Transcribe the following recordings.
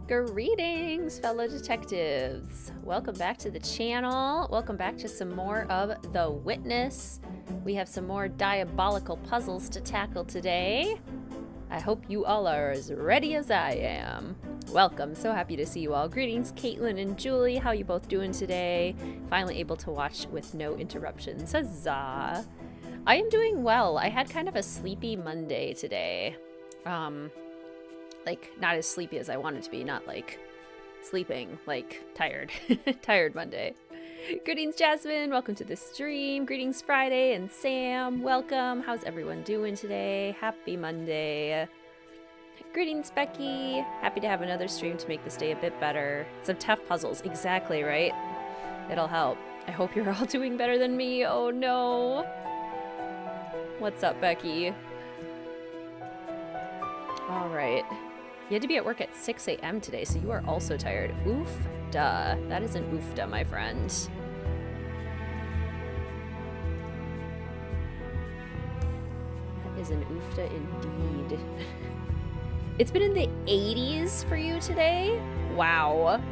Greetings, fellow detectives. Welcome back to the channel. Welcome back to some more of The Witness. We have some more diabolical puzzles to tackle today. I hope you all are as ready as I am. Welcome, so happy to see you all. Greetings, Caitlin and Julie. How you both doing today? Finally able to watch with no interruptions. Huzzah. I am doing well. I had kind of a sleepy Monday today. Like, not as sleepy as I wanted to be, not like sleeping, like tired. Tired Monday. Greetings, Jasmine. Welcome to the stream. Greetings, Friday, and Sam. Welcome. How's everyone doing today? Happy Monday. Greetings, Becky. Happy to have another stream to make this day a bit better. Some tough puzzles. Exactly, right? It'll help. I hope you're all doing better than me. Oh, no. What's up, Becky? All right. You had to be at work at 6 a.m. today, so you are also tired. Oof, duh. That is an oofda, my friend. That is an oofda indeed. It's been in the 80s for you today? Wow.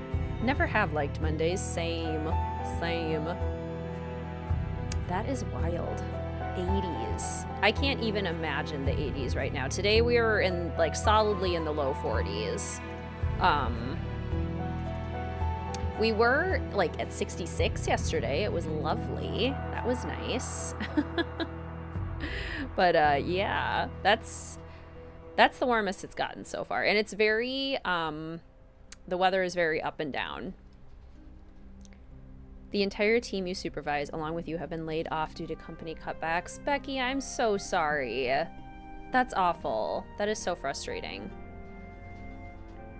Never have liked Mondays. Same. That is wild. 80s. I can't even imagine the 80s right now. Today we were in like solidly in the low 40s. We were like at 66 yesterday. It was lovely. That was nice. But yeah, that's the warmest it's gotten so far. And it's very the weather is very up and down. The entire team you supervise, along with you, have been laid off due to company cutbacks. Becky, I'm so sorry. That's awful. That is so frustrating.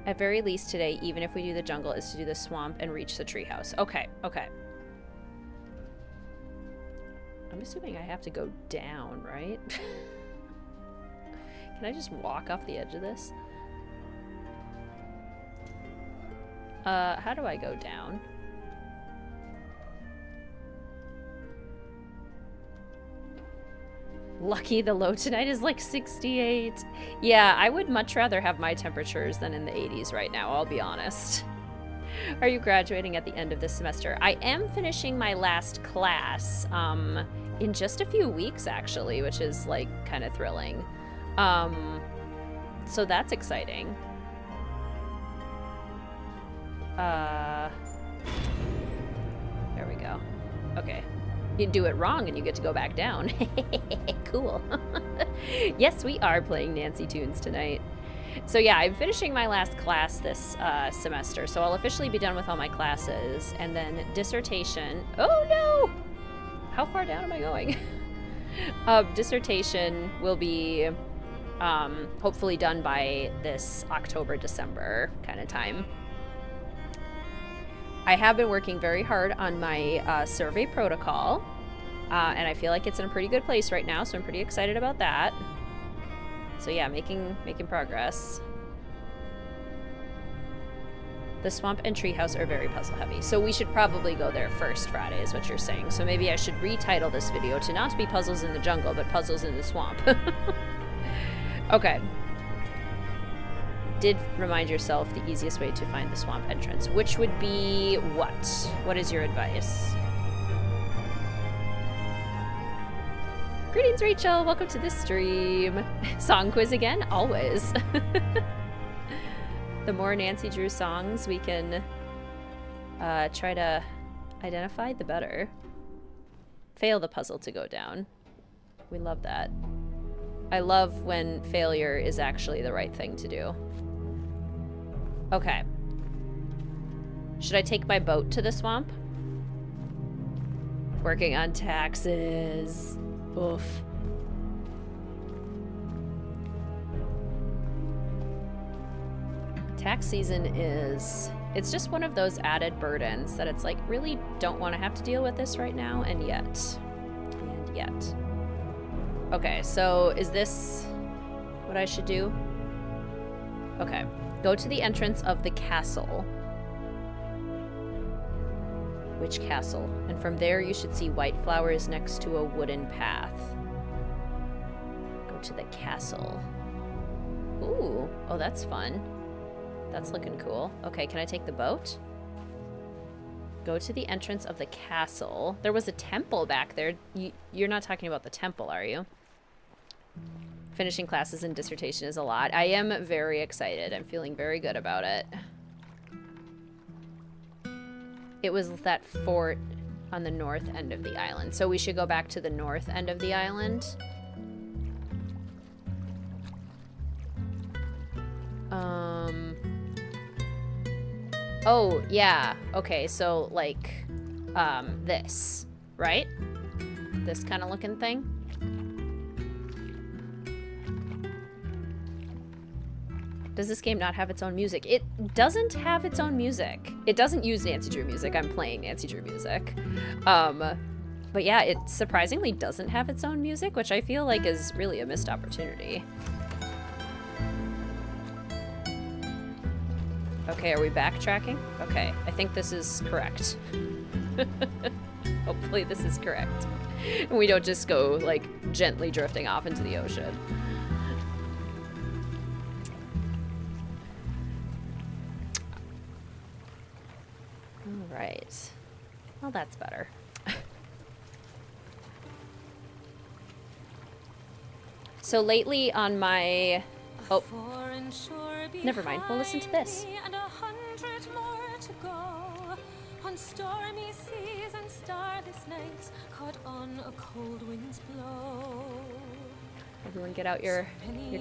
At very least today, even if we do the jungle, is to do the swamp and reach the treehouse. Okay, okay. I'm assuming I have to go down, right? Can I just walk off the edge of this? How do I go down? Lucky the low tonight is like 68. Yeah, I would much rather have my temperatures than in the 80s right now, I'll be honest. Are you graduating at the end of this semester? I am finishing my last class in just a few weeks, actually, which is like kind of thrilling. So that's exciting. There we go. Okay. You do it wrong and you get to go back down. Cool. Yes, we are playing Nancy Tunes tonight. So yeah, I'm finishing my last class this semester, so I'll officially be done with all my classes, and then dissertation. Oh no! How far down am I going? Dissertation will be hopefully done by this October, December kind of time. I have been working very hard on my survey protocol, and I feel like it's in a pretty good place right now, so I'm pretty excited about that. So yeah, making progress. The swamp and treehouse are very puzzle heavy, so we should probably go there first, Friday, is what you're saying. So maybe I should retitle this video to not be puzzles in the jungle, but puzzles in the swamp. Okay. Did remind yourself the easiest way to find the swamp entrance, which would be what? What is your advice? Greetings, Rachel. Welcome to the stream. Song quiz again? Always. The more Nancy Drew songs we can try to identify, the better. Fail the puzzle to go down. We love that. I love when failure is actually the right thing to do. Okay. Should I take my boat to the swamp? Working on taxes. Oof. Tax season is... It's just one of those added burdens that it's like, really don't want to have to deal with this right now, and yet. And yet. Okay, so is this what I should do? Okay. Go to the entrance of the castle. Which castle? And from there you should see white flowers next to a wooden path. Go to the castle. Ooh, oh, that's fun. That's looking cool. Okay, can I take the boat? Go to the entrance of the castle. There was a temple back there. You're not talking about the temple, are you? Finishing classes and dissertation is a lot. I am very excited. I'm feeling very good about it. It was that fort on the north end of the island. So we should go back to the north end of the island. Oh, yeah. Okay, so, like, this, right? This kind of looking thing? Does this game not have its own music? It doesn't have its own music. It doesn't use Nancy Drew music. I'm playing Nancy Drew music. But yeah, it surprisingly doesn't have its own music, which I feel like is really a missed opportunity. Okay, are we backtracking? Okay, I think this is correct. Hopefully this is correct. And we don't just go, like, gently drifting off into the ocean. All right. Well, that's better. So lately on my... Oh, never mind. We'll listen to this. On stormy seas and starless nights, caught on a cold wind's blow. Everyone get out your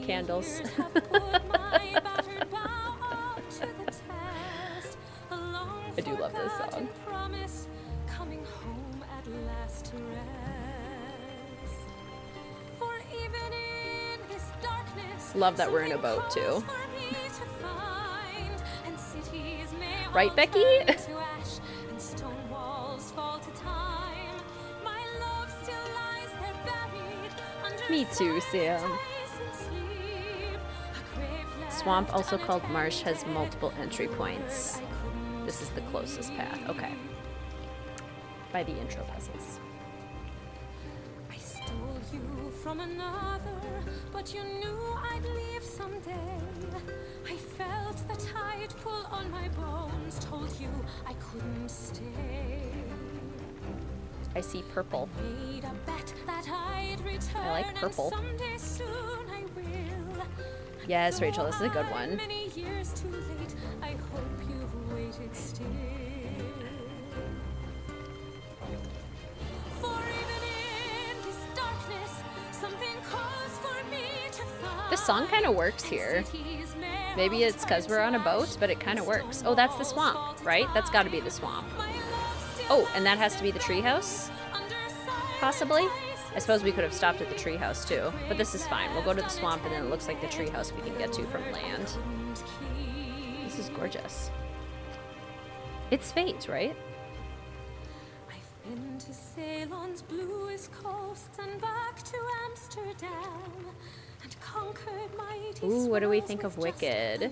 candles. I do love this song. Coming home at last to rest. For even in this darkness, love that we're in a boat too. Right, Becky? Me too, Sam. Swamp, also called marsh, has multiple entry points. This is the closest path. Okay. By the intro puzzles. I stole you from another, but you knew I'd leave someday. I felt the tide pull on my bones, told you I couldn't stay. I see purple. I like purple. Yes, Rachel, this is a good one. This song kind of works here. Maybe it's because we're on a boat, but it kind of works. Oh, that's the swamp, right? That's got to be the swamp. Oh, and that has to be the treehouse? Possibly? I suppose we could have stopped at the treehouse too, but this is fine. We'll go to the swamp and then it looks like the treehouse we can get to from land. This is gorgeous. It's fate, right? I've been to Ceylon's bluest coasts and back to Amsterdam and conquered mighty. Ooh, what do we think of Wicked?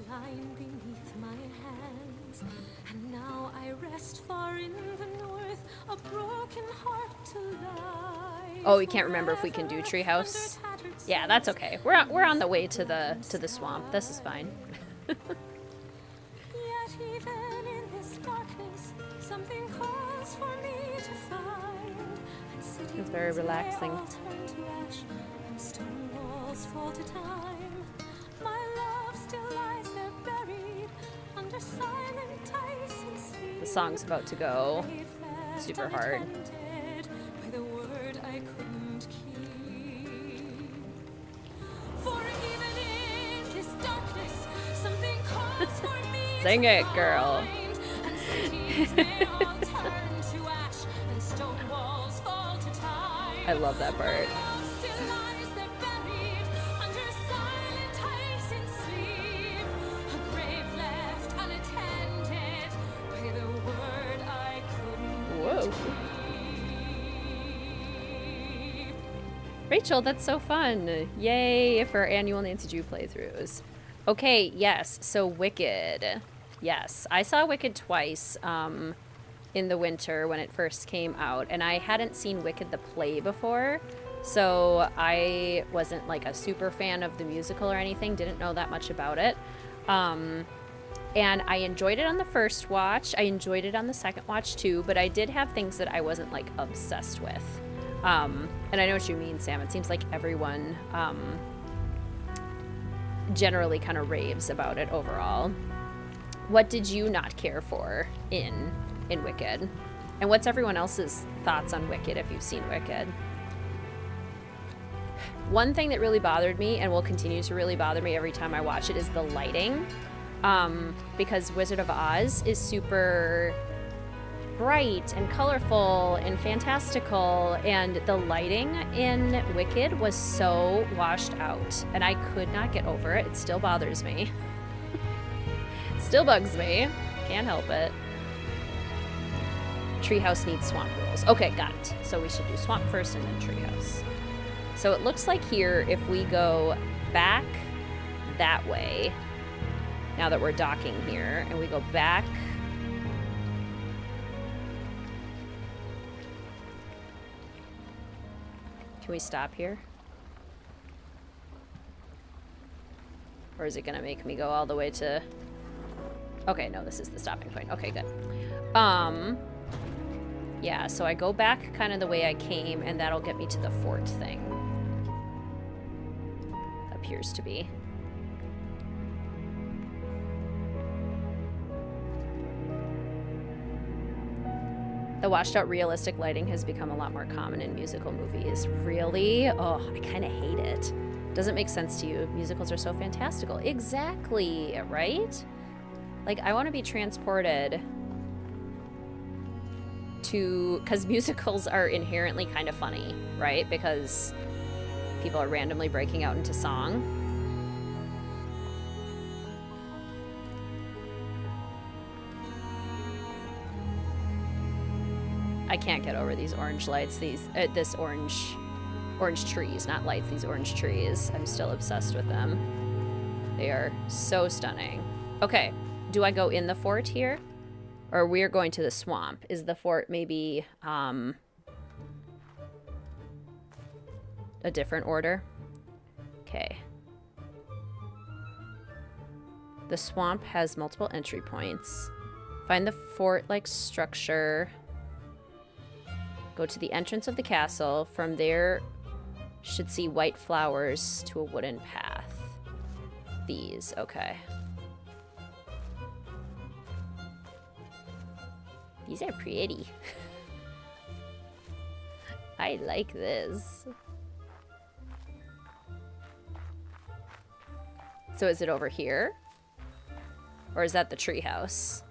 And now I rest far in the north, a broken heart to lie. Oh, we can't remember if we can do treehouse. Yeah, that's okay. We're on the way to the swamp. This is fine. Yet even in this darkness, something calls for me to find. It's very relaxing. Fall to time. My love still lies there buried under silent ice and sea. The song's about to go super hard. By the word I couldn't keep. For even in this darkness, something calls for me. Sing it, girl. And cities may all turn to ash and stone walls fall to time. I love that part. Whoa. Rachel, that's so fun. Yay for our annual Nancy Drew playthroughs. Okay, yes, so Wicked. Yes, I saw Wicked twice in the winter when it first came out, and I hadn't seen Wicked the play before, so I wasn't like a super fan of the musical or anything, didn't know that much about it. And I enjoyed it on the first watch. I enjoyed it on the second watch too, but I did have things that I wasn't like obsessed with. And I know what you mean, Sam. It seems like everyone generally kind of raves about it overall. What did you not care for in Wicked? And what's everyone else's thoughts on Wicked if you've seen Wicked? One thing that really bothered me and will continue to really bother me every time I watch it is the lighting. Because Wizard of Oz is super bright and colorful and fantastical, and the lighting in Wicked was so washed out, and I could not get over it. It still bothers me. Still bugs me. Can't help it. Treehouse needs swamp rules. Okay, got it. So we should do swamp first and then treehouse. So it looks like here, if we go back that way, now that we're docking here, and we go back. Can we stop here? Or is it gonna make me go all the way to... Okay, no, this is the stopping point. Okay, good. Yeah, so I go back kind of the way I came, and that'll get me to the fort thing. Appears to be. The washed out realistic lighting has become a lot more common in musical movies. Really? Oh, I kind of hate it. Doesn't make sense to you. Musicals are so fantastical. Exactly, right? Like, I want to be transported to... Because musicals are inherently kind of funny, right? Because people are randomly breaking out into song. I can't get over these orange lights, this orange trees, not lights, these orange trees. I'm still obsessed with them. They are so stunning. Okay, do I go in the fort here? Or we're going to the swamp. Is the fort maybe a different order? Okay. The swamp has multiple entry points. Find the fort-like structure. Go to the entrance of the castle. From there, should see white flowers to a wooden path. These, okay. These are pretty. I like this. So is it over here? Or is that the treehouse?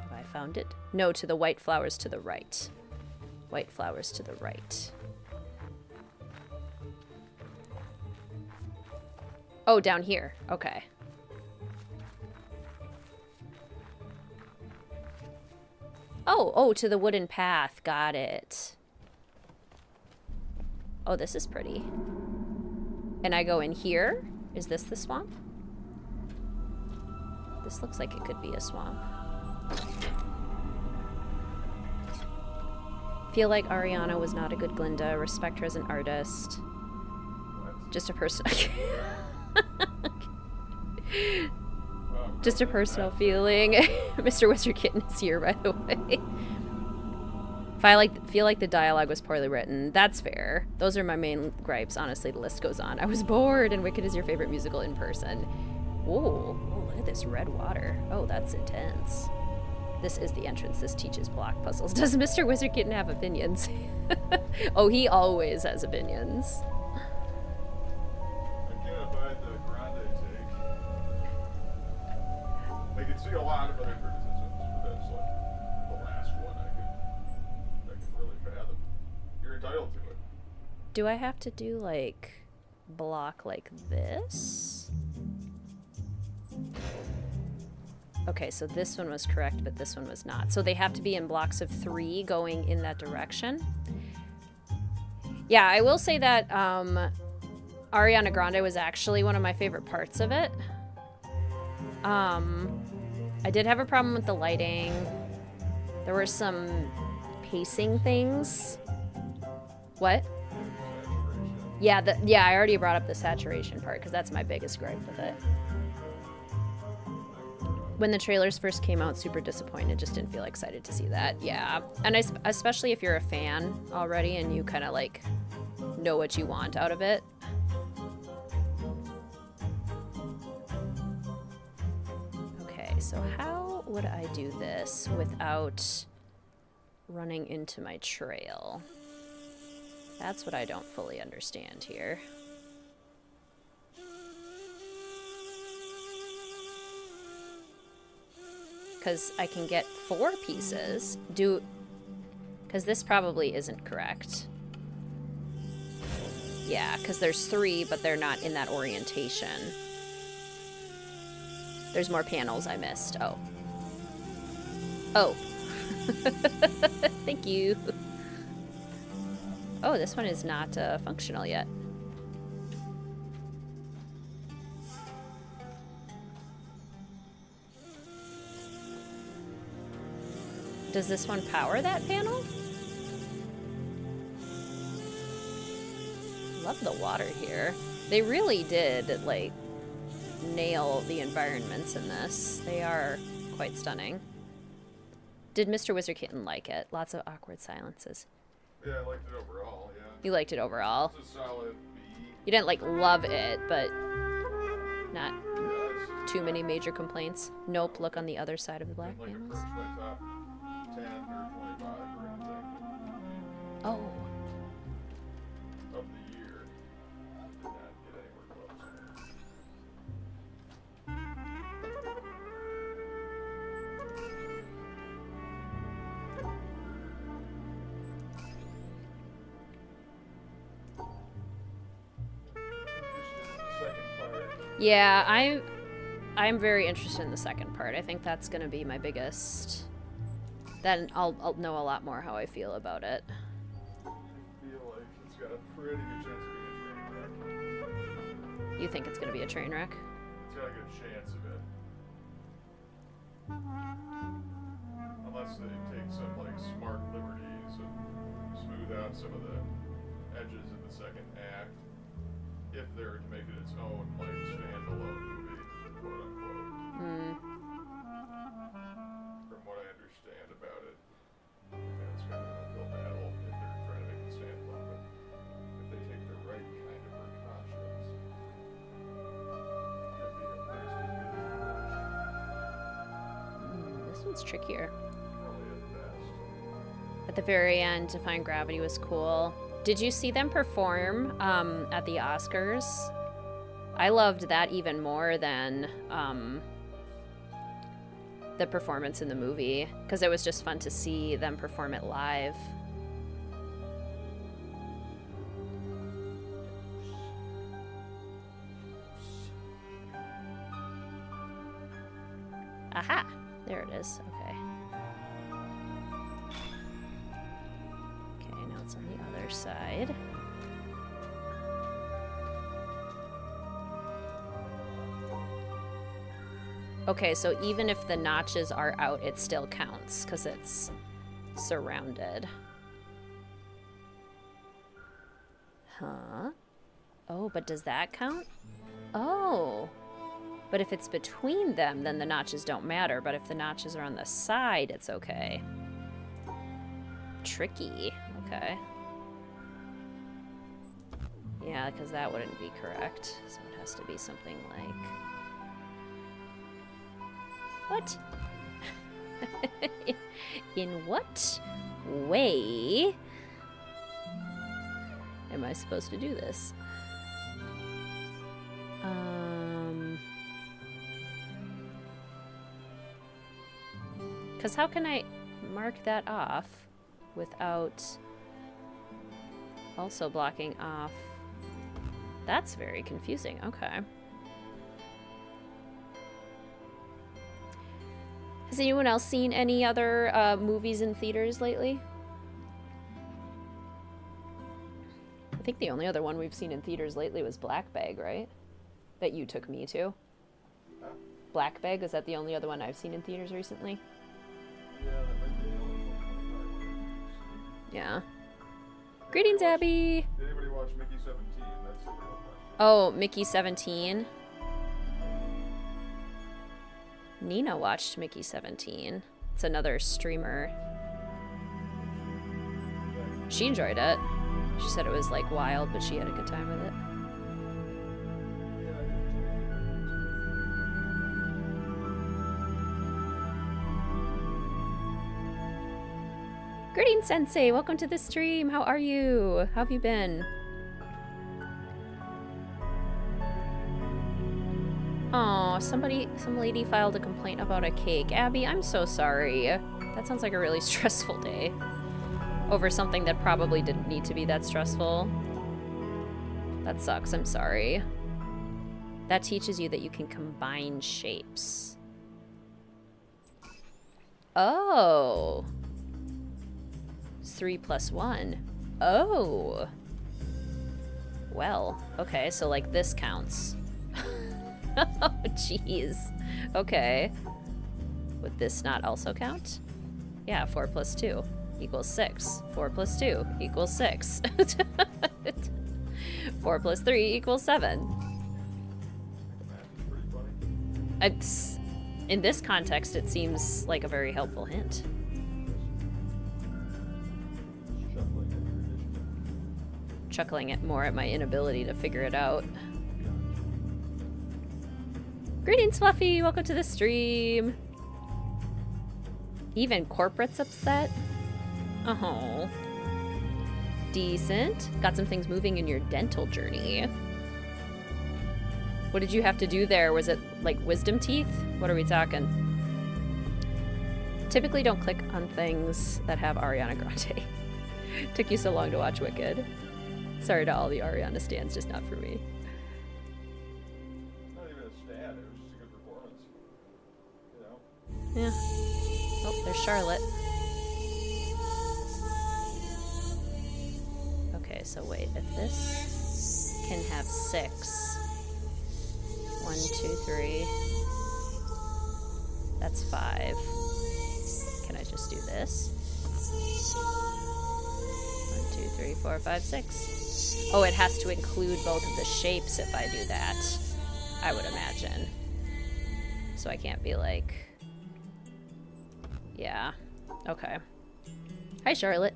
Have I found it? No, to the white flowers to the right. White flowers to the right. Oh, down here. Okay. Oh, to the wooden path. Got it. Oh, this is pretty. And I go in here? Is this the swamp? This looks like it could be a swamp. Feel like Ariana was not a good Glinda. Respect her as an artist. Just a person. Just a personal feeling. Mr. Wizard Kitten is here, by the way. If I feel like the dialogue was poorly written, that's fair. Those are my main gripes. Honestly, the list goes on. I was bored, and Wicked is your favorite musical in person. Whoa, look at this red water. Oh, that's intense. This is the entrance. This teaches block puzzles. Does Mr. Wizard Kitten have opinions? Oh, he always has opinions. I can see a lot of other criticisms, but that's like the last one I can really fathom. You're entitled to it. Do I have to do like block like this? Okay, so this one was correct, but this one was not. So they have to be in blocks of 3 going in that direction. Yeah, I will say that Ariana Grande was actually one of my favorite parts of it. I did have a problem with the lighting. There were some pacing things. What? Yeah, I already brought up the saturation part because that's my biggest gripe with it. When the trailers first came out, super disappointed. Just didn't feel excited to see that. Yeah, and especially if you're a fan already and you kind of like know what you want out of it. Okay, so how would I do this without running into my trail? That's what I don't fully understand here. Because I can get 4 pieces. Because this probably isn't correct. Yeah, because there's 3, but they're not in that orientation. There's more panels I missed. Oh. Oh. Thank you. Oh, this one is not functional yet. Does this one power that panel? Love the water here. They really did, like, nail the environments in this. They are quite stunning. Did Mr. Wizard Kitten like it? Lots of awkward silences. Yeah, I liked it overall, yeah. You liked it overall? It's a solid B. You didn't, like, love it, but not Yeah, too many major complaints. Nope, look on the other side of the black like panels. approach my top 10 or 25 or anything Oh. of the year. Did not get anywhere close. Yeah, I'm very interested in the second part. I think that's gonna be my biggest. Then I'll know a lot more how I feel about it. I feel like it's got a pretty good chance of being a train wreck. You think it's gonna be a train wreck? It's got a good chance of it. Unless they take some like smart liberties and smooth out some of the edges in the second act. If they were to make it its own like standalone movie, quote unquote. Hmm. From what I understand about it. And it's kind of an uphill battle if they're trying to make it standalone, but if they take the right kind of precautions, it could be a nice to This one's trickier. probably at best. At the very end, Defying Gravity was cool. Did you see them perform at the Oscars? I loved that even more than the performance in the movie, because it was just fun to see them perform it live. Aha! There it is. Okay. Okay, now it's on the other side. Okay, so even if the notches are out, it still counts because it's surrounded. Huh? Oh, but does that count? Oh. But if it's between them, then the notches don't matter. But if the notches are on the side, it's okay. Tricky. Okay. Yeah, because that wouldn't be correct. So it has to be something like... What? In what way am I supposed to do this? Because how can I mark that off without also blocking off? That's very confusing. Okay. Has anyone else seen any other movies in theaters lately? I think the only other one we've seen in theaters lately was Black Bag, right? That you took me to. Huh? Black Bag, is that the only other one I've seen in theaters recently? Yeah, that might be the only one. Yeah. Greetings, Abby! Did anybody watch watch Mickey 17? That's the real question. Oh, Mickey 17. Nina watched Mickey 17. It's another streamer. She enjoyed it. She said it was like wild, but she had a good time with it. Greetings, Sensei. Welcome to the stream. How are you? How have you been? Oh, some lady filed a complaint about a cake. Abby, I'm so sorry. That sounds like a really stressful day. Over something that probably didn't need to be that stressful. That sucks, I'm sorry. That teaches you that you can combine shapes. Oh. 3 + 1. Oh. Well, okay, so like this counts. Oh, jeez. Okay. Would this not also count? Yeah, 4 + 2 = 6. 4 + 2 = 6. 4 + 3 = 7. It's, in this context, it seems like a very helpful hint. Chuckling at more at my inability to figure it out. Greetings, Fluffy! Welcome to the stream! Even corporate's upset? Oh. Decent. Got some things moving in your dental journey. What did you have to do there? Was it like wisdom teeth? What are we talking? Typically don't click on things that have Ariana Grande. Took you so long to watch Wicked. Sorry to all the Ariana stans, just not for me. Not even a stat, it was just a good performance. You know? Yeah. Oh, there's Charlotte. Okay, so wait, if this can have 6. 1, 2, 3. That's 5. Can I just do this? 1, 2, 3, 4, 5, 6. Oh, it has to include both of the shapes if I do that, I would imagine. So I can't be like... Yeah. Okay. Hi, Charlotte.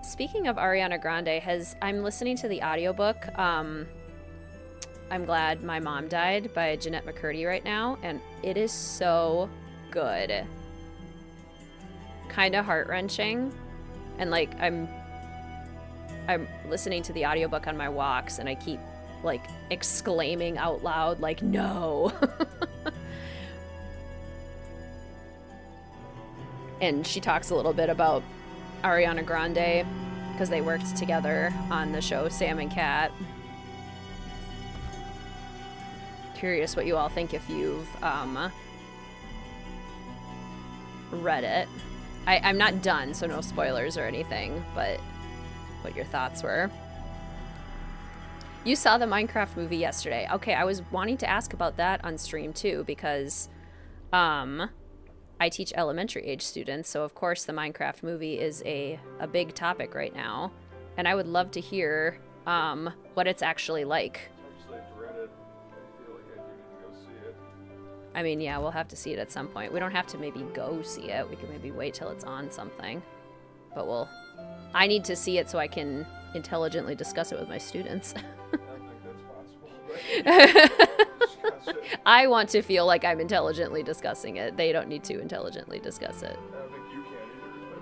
Speaking of Ariana Grande, I'm listening to the audiobook, I'm Glad My Mom Died by Jeanette McCurdy right now, and it is so good. Kind of heart-wrenching, and like I'm listening to the audiobook on my walks, and I keep like exclaiming out loud like, no. And she talks a little bit about Ariana Grande because they worked together on the show Sam and Cat. Curious what you all think if you've read it. I'm not done, so no spoilers or anything, but what your thoughts were. You saw the Minecraft movie yesterday. Okay, I was wanting to ask about that on stream too, because I teach elementary age students, so of course the Minecraft movie is a big topic right now, and I would love to hear what it's actually like. Actually, I've read it. I feel like I do need to go see it. I mean, yeah, we'll have to see it at some point. We don't have to maybe go see it. We can maybe wait till it's on something. But I need to see it so I can intelligently discuss it with my students. I don't think that's possible. Discuss it. I want to feel like I'm intelligently discussing it. They don't need to intelligently discuss it. I don't think you can either,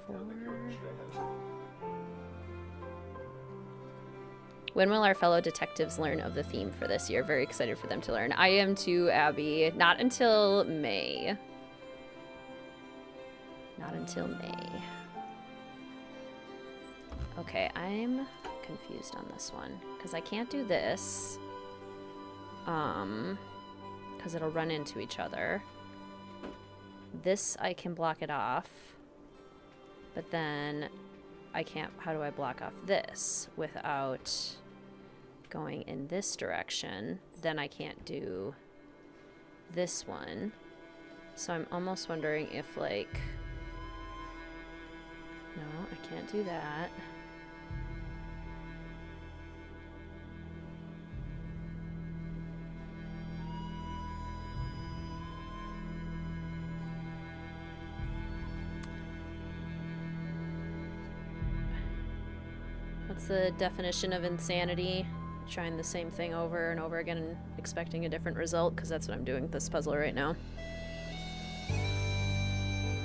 respectfully. I don't think you understand. When will our fellow detectives learn of the theme for this year? Very excited for them to learn. I am too, Abby. Not until May. Not until May. Okay, I'm confused on this one because I can't do this because it'll run into each other. This I can block it off, but then I can't. How do I block off this without going in this direction? Then I can't do this one, So I'm almost wondering if, like... No, I can't do that. What's the definition of insanity? Trying the same thing over and over again and expecting a different result, because that's what I'm doing with this puzzle right now.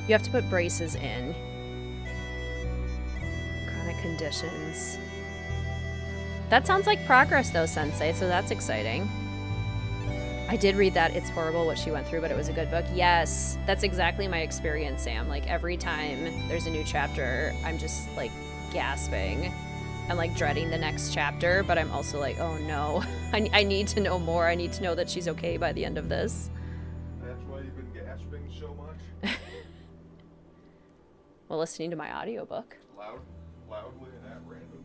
You have to put braces in. Chronic conditions. That sounds like progress though, Sensei, so that's exciting. I did read that It's Horrible What She Went Through, but it was a good book. Yes, that's exactly my experience, Sam. Like, every time there's a new chapter, I'm just, like, gasping. I'm, like, dreading the next chapter, but I'm also like, oh no, I need to know more. I need to know that she's okay by the end of this. That's why you've been gasping so much? Well, listening to my audiobook. Loudly and at random?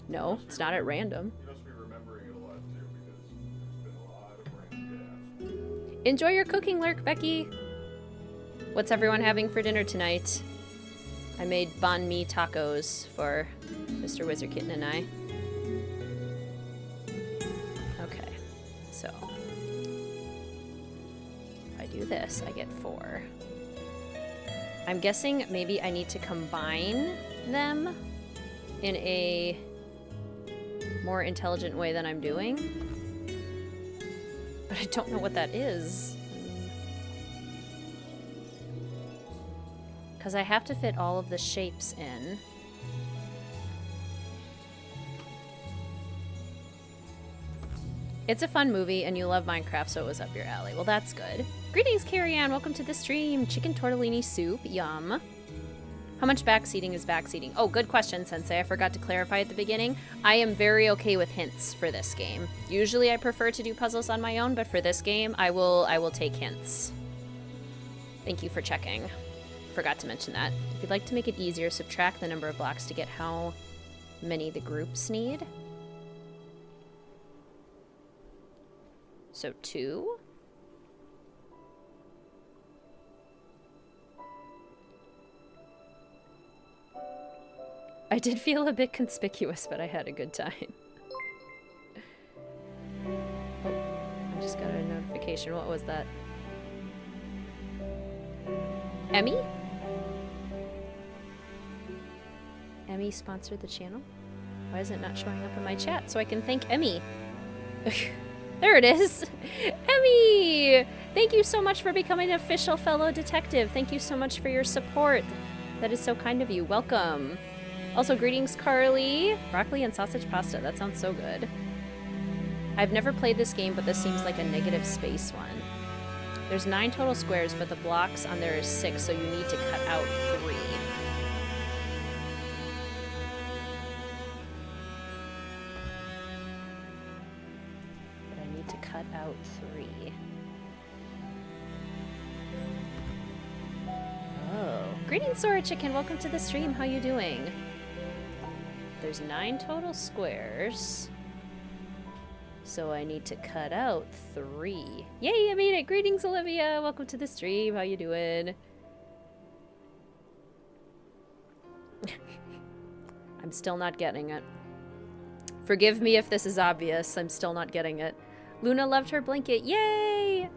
No, it's not at random. You must be remembering it a lot too, because there's been a lot of random gasps. Enjoy your cooking, Lurk, Becky. What's everyone having for dinner tonight? I made banh mi tacos for Mr. Wizard Kitten and I. Okay, so if I do this, I get 4. I'm guessing maybe I need to combine them in a more intelligent way than I'm doing. But I don't know what that is. Because I have to fit all of the shapes in. It's a fun movie, and you love Minecraft, so it was up your alley. Well, that's good. Greetings, Carrie-Ann. Welcome to the stream. Chicken tortellini soup. Yum. How much backseating is backseating? Oh, good question, Sensei. I forgot to clarify at the beginning. I am very okay with hints for this game. Usually I prefer to do puzzles on my own, but for this game, I will take hints. Thank you for checking. Forgot to mention that. If you'd like to make it easier, subtract the number of blocks to get how many the groups need. So 2. I did feel a bit conspicuous, but I had a good time. Oh, I just got a notification. What was that? Emmy? Emmy sponsored the channel? Why is it not showing up in my chat so I can thank Emmy? There it is. Emmy! Thank you so much for becoming an official fellow detective. Thank you so much for your support. That is so kind of you. Welcome. Also, greetings, Carly. Broccoli and sausage pasta. That sounds so good. I've never played this game, but this seems like a negative space one. There's 9 total squares, but the blocks on there is 6, so you need to cut out 3. But I need to cut out 3. Oh. Greetings, Sora Chicken. Welcome to the stream. How you doing? There's 9 total squares. So I need to cut out 3. Yay, I made it! Greetings, Olivia! Welcome to the stream. How you doing? I'm still not getting it. Forgive me if this is obvious. I'm still not getting it. Luna loved her blanket. Yay!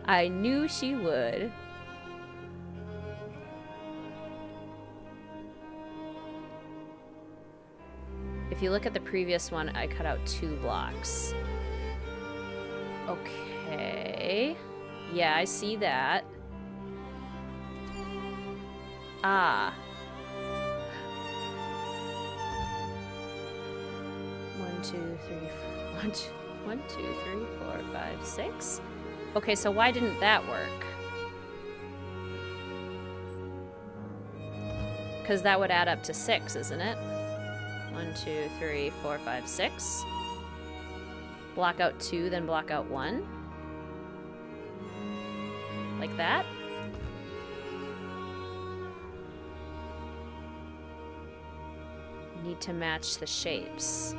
I knew she would. If you look at the previous one, I cut out 2 blocks. Okay. Yeah, I see that. Ah. 1, 2, 3, 4. 1, 2, 3, 4, 5, 6. Okay, so why didn't that work? Because that would add up to 6, isn't it? 1, 2, 3, 4, 5, 6. Block out 2, then block out 1. Like that. Need to match the shapes.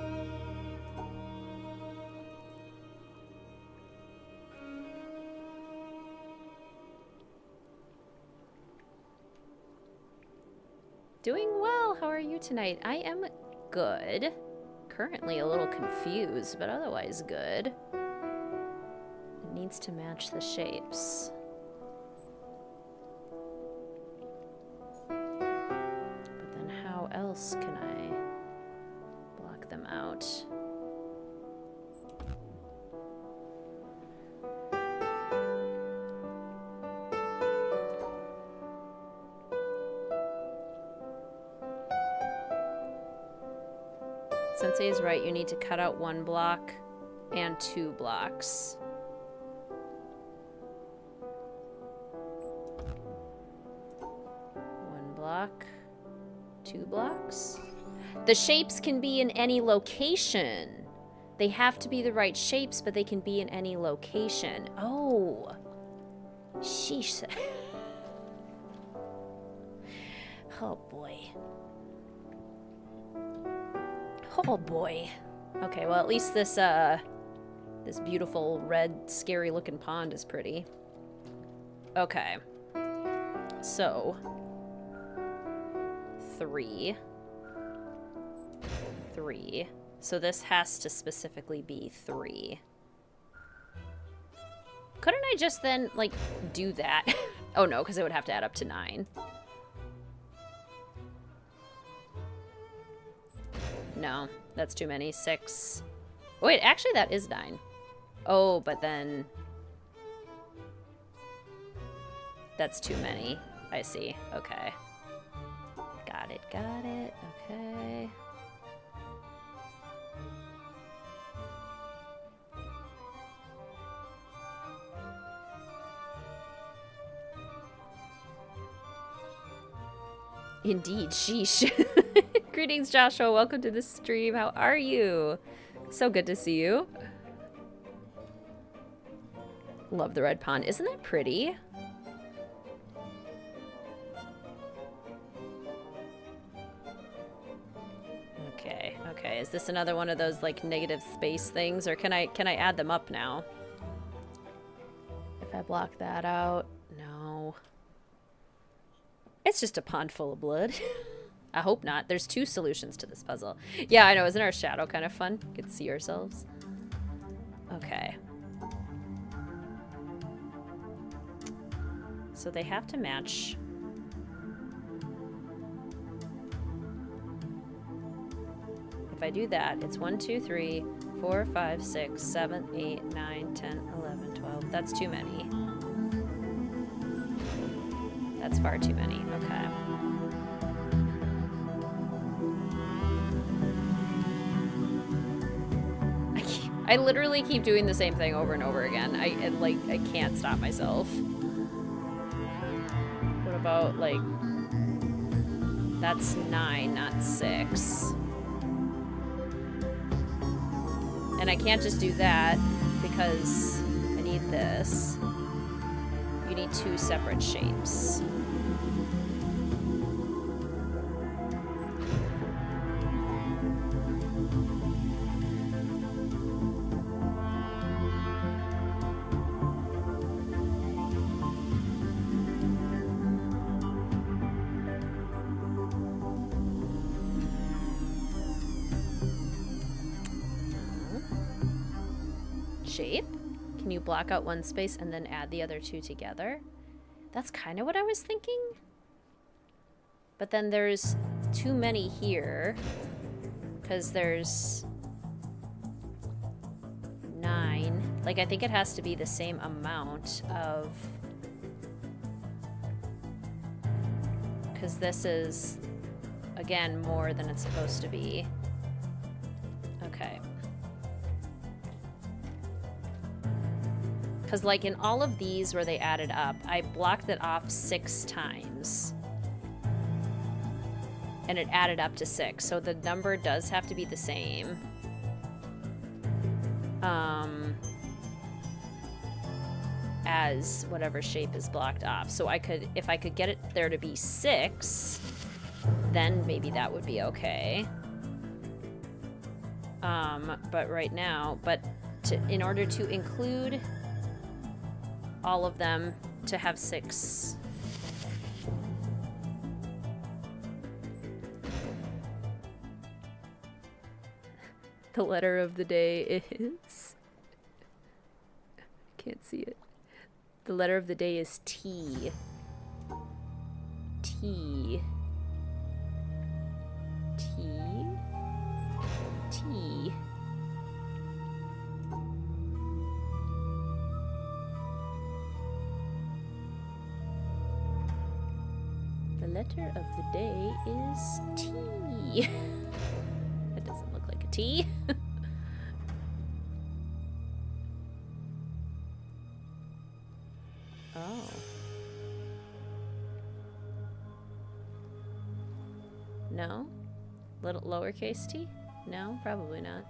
Doing well. How are you tonight? I am good. Currently a little confused, but otherwise good. It needs to match the shapes. But then how else can I block them out? Sensei is right, you need to cut out 1 block and 2 blocks. One block, 2 blocks. The shapes can be in any location. They have to be the right shapes, but they can be in any location. Oh. Sheesh. Oh boy. Oh boy. Okay, well at least this this beautiful red scary looking pond is pretty. Okay. So 3. So this has to specifically be 3. Couldn't I just then like do that? Oh no, because it would have to add up to 9. No, that's too many. 6. Wait, actually that is 9. Oh, but then that's too many. I see. Okay. Got it. Okay. Indeed, sheesh. Greetings, Joshua. Welcome to the stream. How are you? So good to see you. Love the red pond. Isn't that pretty? Okay. Is this another one of those like negative space things, or can I add them up now? If I block that out, no. It's just a pond full of blood. I hope not. There's 2 solutions to this puzzle. Yeah, I know. Isn't our shadow kind of fun? Get to see ourselves. Okay. So they have to match. If I do that, it's 1, 2, 3, 4, 5, 6, 7, 8, 9, 10, 11, 12. That's too many. That's far too many. Okay. I literally keep doing the same thing over and over again. I can't stop myself. What about, like... That's 9, not 6. And I can't just do that because I need this. You need 2 separate shapes. Shape? Can you block out 1 space and then add the other 2 together? That's kind of what I was thinking. But then there's too many here because there's 9. Like, I think it has to be the same amount of... Because this is, again, more than it's supposed to be. Okay. Because, like, in all of these where they added up, I blocked it off 6 times. And it added up to 6. So the number does have to be the same. As whatever shape is blocked off. So I could, if I could get it there to be 6, then maybe that would be okay. But right now, in order to include all of them to have 6. The letter of the day is... Can't see it. The letter of the day is T. T. T. T. The letter of the day is T. That doesn't look like a T. Oh. No? Little lowercase t? No, probably not.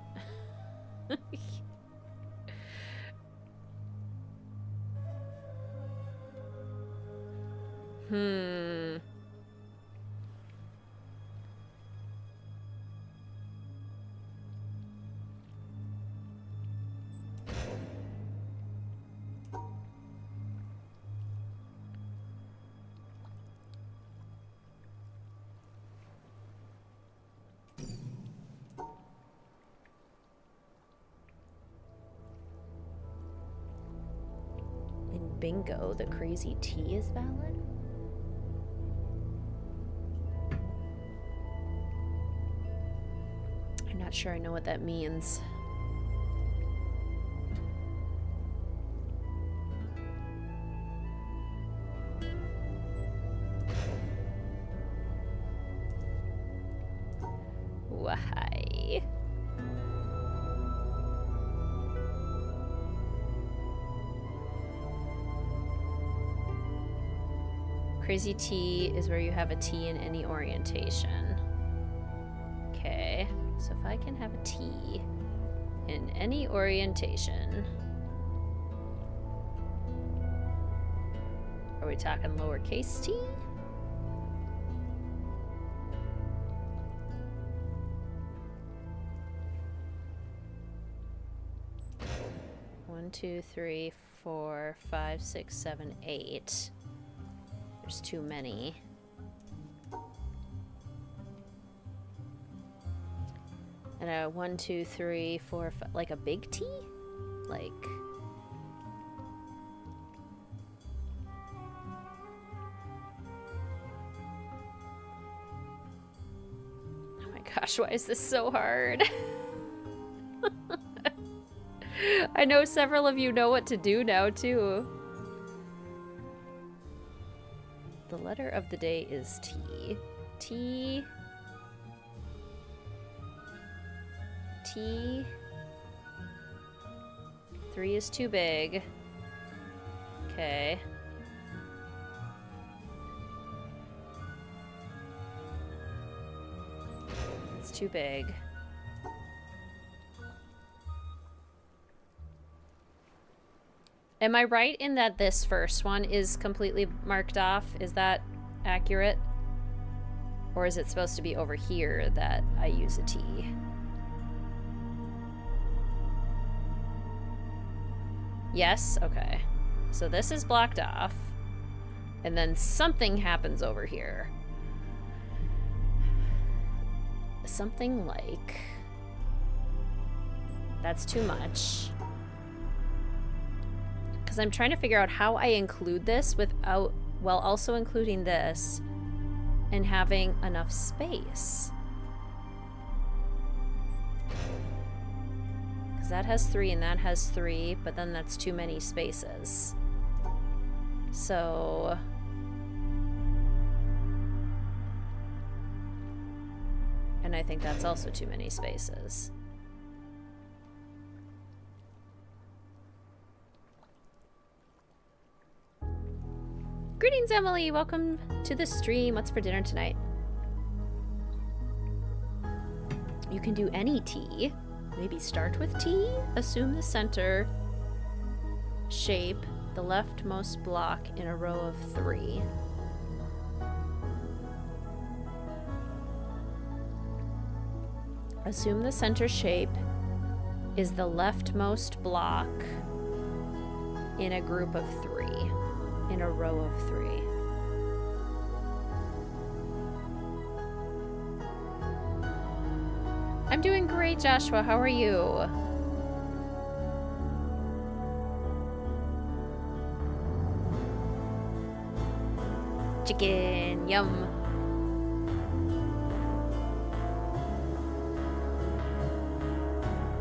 In bingo, the crazy T is valid? I'm not sure I know what that means. Why? Crazy T is where you have a T in any orientation. Okay, so if I can have a T in any orientation, are we talking lowercase t? One, 2, 3, 4, 5, 6, 7, 8. There's too many. And a 1, 2, 3, 4, 5, like a big T? Like... Oh my gosh, why is this so hard? I know several of you know what to do now, too. The letter of the day is T. T. T. 3 is too big. Okay. It's too big. Am I right in that this first one is completely marked off? Is that accurate? Or is it supposed to be over here that I use a T? Yes? Okay. So this is blocked off. And then something happens over here. Something like... That's too much. Because I'm trying to figure out how I include this without, while also including this and having enough space. Because that has 3 and that has 3, but then that's too many spaces. So... And I think that's also too many spaces. Greetings, Emily! Welcome to the stream. What's for dinner tonight? You can do any T. Maybe start with T. Assume the center shape, the leftmost block in a row of 3. Assume the center shape is the leftmost block in a group of 3. In a row of 3. I'm I'm doing great, Joshua. How are you? Chicken, yum.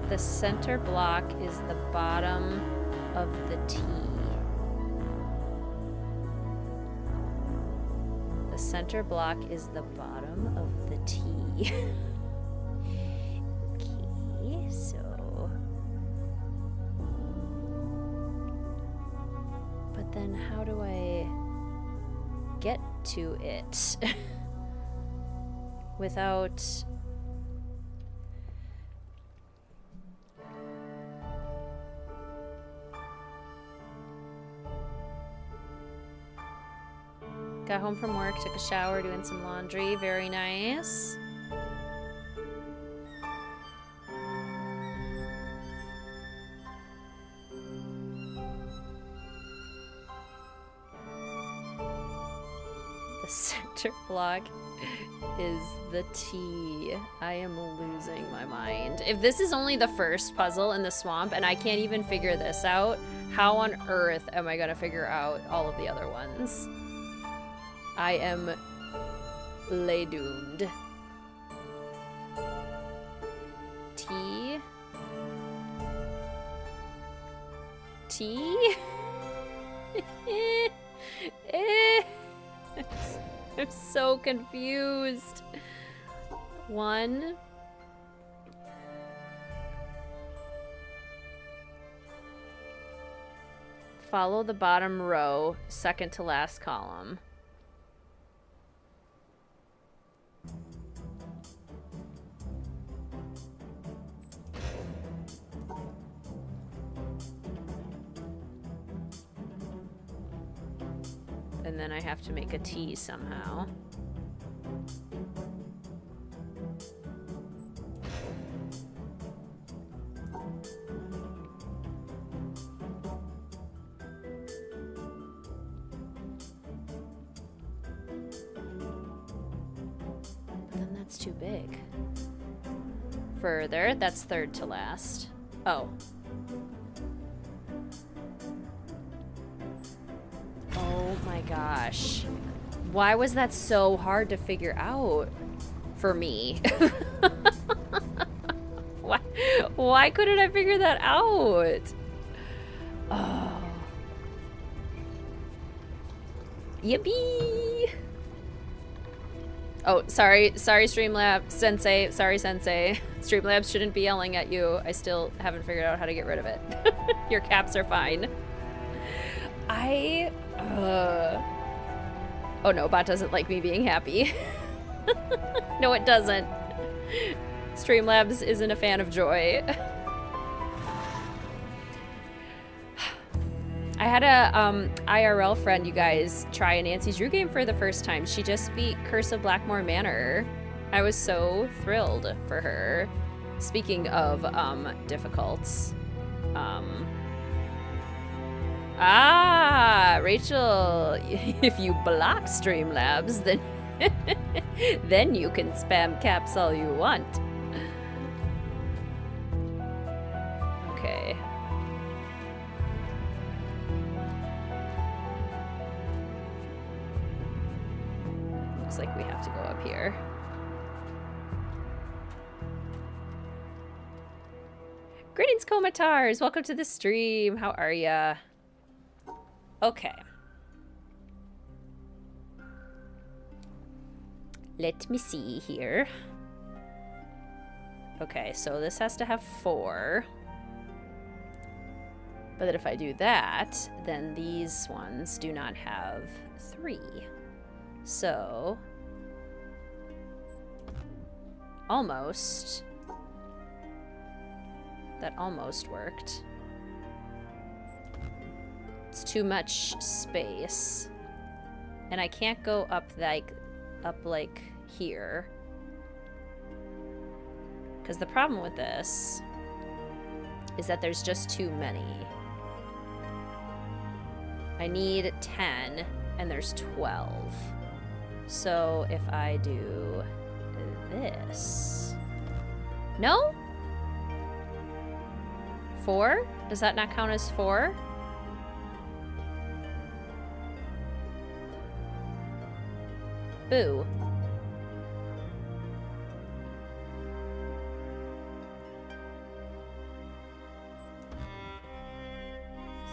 The center block is the bottom of the T. The center block is the bottom of the T. Okay, so... But then how do I get to it without... Got home from work, took a shower, doing some laundry. Very nice. The center block is the T. I am losing my mind. If this is only the first puzzle in the swamp and I can't even figure this out, how on earth am I gonna figure out all of the other ones? I am lay doomed. T. T. I'm so confused. 1. Follow the bottom row, second to last column. And then I have to make a T somehow. But then that's too big. Further, that's third to last. Oh. Oh my gosh. Why was that so hard to figure out for me? Why couldn't I figure that out? Oh. Yippee! Oh, sorry, Streamlabs Sensei. Sorry, Sensei. Streamlabs shouldn't be yelling at you. I still haven't figured out how to get rid of it. Your caps are fine. Oh no, bot doesn't like me being happy. No, it doesn't. Streamlabs isn't a fan of joy. I had a IRL friend, you guys, try a Nancy Drew game for the first time. She just beat Curse of Blackmore Manor. I was so thrilled for her. Speaking of difficults. Rachel, if you block Streamlabs, then then you can spam caps all you want. Okay. Looks like we have to go up here. Greetings, Komatars! Welcome to the stream. How are ya? Okay. Let me see here. Okay, so this has to have 4. But then if I do that, then these ones do not have 3. So... almost. That almost worked. It's too much space. And I can't go up like here. Because the problem with this is that there's just too many. I need 10 and there's 12. So if I do this, No? 4? Does that not count as 4? Boo.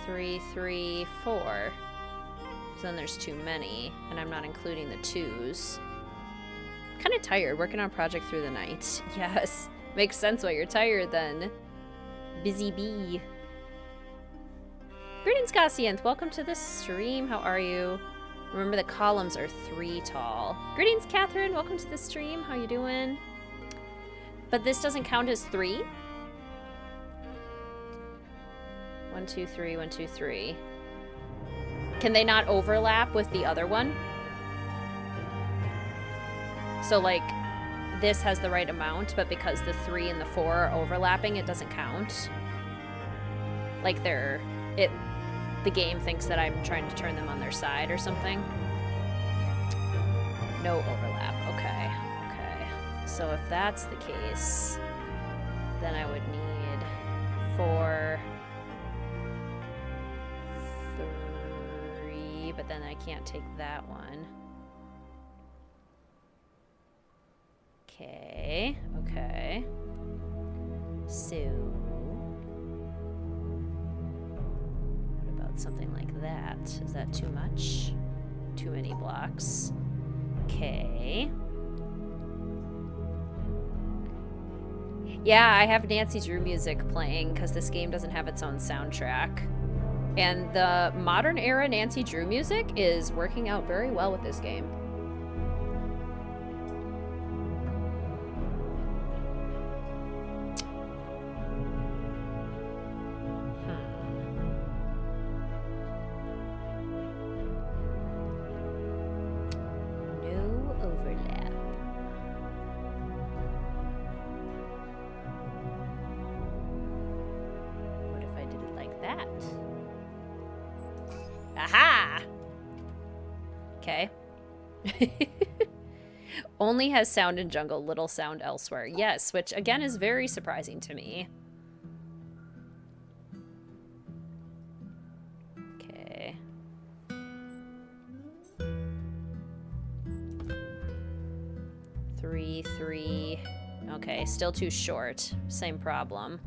Three, 3, 4. So then there's too many, and I'm not including the 2s. Kind of tired, working on a project through the night. Yes, makes sense why you're tired then. Busy bee. Greetings, Gossianth. Welcome to the stream. How are you? Remember the columns are 3 tall. Greetings, Catherine. Welcome to the stream. How you doing? But this doesn't count as 3? 1, 2, 3, 1, 2, 3. Can they not overlap with the other one? So, like, this has the right amount, but because the 3 and the 4 are overlapping, it doesn't count. Like, the game thinks that I'm trying to turn them on their side or something. No overlap. Okay. Okay. So if that's the case, then I would need 4, 3, but then I can't take that one. Okay. Okay. So something like that. Is that too much? Too many blocks. Okay. Yeah, I have Nancy Drew music playing because this game doesn't have its own soundtrack. And the modern era Nancy Drew music is working out very well with this game. Only has sound in jungle, little sound elsewhere. Yes, which again is very surprising to me. Okay. Three, 3. Okay, still too short. Same problem.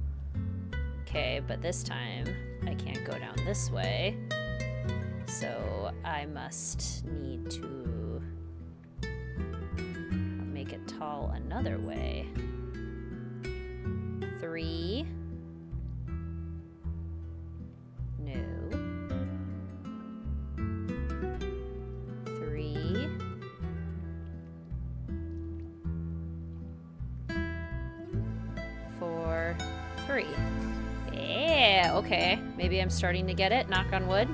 Okay, but this time I can't go down this way. So I must need to make it tall another way. 3. No. 3. 4, 3. Yeah, okay. Maybe I'm starting to get it. Knock on wood.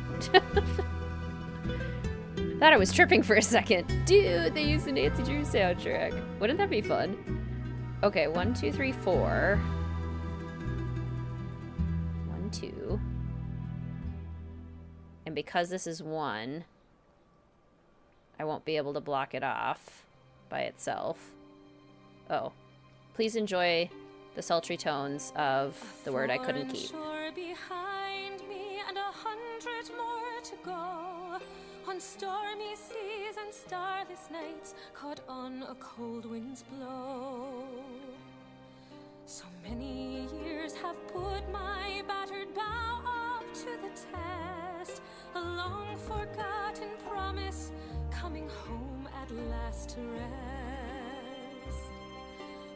Thought I was tripping for a second. Dude, they used the Nancy Drew soundtrack. Wouldn't that be fun? Okay, 1, 2, 3, 4. 1, 2. And because this is 1, I won't be able to block it off by itself. Oh. Please enjoy the sultry tones of the word I couldn't keep. Behind me and 100 more to go. On stormy seas and starless nights, caught on a cold wind's blow. So many years have put my battered bow up to the test. A long forgotten promise, coming home at last to rest.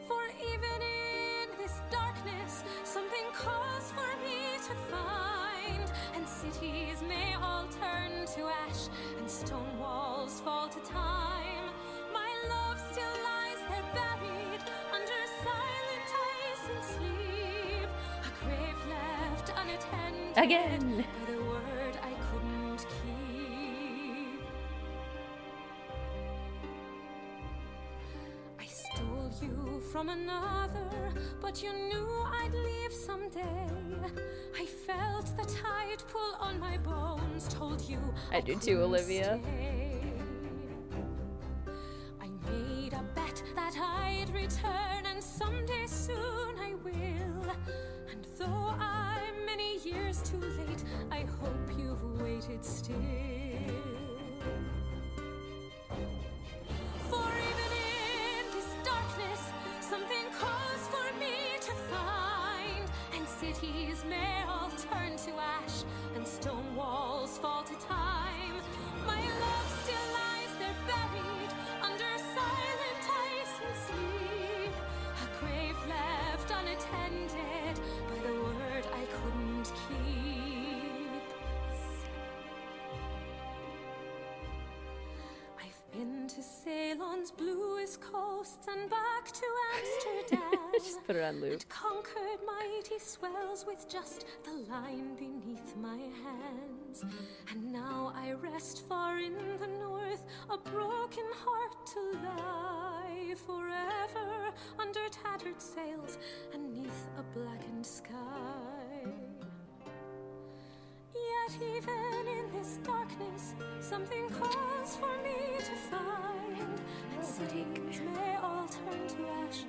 For even in this darkness, something calls for me to find. And cities may all turn to ash, and stone walls fall to time. My love still lies there buried under silent ice and sleep. A grave left unattended Again. by the word I couldn't keep. I stole you from another, but you knew I'd leave someday. I felt the tide pull on my bones, told you I do too, Olivia. stay. I made a bet that I'd return, and someday soon Scotland's bluest coasts and back to Amsterdam. Just put it on loop. And conquered mighty swells with just the line beneath my hands. And now I rest far in the north, a broken heart to lie forever under tattered sails and neath a blackened sky. Yet even in this darkness, something calls for me to find. And cities may all turn to ash.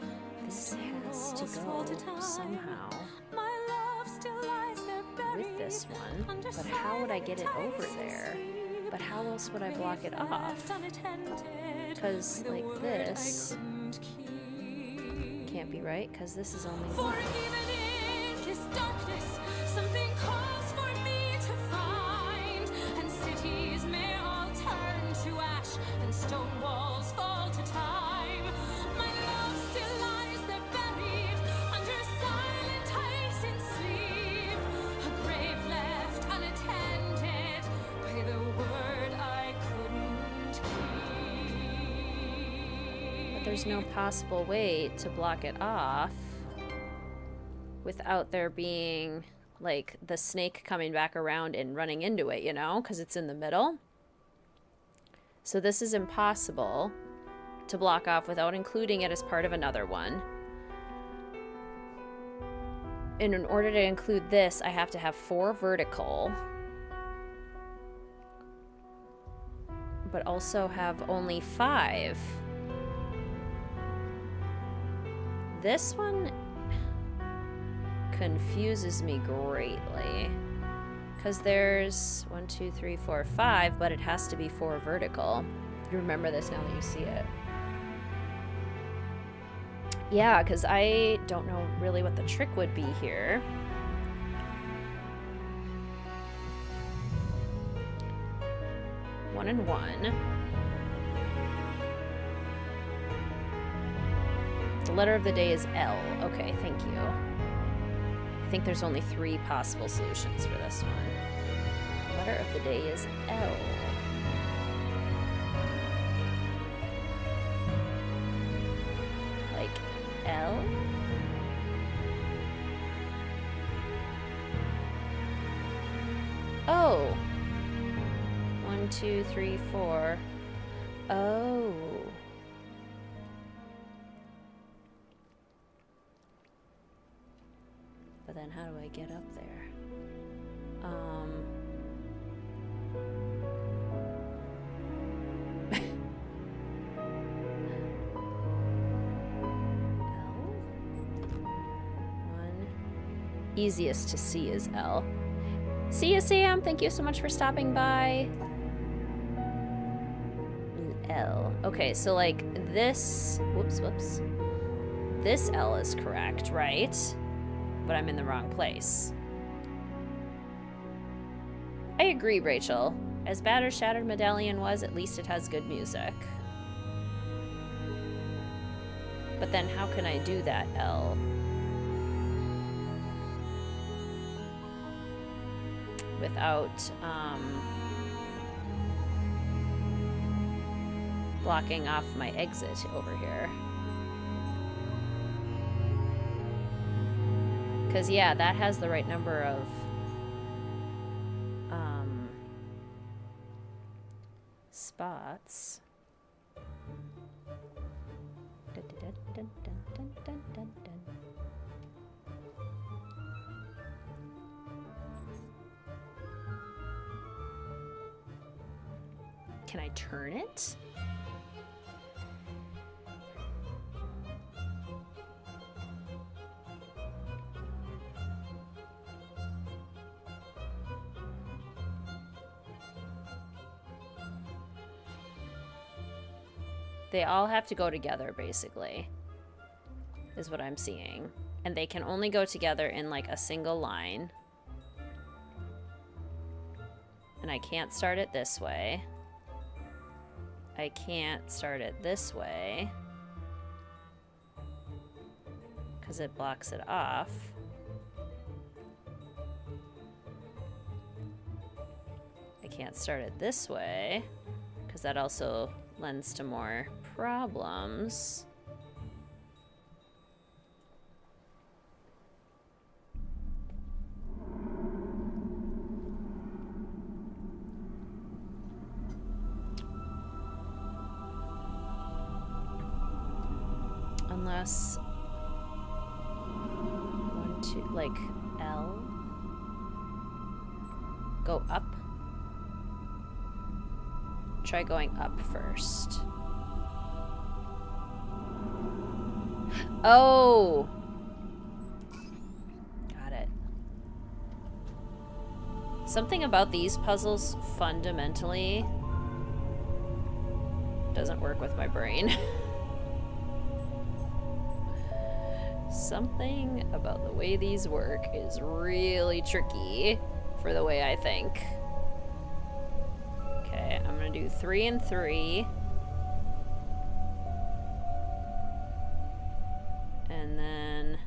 This has to fall to go time. somehow My love still lies there buried with this one. under But how would I get it silent over ice and there? sleep. But how else would I block it Grave off? left unattended Because by the like word this I couldn't keep. can't be right, because this is only For one. even in this darkness, something calls for me to find. And cities may all turn to ash, and stone walls fall to time. My love still lies there buried under silent ice in sleep. A grave left unattended by the word I couldn't keep. But there's no possible way to block it off without there being like the snake coming back around and running into it, you know, because it's in the middle. So this is impossible to block off without including it as part of another one. And in order to include this, I have to have 4 vertical, but also have only 5. This one confuses me greatly, because there's 1, 2, 3, 4, 5, but it has to be 4 vertical. You remember this now that you see it. Yeah, because I don't know really what the trick would be here. One and one. The letter of the day is L. Okay, thank you. I think there's only 3 possible solutions for this one. The letter of the day is L. Like L? Oh. 1, 2, 3, 4. Oh. But then how do I get up there? L? 1. Easiest to see is L. See ya, Sam. Thank you so much for stopping by. L. Okay, so like this... Whoops. This L is correct, right? But I'm in the wrong place. I agree, Rachel. As bad as Shattered Medallion was, at least it has good music. But then how can I do that, L? Without, blocking off my exit over here. Because, yeah, that has the right number of spots. Can I turn it? They all have to go together, basically, is what I'm seeing. And they can only go together in, like, a single line. And I can't start it this way. I can't start it this way, because it blocks it off. I can't start it this way, because that also lends to more problems. Unless 1, 2, like L. Go up. Try going up first. Oh! Got it. Something about these puzzles fundamentally doesn't work with my brain. Something about the way these work is really tricky for the way I think. Okay, I'm gonna do 3 and 3. And then...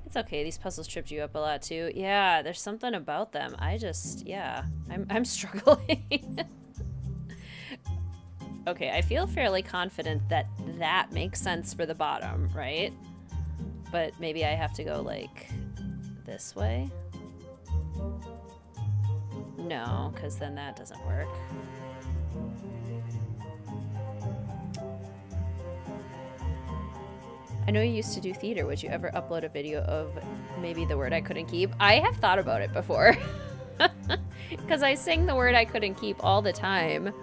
It's okay, these puzzles tripped you up a lot too. Yeah, there's something about them. I just, yeah, I'm struggling. Okay, I feel fairly confident that that makes sense for the bottom, right? But maybe I have to go, like, this way? No, because then that doesn't work. I know you used to do theater. Would you ever upload a video of maybe the word I couldn't keep? I have thought about it before. Because I sing the word I couldn't keep all the time.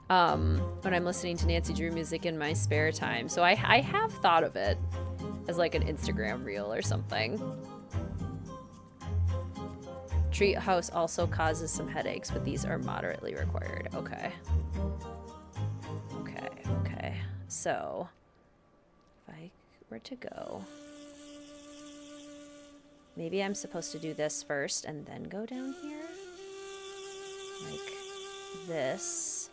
When I'm listening to Nancy Drew music in my spare time. So I have thought of it as like an Instagram reel or something. Treehouse also causes some headaches, but these are moderately required. Okay. Okay. So, if I were to go... Maybe I'm supposed to do this first and then go down here? Like this.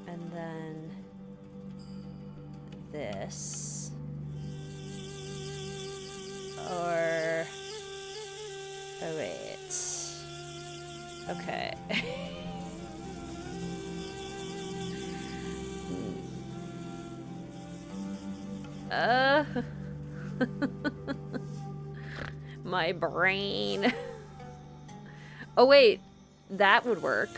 And then this. Or... Oh, wait. Okay. My brain. Oh, wait. That would work.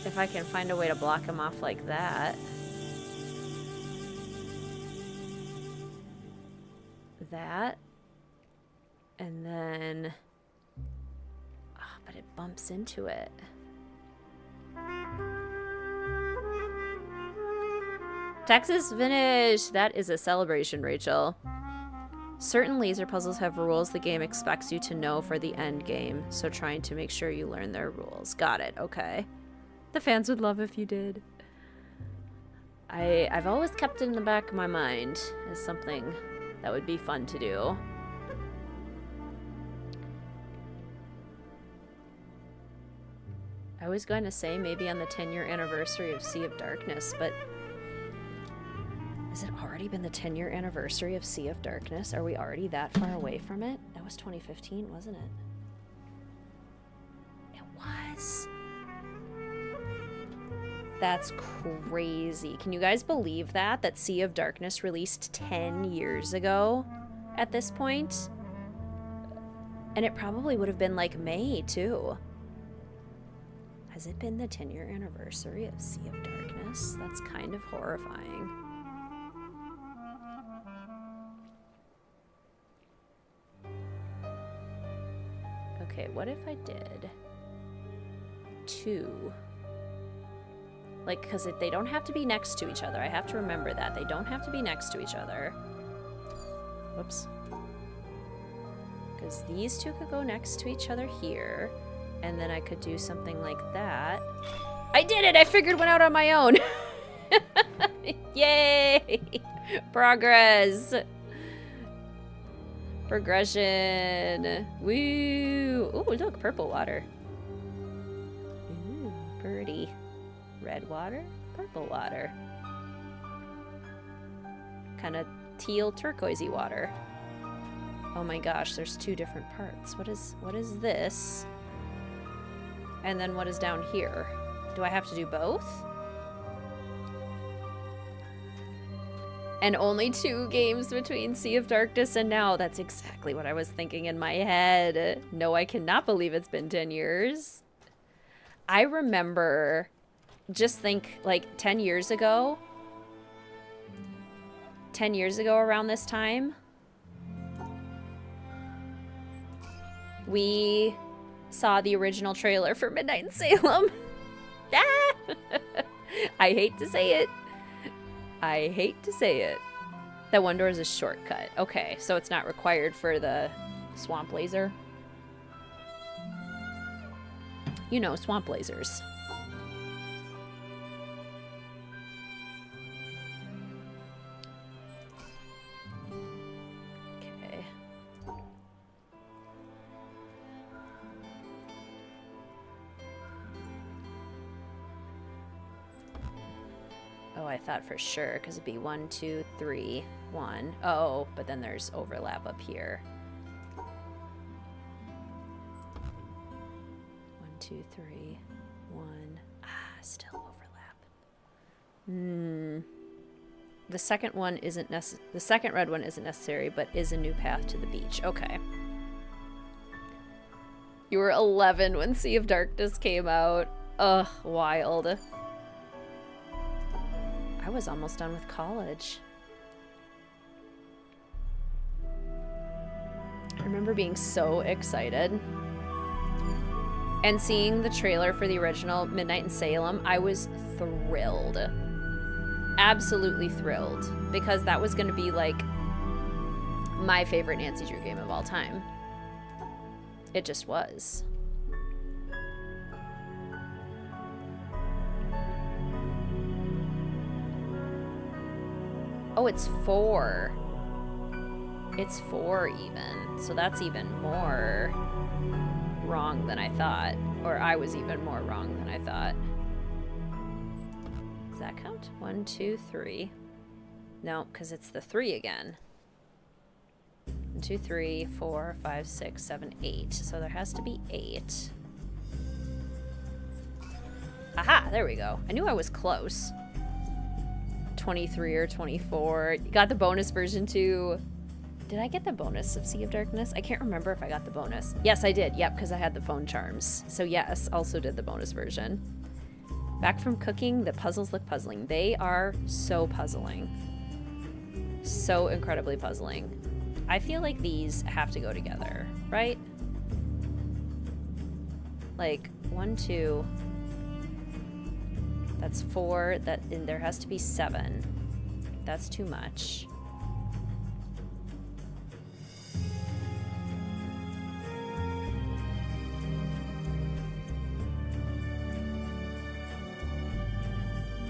If I can find a way to block him off like that. That. And then... Oh, but it bumps into it. Texas finish! That is a celebration, Rachel. Certain laser puzzles have rules the game expects you to know for the end game, so trying to make sure you learn their rules. Got it, okay. The fans would love if you did. I've always kept it in the back of my mind as something that would be fun to do. I was going to say maybe on the 10-year anniversary of Sea of Darkness, but has it already been the 10-year anniversary of Sea of Darkness? Are we already that far away from it? That was 2015, wasn't it? It was. That's crazy. Can you guys believe that? That Sea of Darkness released 10 years ago at this point? And it probably would have been like May, too. Has it been the 10-year anniversary of Sea of Darkness? That's kind of horrifying. Okay, what if I did 2? Like, because they don't have to be next to each other. I have to remember that. They don't have to be next to each other. Whoops. Because these two could go next to each other here. And then I could do something like that. I did it! I figured one out on my own! Yay! Progress! Progression! Woo! Ooh, look, purple water. Ooh, birdie. Red water, purple water. Kind of teal turquoisey water. Oh my gosh, there's two different parts. What is this? And then what is down here? Do I have to do both? And only 2 games between Sea of Darkness and now. That's exactly what I was thinking in my head. No, I cannot believe it's been 10 years. I remember, just think, like 10 years ago around this time, we saw the original trailer for Midnight in Salem. Ah! I hate to say it. I hate to say it. That one door is a shortcut. Okay, so it's not required for the swamp laser. You know, swamp lasers. Okay. Oh, I thought for sure, because it'd be 1, 2, 3, 1. Oh, but then there's overlap up here. 1, 2, 3, 1. Ah, still overlap. The second one isn't the second red one isn't necessary, but is a new path to the beach. Okay. You were 11 when Sea of Darkness came out. Ugh, wild. I was almost done with college. I remember being so excited. And seeing the trailer for the original Midnight in Salem, I was thrilled. Absolutely thrilled. Because that was going to be like my favorite Nancy Drew game of all time. It just was. Oh, it's 4. It's 4 even. So that's even more wrong than I thought. Or I was even more wrong than I thought. Does that count? 1, 2, 3. No, because it's the 3 again. 1, 2, 3, 4, 5, 6, 7, 8. So there has to be 8. Aha, there we go. I knew I was close. 23 or 24. Got the bonus version too. Did I get the bonus of Sea of Darkness? I can't remember if I got the bonus. Yes, I did. Yep, because I had the phone charms. So yes, also did the bonus version. Back from cooking, the puzzles look puzzling. They are so puzzling. So incredibly puzzling. I feel like these have to go together, right? Like 1, 2. That's 4. And there has to be 7. That's too much.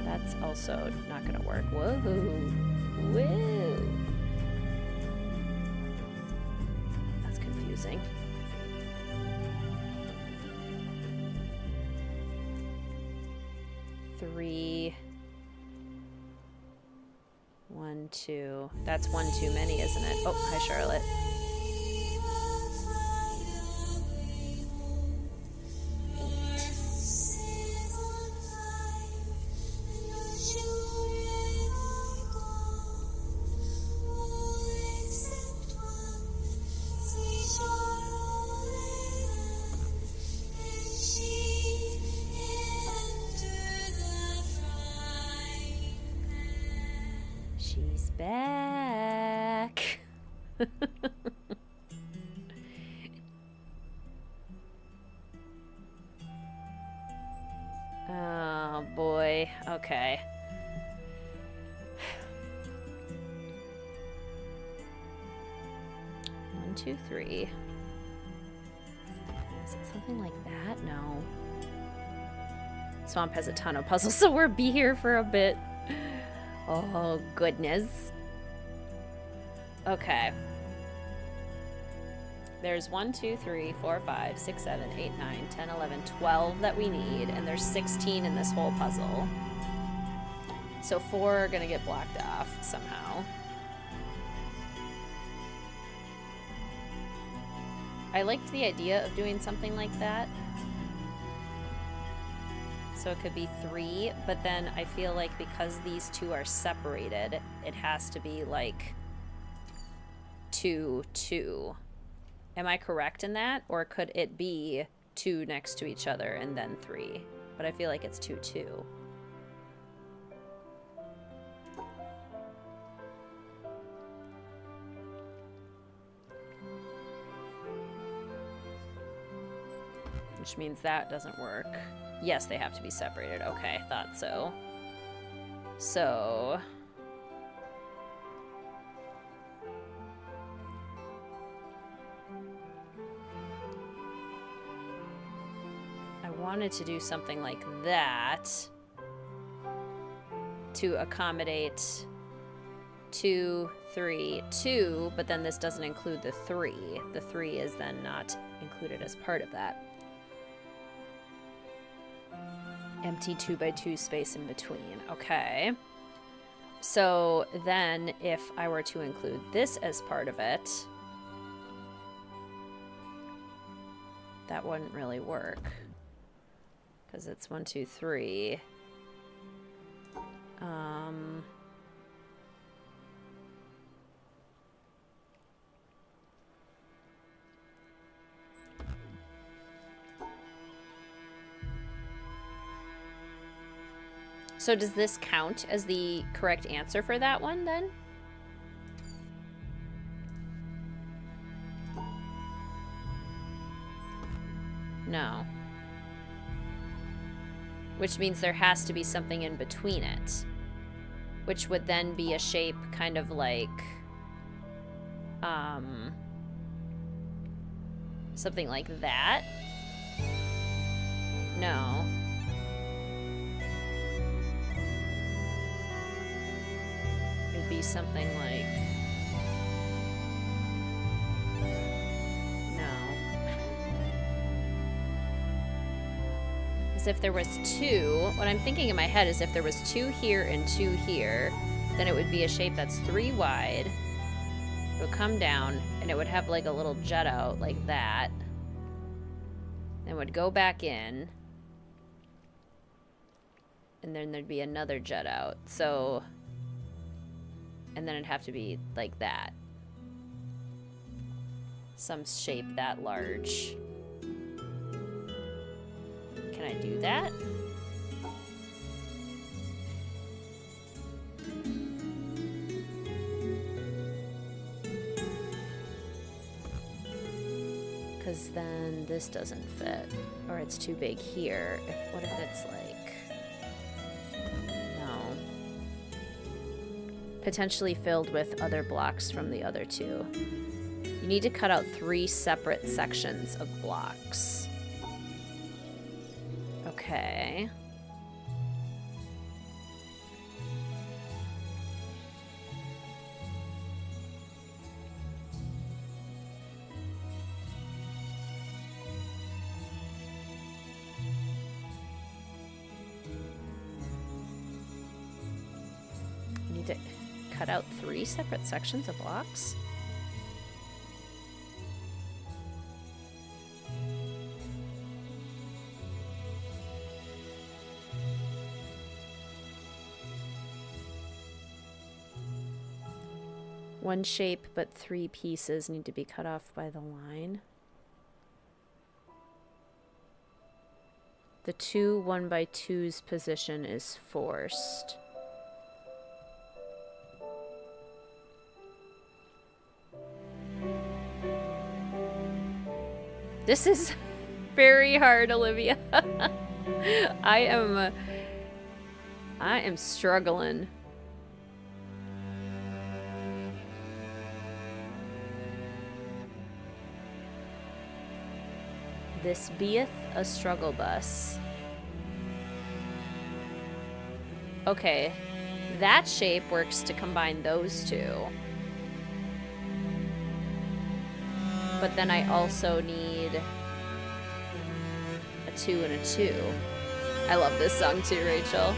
That's also not gonna work. Whoa. Whoa. That's confusing. Three. 1, 2. That's 1 too many, isn't it? Oh, hi, Charlotte. She's back. Oh boy. Okay. One, 2, 3. Is it something like that? No. Swamp has a ton of puzzles, so we'll be here for a bit. Oh, goodness. Okay. There's 1, 2, 3, 4, 5, 6, 7, 8, 9, 10, 11, 12 that we need, and there's 16 in this whole puzzle. So 4 are gonna get blocked off somehow. I liked the idea of doing something like that. So it could be 3, but then I feel like because these two are separated, it has to be like 2, 2. Am I correct in that? Or could it be 2 next to each other and then 3? But I feel like it's 2, 2. Which means that doesn't work. Yes, they have to be separated. Okay, thought so. So... I wanted to do something like that to accommodate 2, 3, 2, but then this doesn't include the 3. The 3 is then not included as part of that. Empty 2x2 space in between. Okay. So then if I were to include this as part of it, that wouldn't really work. Because it's 1, 2, 3. So does this count as the correct answer for that one then? No. Which means there has to be something in between it. Which would then be a shape kind of like... something like that? No. It'd be something like... if there was 2, what I'm thinking in my head is if there was 2 here and 2 here, then it would be a shape that's 3 wide. It would come down, and it would have like a little jut out like that. Then would go back in. And then there'd be another jut out. So, and then it'd have to be like that. Some shape that large. Can I do that? Because then this doesn't fit. Or it's too big here. What if it's like... No. Potentially filled with other blocks from the other 2. You need to cut out 3 separate sections of blocks. Okay. You need to cut out 3 separate sections of blocks? One shape, but 3 pieces need to be cut off by the line. The 2 1x2's position is forced. This is very hard, Olivia. I am struggling. This beeth a struggle bus. Okay, that shape works to combine those 2. But then I also need a 2 and a 2. I love this song too, Rachel.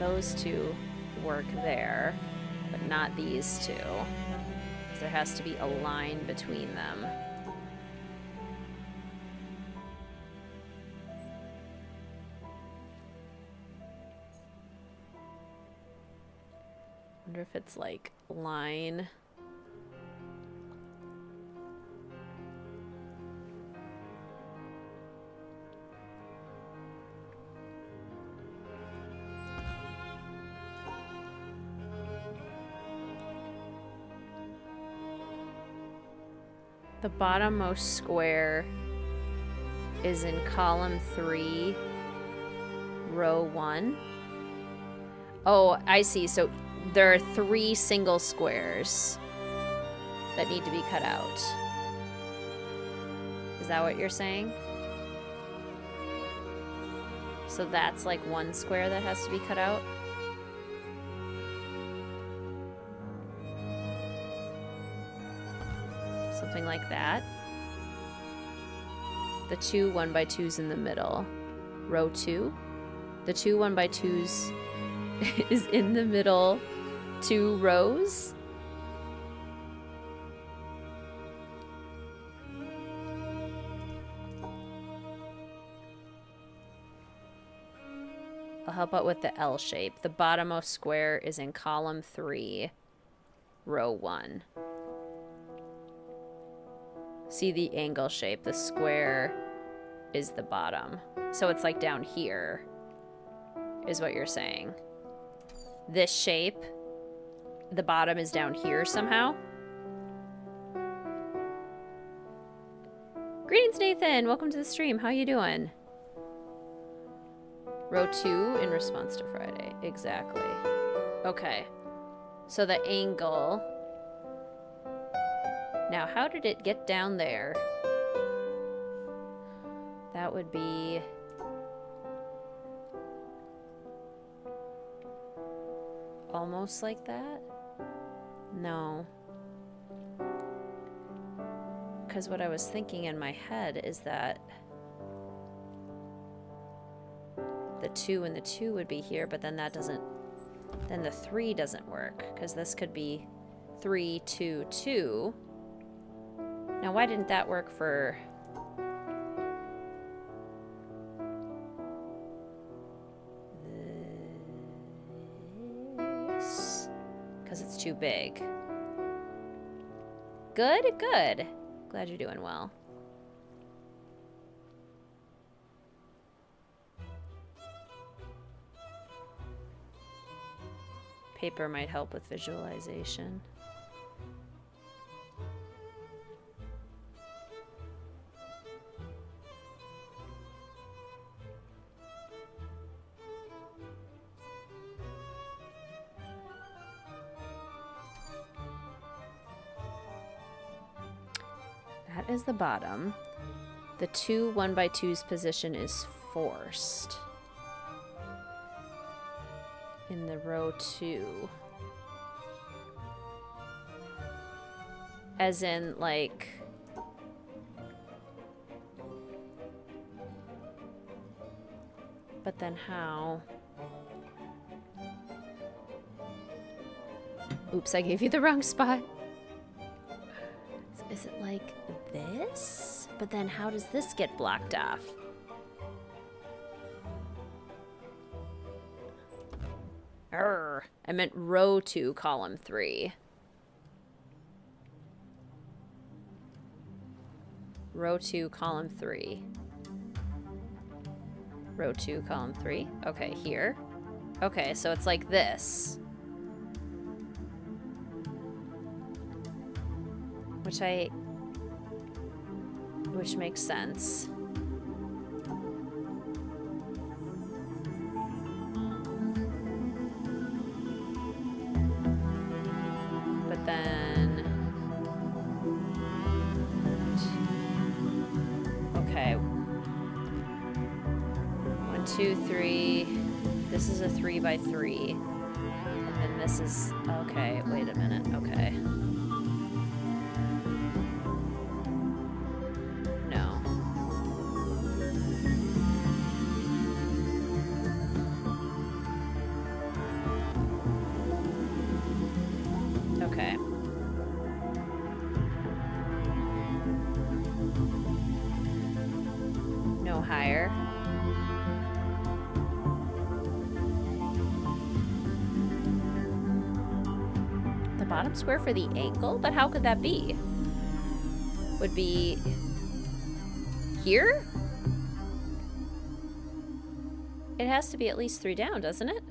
those two work there, but not these two. 'Cause there has to be a line between them. Wonder if it's like line. The bottommost square is in column 3, row 1. Oh, I see. So there are 3 single squares that need to be cut out. Is that what you're saying? So that's like 1 square that has to be cut out? Something like that. The 2 1x2s in the middle. Row 2. The 2 1x2s is in the middle 2 rows. I'll help out with the L shape. The bottommost square is in column 3, row 1. See the angle shape. The square is the bottom. So it's like down here, is what you're saying. This shape, the bottom is down here somehow. Greetings, Nathan. Welcome to the stream. How you doing? Row 2 in response to Friday. Exactly. Okay. So the angle. Now, how did it get down there? That would be... almost like that? No. Because what I was thinking in my head is that the 2 and the 2 would be here, but then that doesn't... then the 3 doesn't work, because this could be 3, 2, 2. Now, why didn't that work for... this? Because it's too big. Good, good. Glad you're doing well. Paper might help with visualization. That is the bottom. The 2 1x2's position is forced in the row 2. As in, like... but then how? Oops, I gave you the wrong spot. So is it like this? But then how does this get blocked off? I meant row 2, column 3. Row 2, column 3. Row 2, column 3. Okay, here. Okay, so it's like this. Which makes sense. But then... okay. 1, 2, 3. This is a 3x3. And then this is... okay, wait a minute. Okay. higher. The bottom square for the ankle? But how could that be? Would be here? It has to be at least 3 down, doesn't it?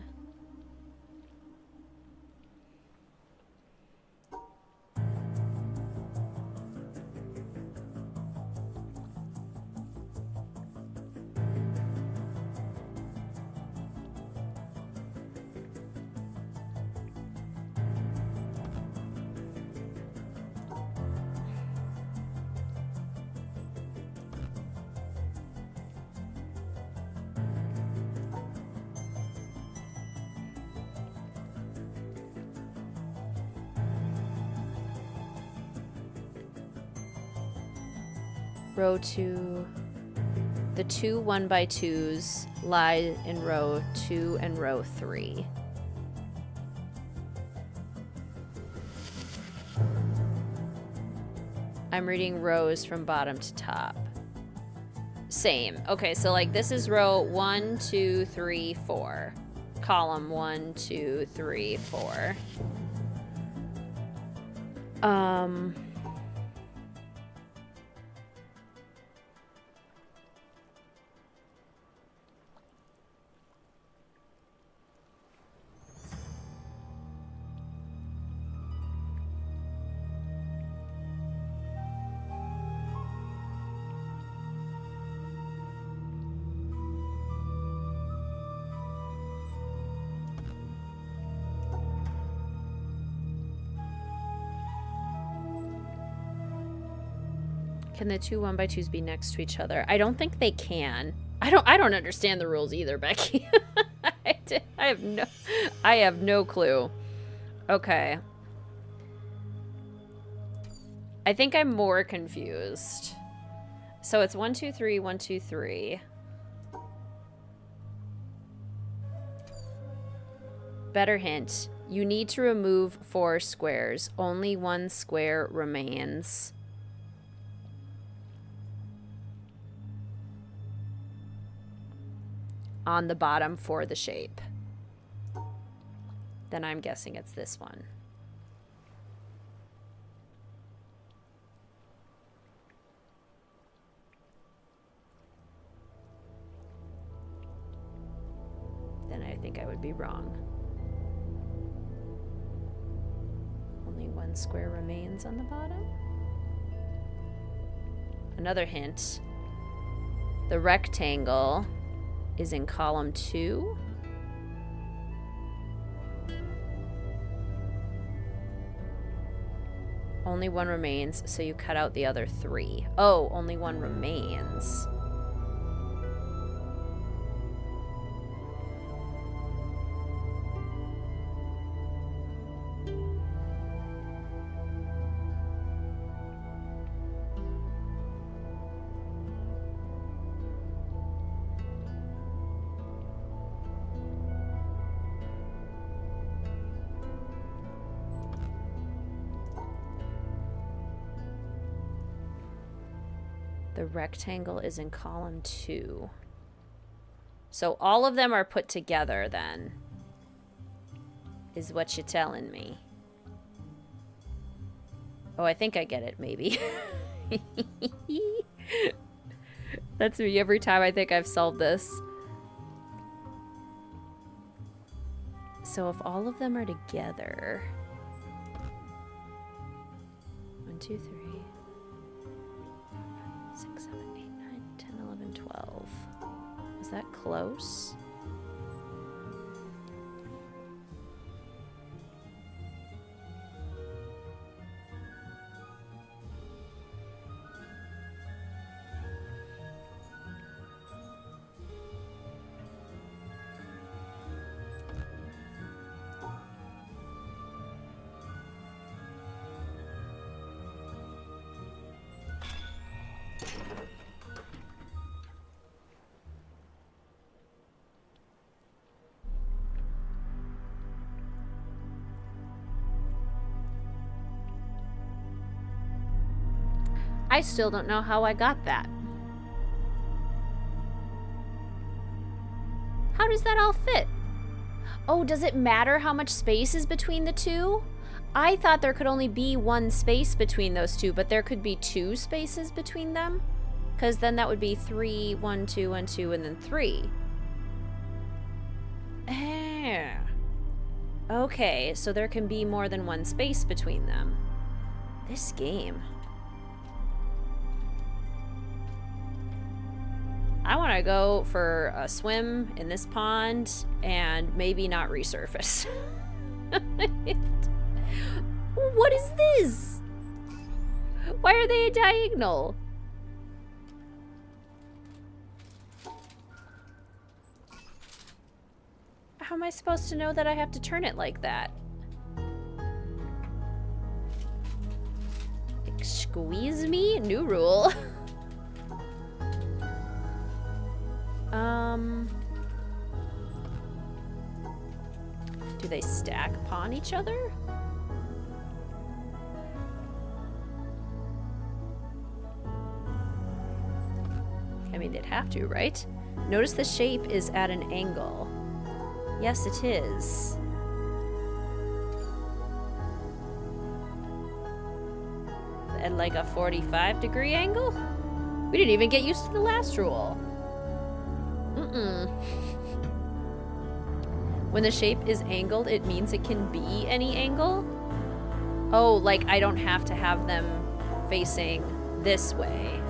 Row 2, the 2 1x2s lie in row 2 and row 3. I'm reading rows from bottom to top. Same. Okay, so like this is row 1, 2, 3, 4. Column 1, 2, 3, 4. Can the 2 1x2s be next to each other? I don't think they can. I don't understand the rules either, Becky. I have no clue. Okay. I think I'm more confused. So it's 1 2 3 1 2 3. Better hint. You need to remove 4 squares. Only 1 square remains. On the bottom for the shape. Then I'm guessing it's this one. Then I think I would be wrong. Only 1 square remains on the bottom. Another hint. The rectangle is in column 2. Only 1 remains, so you cut out the other 3. Oh, only 1 remains. The rectangle is in column 2. So all of them are put together then, is what you're telling me. Oh, I think I get it, maybe. That's me every time I think I've solved this. So if all of them are together... 1 2 3 6 7 8 9 10 11 12. Is that close? I still don't know how I got that. How does that all fit? Oh, does it matter how much space is between the two? I thought there could only be one space between those two, but there could be two spaces between them? Because then that would be 3, 1, 2, 1, 2, and then 3. Okay, so there can be more than one space between them. This game. I want to go for a swim in this pond and maybe not resurface. What is this? Why are they diagonal? How am I supposed to know that I have to turn it like that? Squeeze me? New rule. Do they stack upon each other? I mean, they'd have to, right? Notice the shape is at an angle. Yes, it is. At like a 45-degree angle? We didn't even get used to the last rule. When the shape is angled, it means it can be any angle? Oh, like I don't have to have them facing this way.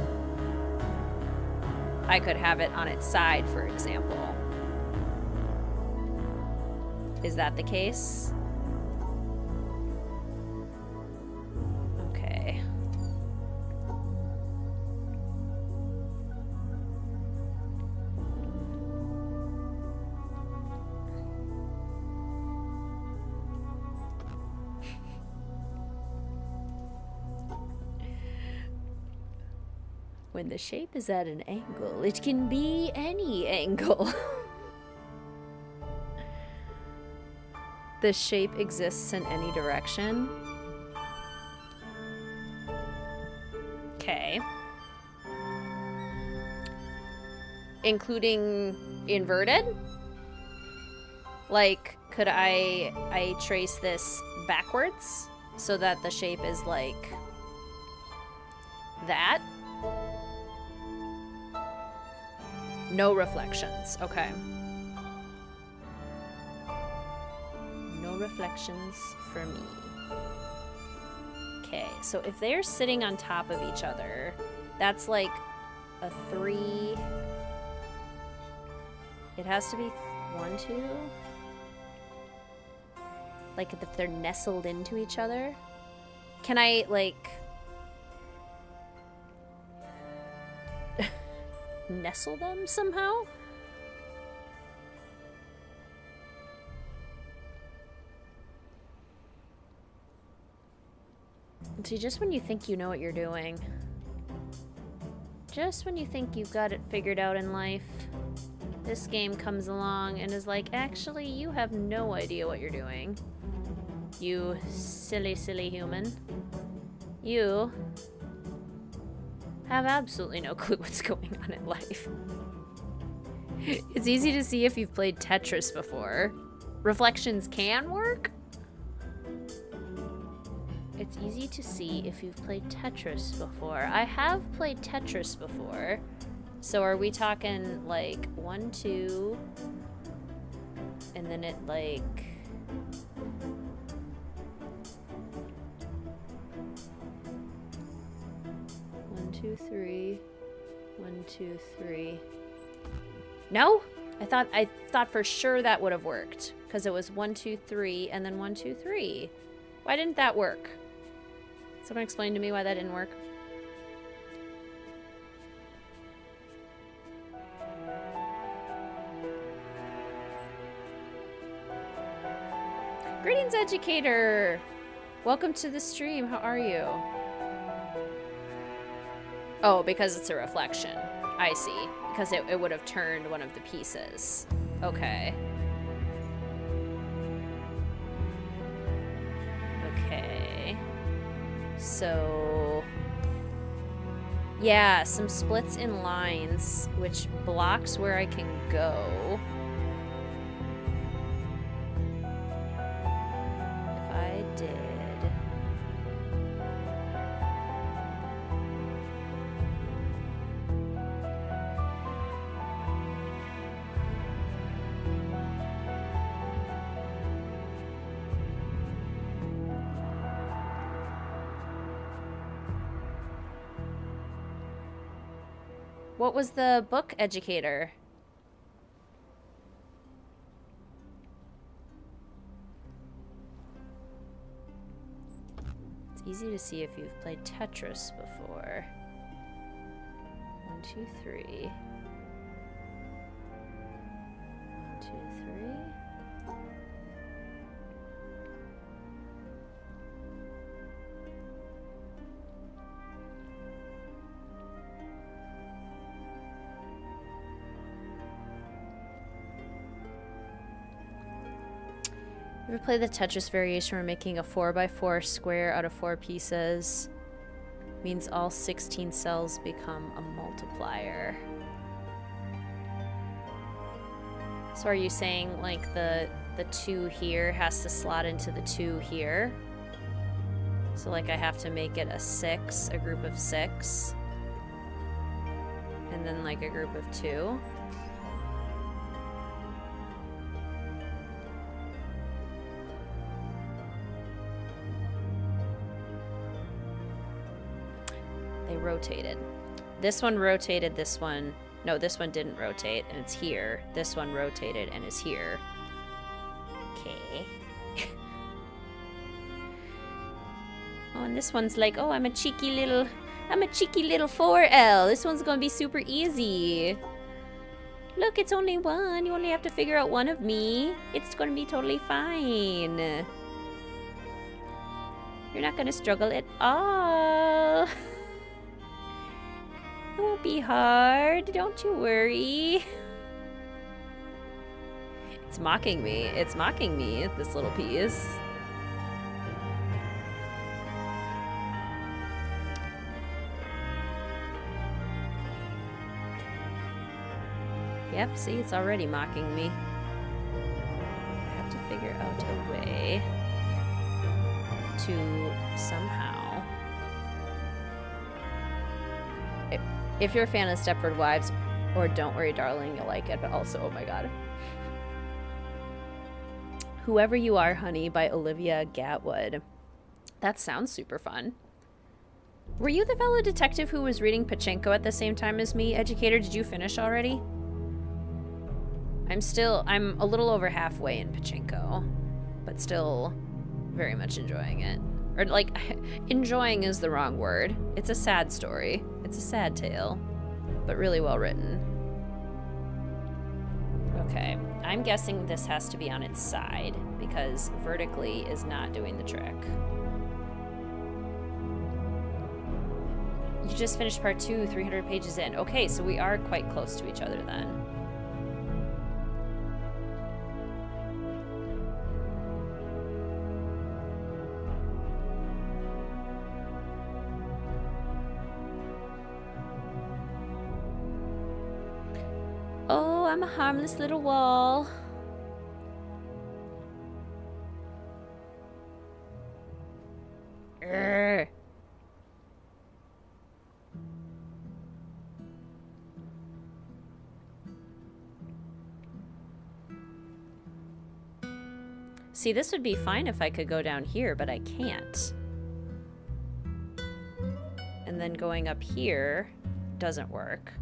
I could have it on its side, for example. Is that the case? Okay. When the shape is at an angle, it can be any angle. The shape exists in any direction. Okay. Including inverted? Like, could I trace this backwards so that the shape is like that? No reflections. Okay. No reflections for me. Okay, so if they're sitting on top of each other, that's like a 3. It has to be 1, 2. Like if they're nestled into each other. Can I like nestle them somehow? See, just when you think you know what you're doing, just when you think you've got it figured out in life, this game comes along and is like, actually, you have no idea what you're doing. You silly, silly human. You have absolutely no clue what's going on in life. It's easy to see if you've played Tetris before. Reflections can work. It's easy to see if you've played Tetris before. I have played Tetris before. So are we talking like 1, 2, and then it like... One, two, three. 1, 2, 3. No? I thought for sure that would have worked. Because it was 1, 2, 3, and then 1, 2, 3. Why didn't that work? Someone explain to me why that didn't work. Greetings, educator! Welcome to the stream. How are you? Oh, because it's a reflection. I see. Because it would have turned one of the pieces. Okay. Okay. So... yeah, some splits in lines, which blocks where I can go. What was the book, Educator? It's easy to see if you've played Tetris before. 1, 2, 3. 1, 2, 3. Ever play the Tetris variation where making a 4x4 square out of 4 pieces means all 16 cells become a multiplier? So are you saying like the 2 here has to slot into the 2 here? So like I have to make it a 6, a group of 6, and then like a group of 2? They rotated. This one rotated, this one... No, this one didn't rotate, and it's here. This one rotated and is here. Okay. Oh, and this one's like, oh, I'm a cheeky little 4L. This one's gonna be super easy. Look, it's only one. You only have to figure out one of me. It's gonna be totally fine. You're not gonna struggle at all. It won't be hard. Don't you worry. It's mocking me. It's mocking me, this little piece. Yep, see, it's already mocking me. I have to figure out a way to somehow... If you're a fan of Stepford Wives, or Don't Worry Darling, you'll like it, but also, oh my god. Whoever You Are, Honey by Olivia Gatwood. That sounds super fun. Were you the fellow detective who was reading Pachinko at the same time as me? Educator, did you finish already? I'm a little over halfway in Pachinko, but still very much enjoying it. Or, like, enjoying is the wrong word. It's a sad story. It's a sad tale, but really well written. Okay, I'm guessing this has to be on its side, because vertically is not doing the trick. You just finished part 2, 300 pages in. Okay, so we are quite close to each other then. Oh, I'm a harmless little wall. Urgh. See, this would be fine if I could go down here, but I can't. And then going up here doesn't work.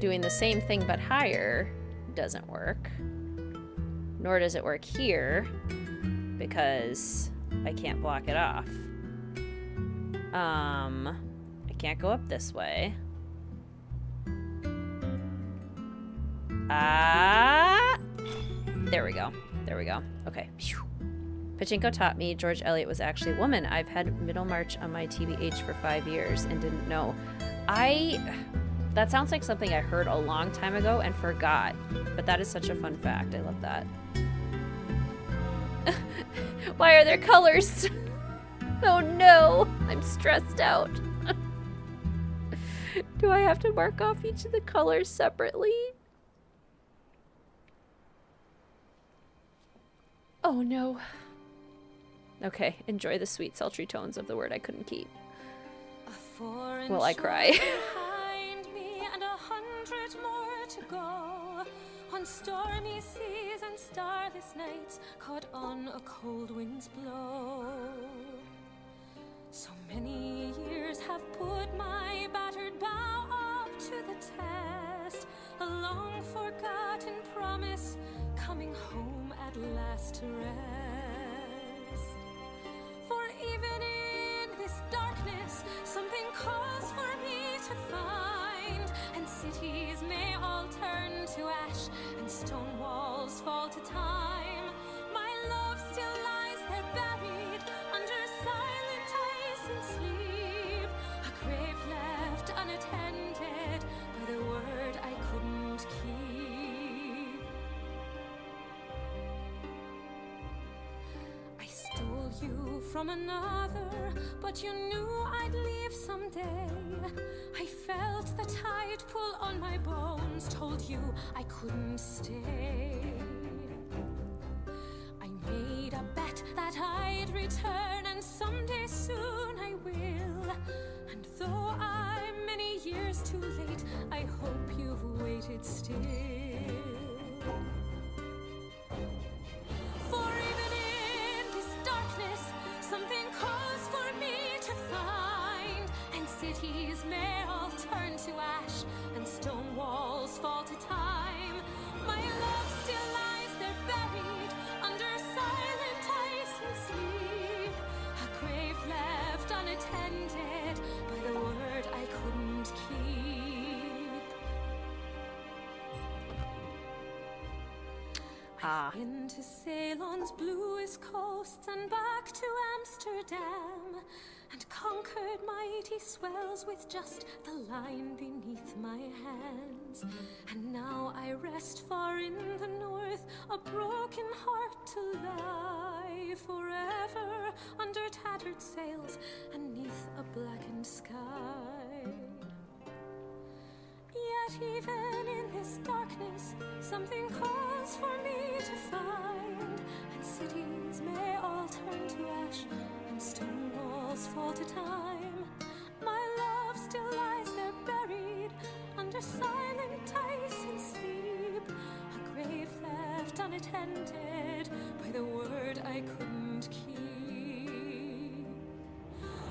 Doing the same thing but higher doesn't work. Nor does it work here because I can't block it off. I can't go up this way. There we go. There we go. Okay. Pachinko taught me George Eliot was actually a woman. I've had Middlemarch on my TBH for 5 years and didn't know. That sounds like something I heard a long time ago and forgot, but that is such a fun fact. I love that. Why are there colors? Oh no, I'm stressed out. Do I have to mark off each of the colors separately? Oh no. Okay, enjoy the sweet, sultry tones of the word I couldn't keep. Well, I cry. More to go on stormy seas and starless nights, caught on a cold wind's blow. So many years have put my battered bow up to the test. A long forgotten promise coming home at last to rest. For even in this darkness, something calls for me to find. And cities may all turn to ash, and stone walls fall to time. My love still lies there buried under silent ice and sleep. A grave left unattended by the word I couldn't keep. I stole you from another, but you knew I'd leave someday. I felt the tide pull on my bones, told you I couldn't stay. I made a bet that I'd return, and someday soon I will. And though I'm many years too late, I hope you've waited still. For even in this darkness, something calls for me to find. And cities may all turn to ash, and stone walls fall to time. My love still lies there buried under silent ice and sleep. A grave left unattended by the word I couldn't keep. I've been to Ceylon's bluest coasts and back to Amsterdam, and conquered mighty swells with just the line beneath my hands. And now I rest far in the north, a broken heart to lie forever under tattered sails and neath a blackened sky. Yet even in this darkness, something calls for me to find. And cities may all turn to ash, and stone walls fall to time. My love still lies there buried under silent ice and sleep. A grave left unattended by the word I couldn't keep.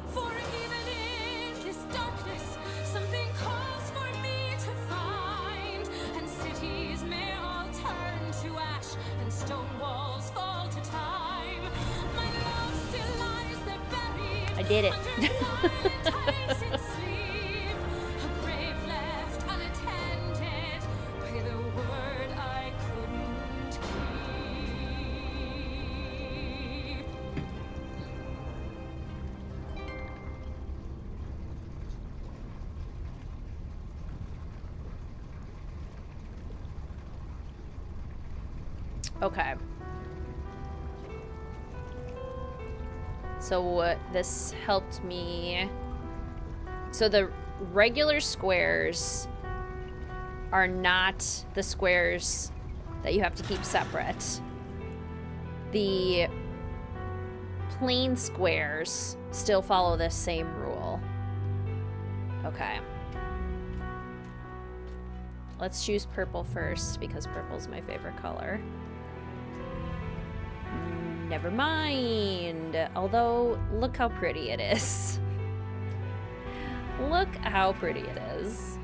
For even in this darkness, something calls for me to find. And cities may all turn to ash, and stone walls fall to time. My love still lies there buried. I did it. Under silent ice and sleep. A grave left unattended by the word I couldn't keep. Okay. So this helped me. So the regular squares are not the squares that you have to keep separate. The plain squares still follow this same rule. Okay. Let's choose purple first because purple's my favorite color. Never mind. Although, look how pretty it is. Look how pretty it is.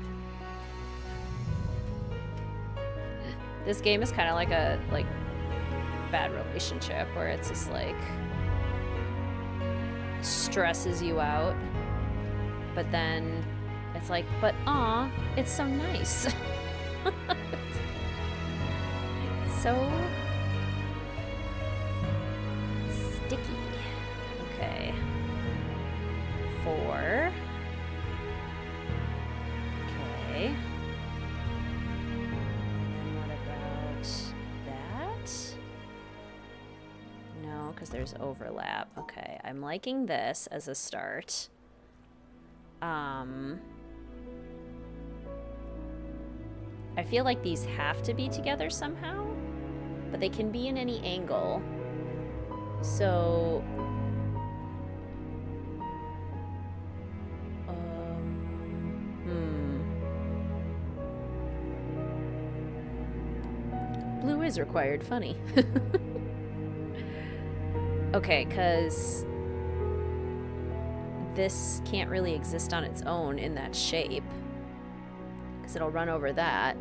This game is kind of like a bad relationship where it's just like stresses you out, but then it's like, but aw, it's so nice. It's so sticky. Okay. 4. Okay. And what about that? No, because there's overlap. Okay, I'm liking this as a start. I feel like these have to be together somehow, but they can be in any angle. So, Blue is required, funny. Okay, because this can't really exist on its own in that shape, because it'll run over that,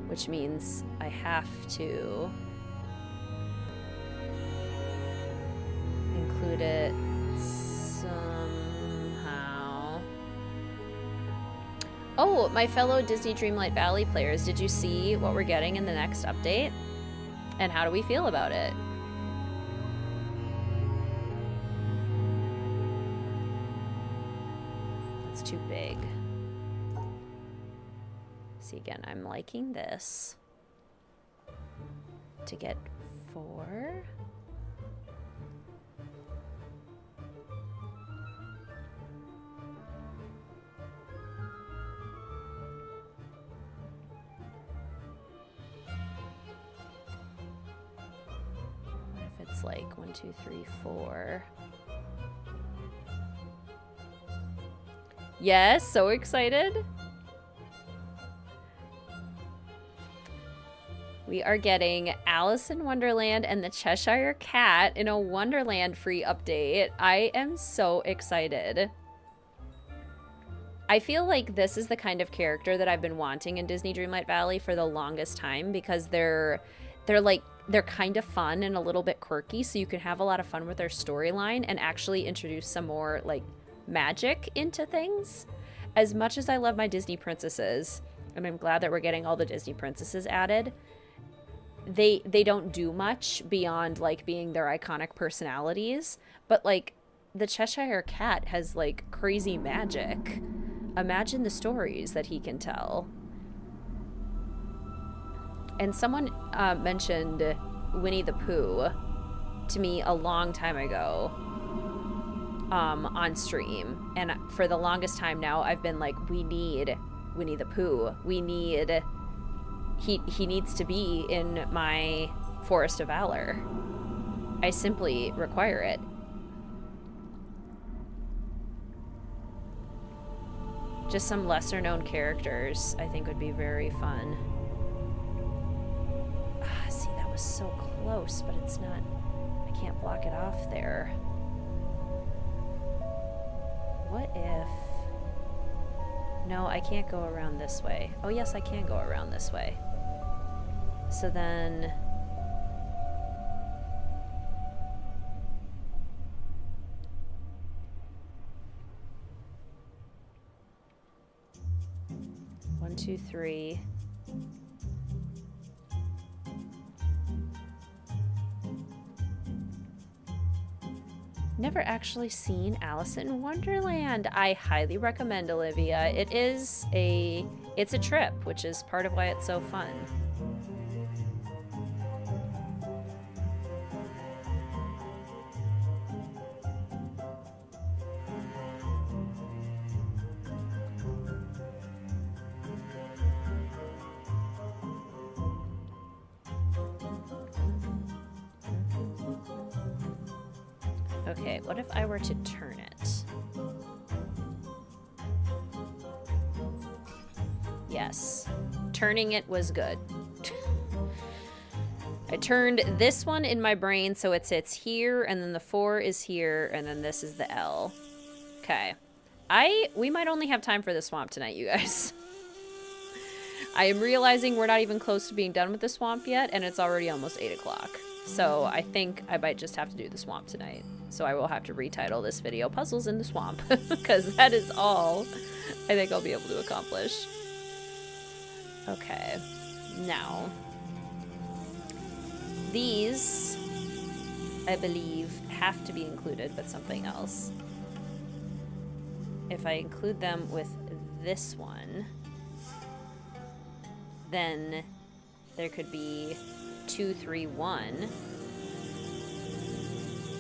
which means I have to include it somehow. Oh, my fellow Disney Dreamlight Valley players, did you see what we're getting in the next update? And how do we feel about it? That's too big. See, again, I'm liking this. To get 4. It's like 1, 2, 3, 4. Yes, so excited. We are getting Alice in Wonderland and the Cheshire Cat in a Wonderland free update. I am so excited. I feel like this is the kind of character that I've been wanting in Disney Dreamlight Valley for the longest time, because they're kind of fun and a little bit quirky, so you can have a lot of fun with their storyline and actually introduce some more like magic into things. As much as I love my Disney princesses, and I'm glad that we're getting all the Disney princesses added, they don't do much beyond like being their iconic personalities. But like the Cheshire Cat has like crazy magic. Imagine the stories that he can tell. And someone mentioned Winnie the Pooh to me a long time ago on stream. And for the longest time now, I've been like, we need Winnie the Pooh. We need... He needs to be in my Forest of Valor. I simply require it. Just some lesser known characters I think would be very fun. See, that was so close, but it's not... I can't block it off there. What if... No, I can't go around this way. Oh, yes, I can go around this way. So then... One, two, three... Never actually seen Alice in Wonderland. I highly recommend, Olivia. It's a trip, which is part of why it's so fun. Okay, what if I were to turn it? Yes, turning it was good. I turned this one in my brain so it sits here, and then the 4 is here, and then this is the L. Okay. We might only have time for the swamp tonight, you guys. I am realizing we're not even close to being done with the swamp yet, and it's already almost 8 o'clock. So I think I might just have to do the swamp tonight. So I will have to retitle this video Puzzles in the Swamp, because that is all I think I'll be able to accomplish. Okay, now these, I believe, have to be included with something else. If I include them with this one, then there could be 2, 3, 1.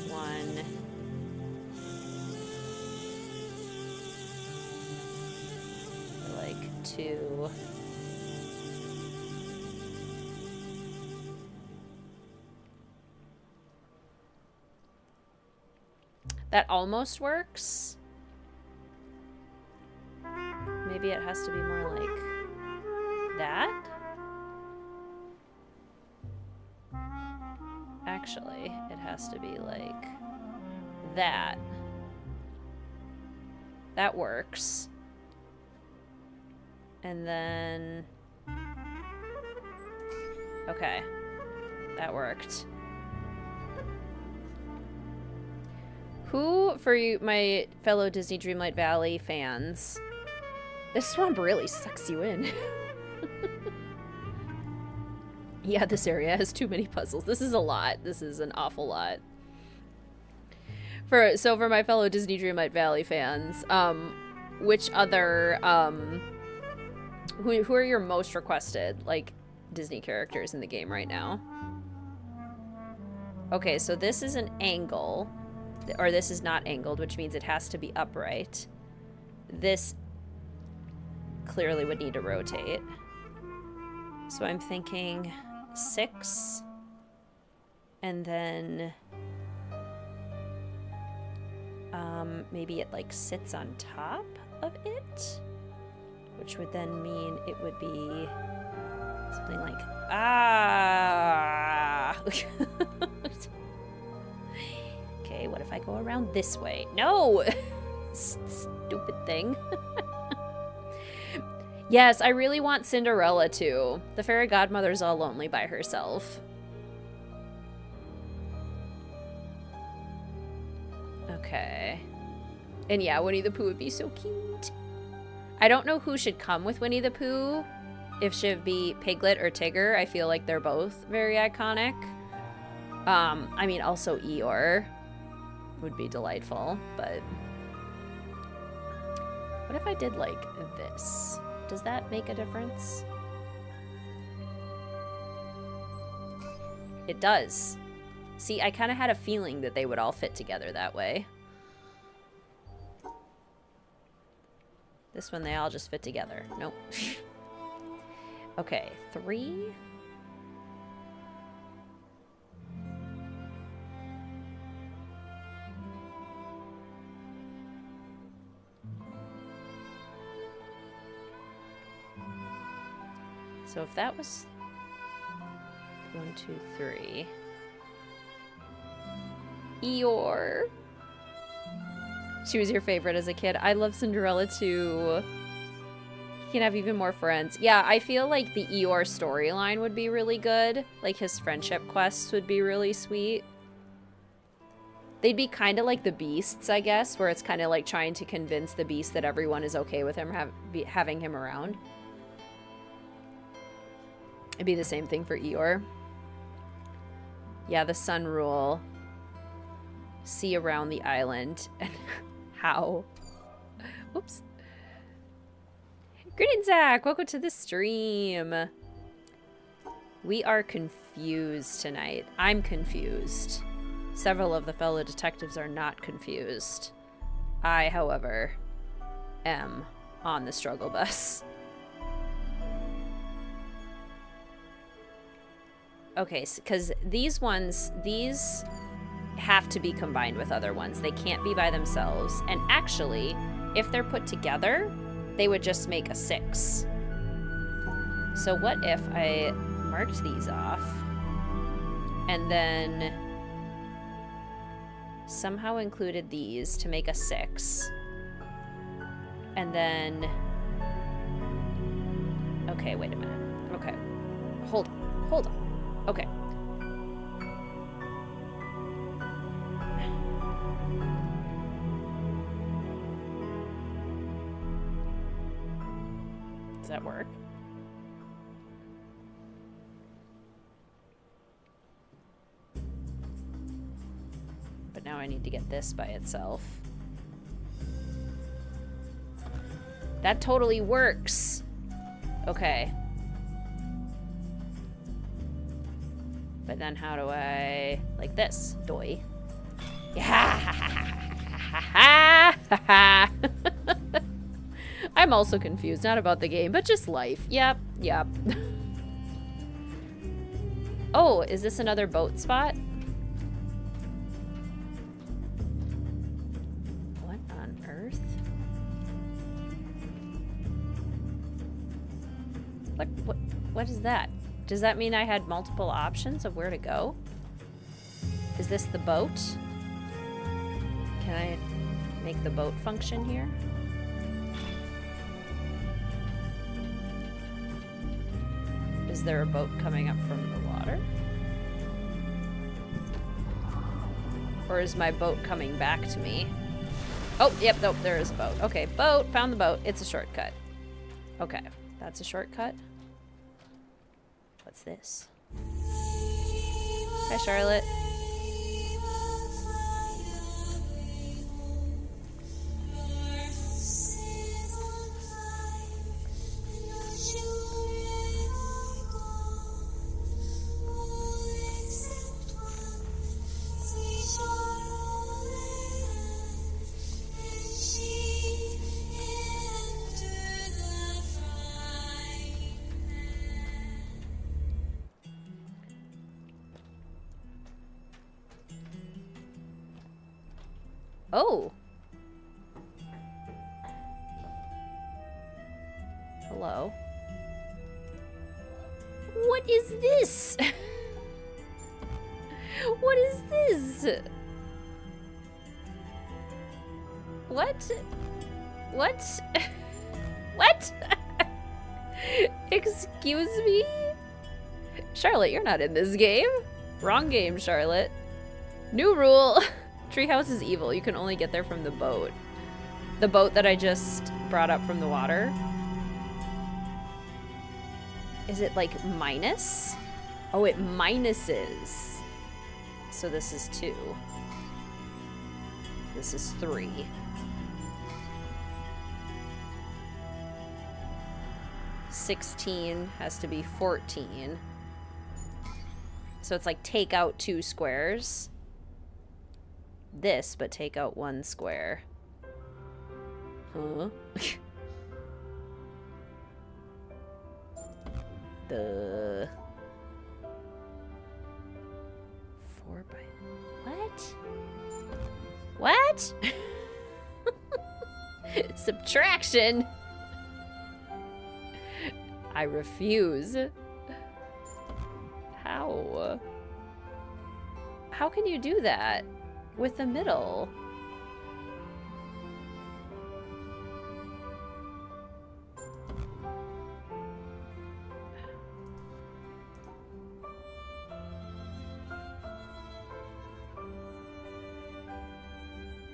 1. Like 2. That almost works. Maybe it has to be more like that. Actually, it has to be like that. That works. And then... Okay. That worked. Who, for you, my fellow Disney Dreamlight Valley fans, this swamp really sucks you in. Yeah, this area has too many puzzles. This is a lot. This is an awful lot. So for my fellow Disney Dreamlight Valley fans, which other, who are your most requested, like, Disney characters in the game right now? Okay, so this is an angle, or this is not angled, which means it has to be upright. This clearly would need to rotate. So I'm thinking 6, and then maybe it like sits on top of it, which would then mean it would be something like Okay, what if I go around this way? No! Stupid thing. Yes, I really want Cinderella too. The fairy godmother's all lonely by herself. Okay. And yeah, Winnie the Pooh would be so cute. I don't know who should come with Winnie the Pooh. If should be Piglet or Tigger. I feel like they're both very iconic. I mean, also Eeyore would be delightful, but... What if I did like this? Does that make a difference? It does. See, I kind of had a feeling that they would all fit together that way. This one, they all just fit together. Nope. Okay, 3. So if that was 1, 2, 3. Eeyore. She was your favorite as a kid. I love Cinderella too. He can have even more friends. Yeah, I feel like the Eeyore storyline would be really good. Like his friendship quests would be really sweet. They'd be kind of like the Beasts, I guess, where it's kind of like trying to convince the Beast that everyone is okay with him having him around. It'd be the same thing for Eeyore. Yeah, the sun rule. See around the island. And how? Whoops. Greetings, Zach. Welcome to the stream. We are confused tonight. I'm confused. Several of the fellow detectives are not confused. I, however, am on the struggle bus. Okay, because these have to be combined with other ones. They can't be by themselves. And actually, if they're put together, they would just make a 6. So what if I marked these off and then somehow included these to make a 6? And then... Okay, wait a minute. Okay. Hold on. Okay. Does that work? But now I need to get this by itself. That totally works. Okay. But then how do I... Like this. Doy. Yeah! I'm also confused. Not about the game, but just life. Yep. Oh, is this another boat spot? What on earth? What is that? Does that mean I had multiple options of where to go? Is this the boat? Can I make the boat function here? Is there a boat coming up from the water? Or is my boat coming back to me? Oh, yep, nope, there is a boat. Okay, boat, found the boat. It's a shortcut. Okay, that's a shortcut. What's this? Hi, Charlotte. Oh. Hello. What is this? What is this? What? What? What? Excuse me? Charlotte, you're not in this game. Wrong game, Charlotte. New rule. Treehouse is evil. You can only get there from the boat. The boat that I just brought up from the water. Is it like minus? Oh, it minuses. So this is 2. This is 3. $16 has to be 14. So it's like take out 2 squares. This, but take out 1 square. Huh? The 4 by what? Subtraction. I refuse. How? How can you do that with the middle?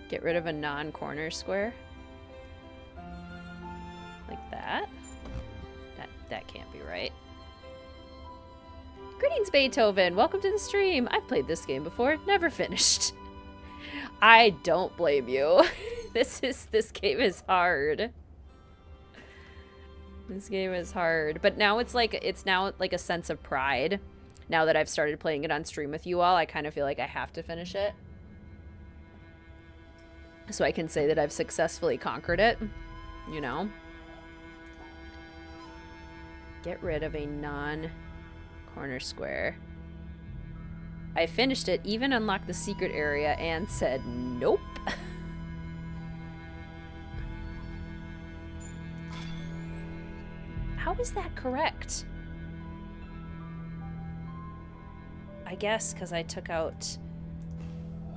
Get rid of a non-corner square. Like that. That can't be right. Greetings, Beethoven. Welcome to the stream. I've played this game before. Never finished. I don't blame you. This game is hard. This game is hard. But now it's now like a sense of pride. Now that I've started playing it on stream with you all, I kind of feel like I have to finish it. So I can say that I've successfully conquered it, you know? Get rid of a non-corner square. I finished it, even unlocked the secret area, and said nope. How is that correct? I guess because I took out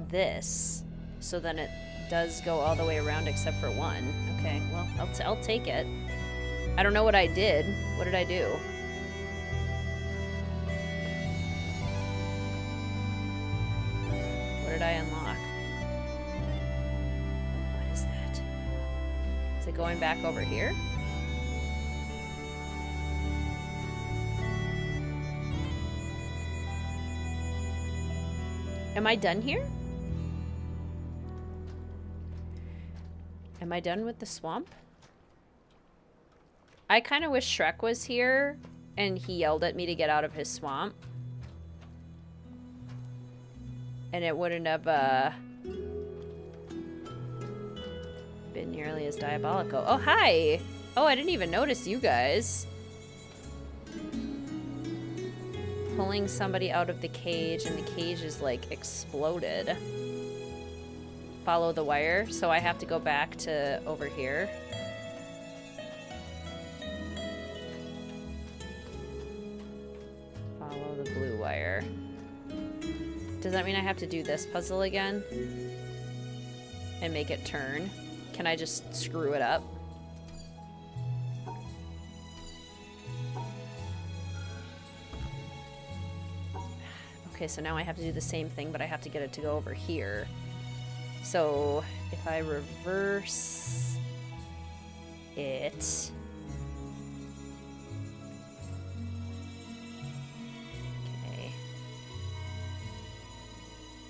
this, so then it does go all the way around except for 1. Okay, well, I'll take it. I don't know what I did. What did I do? What did I unlock? What is that? Is it going back over here? Am I done here? Am I done with the swamp? I kind of wish Shrek was here and he yelled at me to get out of his swamp. And it wouldn't have been nearly as diabolical. Oh, hi! Oh, I didn't even notice you guys. Pulling somebody out of the cage and the cage is like exploded. Follow the wire, so I have to go back to over here. Follow the blue wire. Does that mean I have to do this puzzle again? And make it turn? Can I just screw it up? Okay, so now I have to do the same thing, but I have to get it to go over here. So if I reverse it... Okay.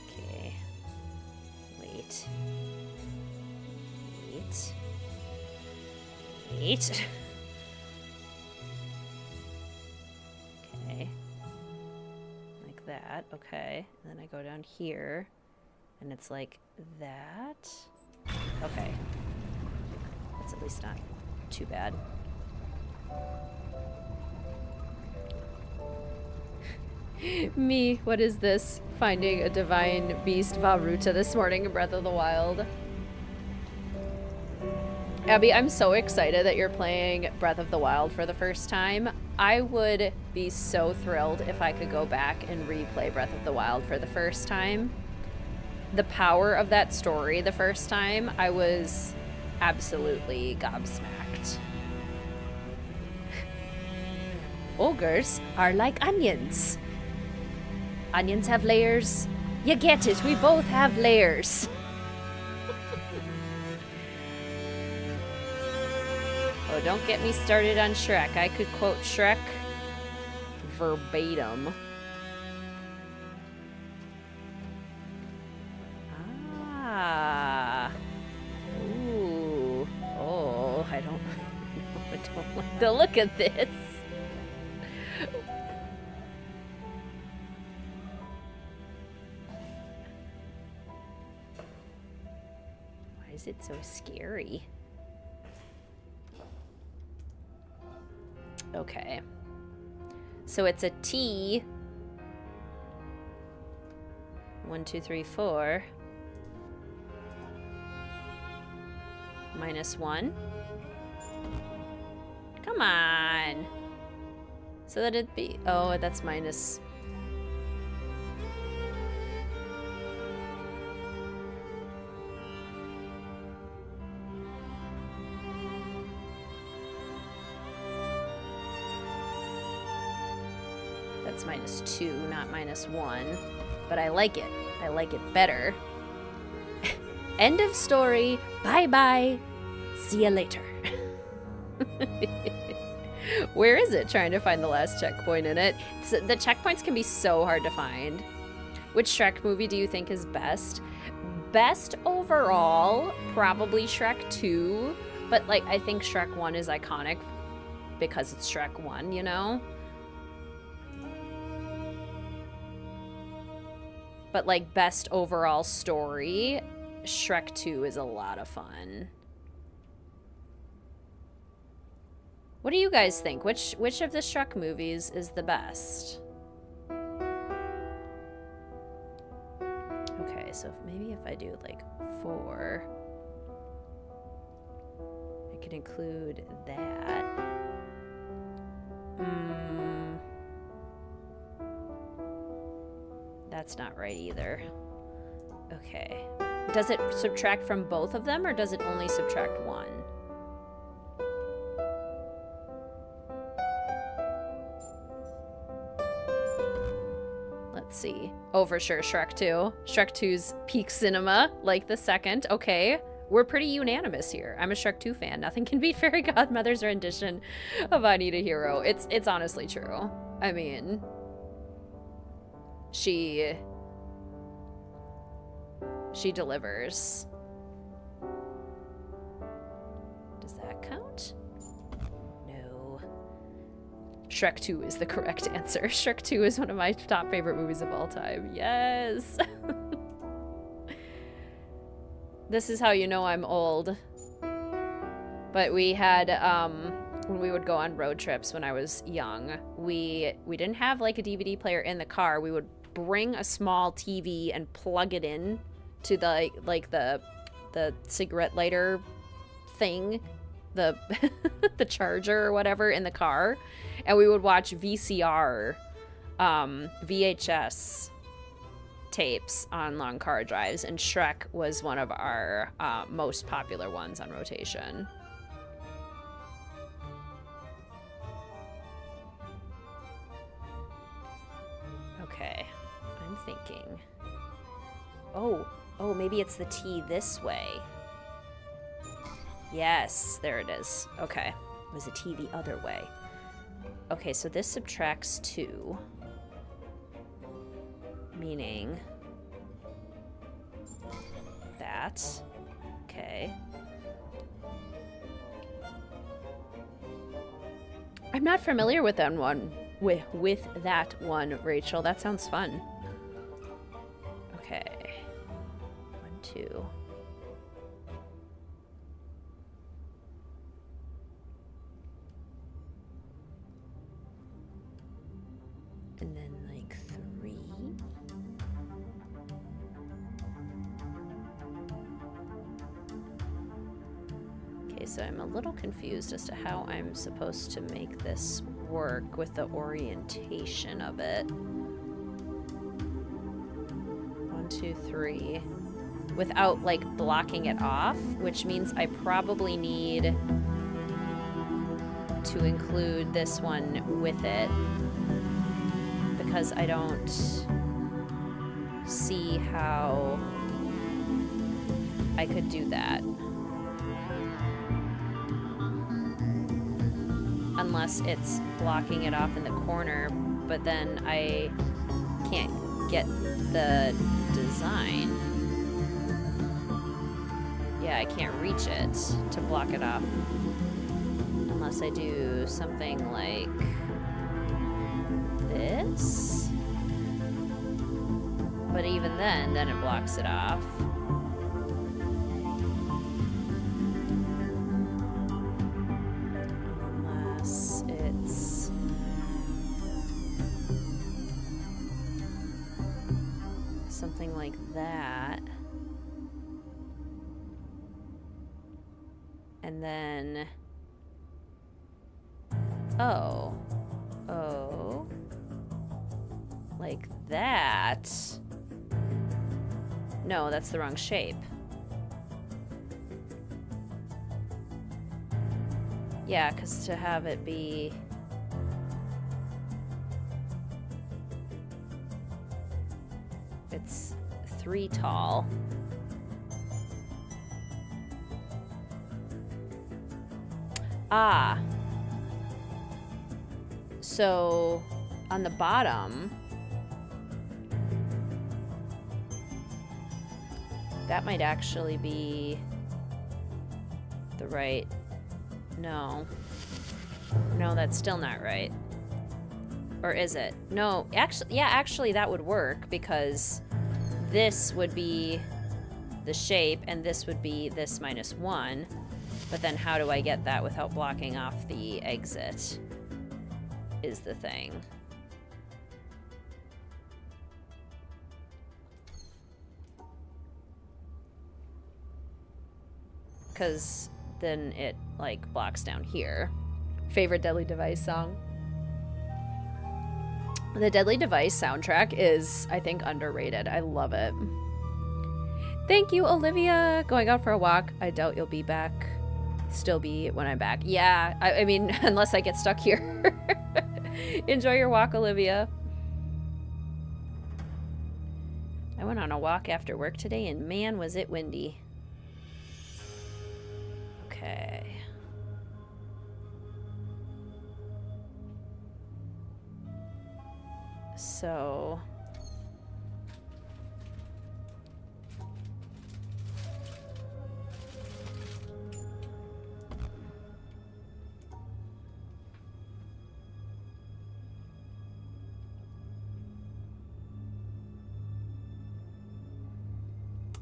Okay. Wait. Wait. Wait. Okay. Like that. Okay. And then I go down here. And it's like that. Okay. That's at least not too bad. Me, what is this? Finding a divine beast Vahruta this morning in Breath of the Wild. Abby, I'm so excited that you're playing Breath of the Wild for the first time. I would be so thrilled if I could go back and replay Breath of the Wild for the first time. The power of that story the first time, I was absolutely gobsmacked. Ogres are like onions. Onions have layers. You get it, we both have layers. Oh, don't get me started on Shrek. I could quote Shrek verbatim. Ah. Ooh. Oh, I don't like the look of this. Why is it so scary? Okay. So it's a T. 1, 2, 3, 4. -1. Come on. So that it'd be... Oh, that's minus... That's -2, not -1. But I like it. I like it better. End of story. Bye-bye. See ya later. Where is it? Trying to find the last checkpoint in it. So the checkpoints can be so hard to find. Which Shrek movie do you think is best? Best overall, probably Shrek 2. But, like, I think Shrek 1 is iconic because it's Shrek 1, you know? But, like, best overall story, Shrek 2 is a lot of fun. What do you guys think? Which of the Shrek movies is the best? Okay, so maybe if I do like 4, I could include that. That's not right either. Okay. Does it subtract from both of them, or does it only subtract one? Let's see. Oh, for sure, Shrek 2. Shrek 2's peak cinema, like the second. Okay. We're pretty unanimous here. I'm a Shrek 2 fan. Nothing can beat Fairy Godmother's rendition of I Need a Hero. It's honestly true. I mean, she delivers. Does that count? No. Shrek 2 is the correct answer. Shrek 2 is one of my top favorite movies of all time. Yes. This is how you know I'm old. But we had, when we would go on road trips when I was young, we didn't have like a DVD player in the car. We would bring a small TV and plug it in to the like the cigarette lighter thing, the the charger or whatever in the car, and we would watch VCR, VHS tapes on long car drives, and Shrek was one of our most popular ones on rotation. Okay, thinking? Oh, maybe it's the T this way. Yes, there it is. Okay, it was a T the other way. Okay, so this subtracts 2. Meaning that. Okay. I'm not familiar with that one. With that one, Rachel. That sounds fun. Okay. 1, 2. And then like 3. Okay, so I'm a little confused as to how I'm supposed to make this work with the orientation of it. 1, 2, 3. Without, like, blocking it off, which means I probably need to include this one with it, because I don't see how I could do that. Unless it's blocking it off in the corner, but then I can't get the design. Yeah, I can't reach it to block it off. Unless I do something like this. But even then it blocks it off. Unless it's something like that. And then, oh, like that. No, that's the wrong shape. Yeah, because to have it be... It's 3 tall. Ah. So, on the bottom, that might actually be the right... No. No, that's still not right. Or is it? No, actually, yeah, actually that would work, because this would be the shape, and this would be this minus 1. But then how do I get that without blocking off the exit is the thing. Because then it, like, blocks down here. Favorite Deadly Device song? The Deadly Device soundtrack is, I think, underrated. I love it. Thank you, Olivia. Going out for a walk. I doubt you'll be back. Still be when I'm back. Yeah, I mean, unless I get stuck here. Enjoy your walk, Olivia. I went on a walk after work today, and man, was it windy. Okay. So...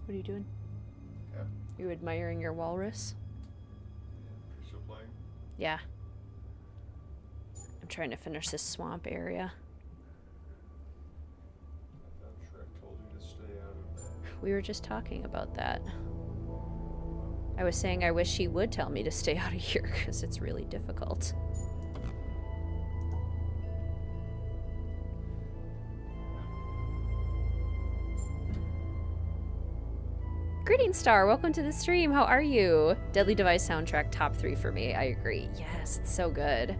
What are you doing? Yeah. You admiring your walrus? You still playing? Yeah. I'm trying to finish this swamp area. I thought Shrek told you to stay out of that. We were just talking about that. I was saying I wish he would tell me to stay out of here, because it's really difficult. Greetings, Star. Welcome to the stream. How are you? Deadly Device soundtrack, top 3 for me. I agree. Yes, it's so good.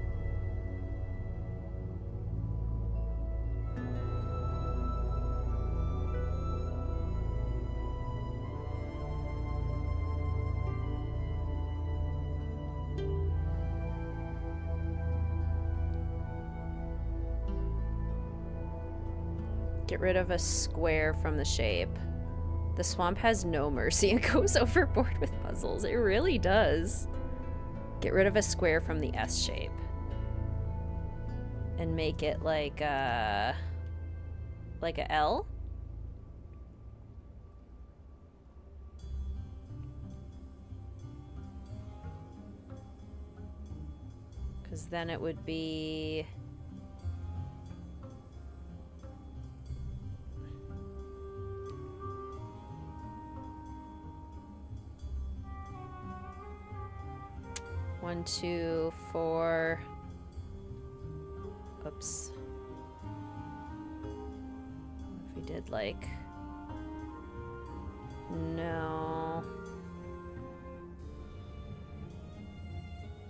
Get rid of a square from the shape. The swamp has no mercy and goes overboard with puzzles. It really does. Get rid of a square from the S shape. And make it like a L? Because then it would be... One, two, four. Oops. If we did like... No.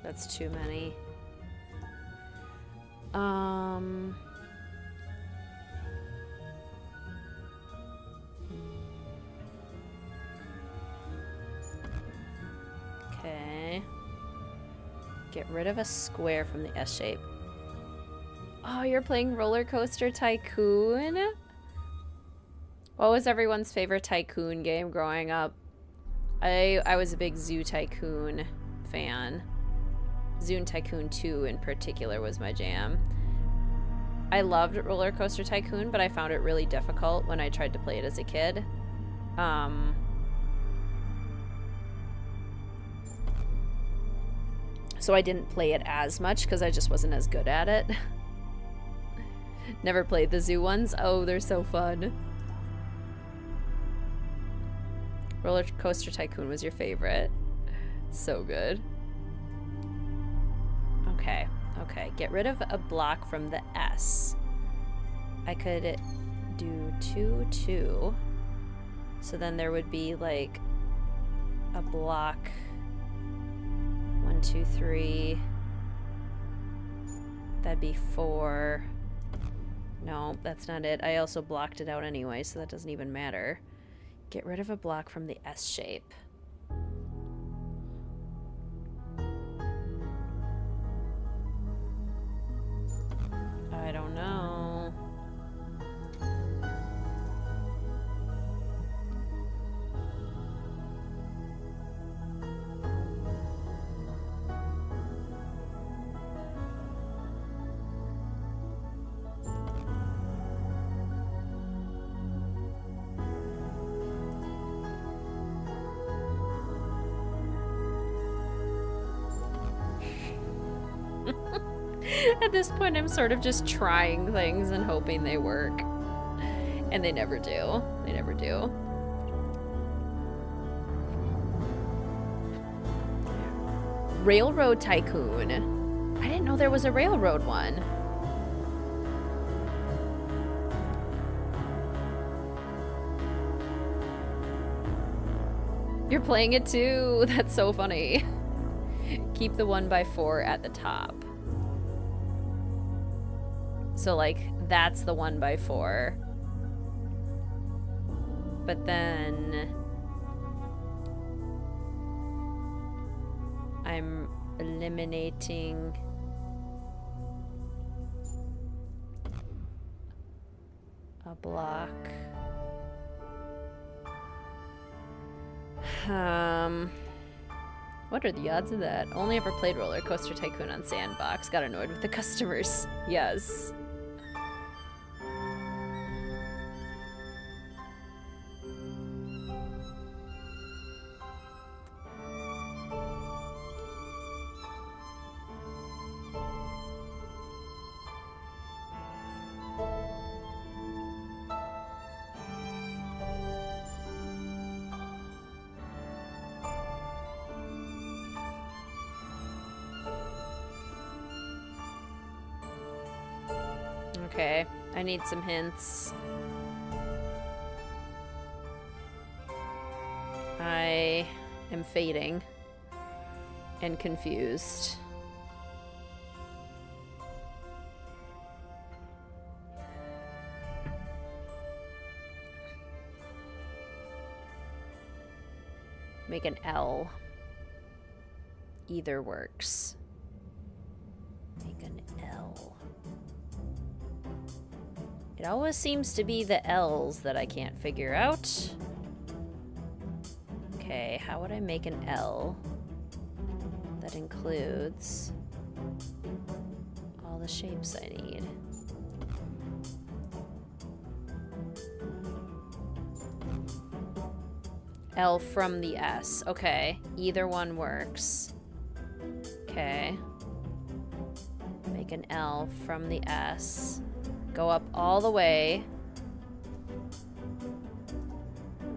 That's too many. Okay. Get rid of a square from the S shape. Oh, you're playing Roller Coaster Tycoon? What was everyone's favorite Tycoon game growing up? I was a big Zoo Tycoon fan. Zoo Tycoon 2 in particular was my jam. I loved Roller Coaster Tycoon, but I found it really difficult when I tried to play it as a kid. So I didn't play it as much because I just wasn't as good at it. Never played the zoo ones. Oh, they're so fun. Roller Coaster Tycoon was your favorite. So good. Okay, okay. Get rid of a block from the S. I could do 2, 2. So then there would be like a block. 1, 2, 3. That'd be 4. No, that's not it. I also blocked it out anyway, so that doesn't even matter. Get rid of a block from the S shape. I don't know. At this point, I'm sort of just trying things and hoping they work. And they never do. They never do. Railroad Tycoon. I didn't know there was a railroad one. You're playing it too. That's so funny. Keep the 1x4 at the top. So, like, that's the 1x4. But then I'm eliminating a block. What are the odds of that? Only ever played Roller Coaster Tycoon on Sandbox. Got annoyed with the customers. Yes. Okay, I need some hints. I am fading and confused. Make an L. Either works. Make an L. It always seems to be the L's that I can't figure out. Okay, how would I make an L that includes all the shapes I need? L from the S. Okay, either one works. Okay. Make an L from the S. Go up all the way.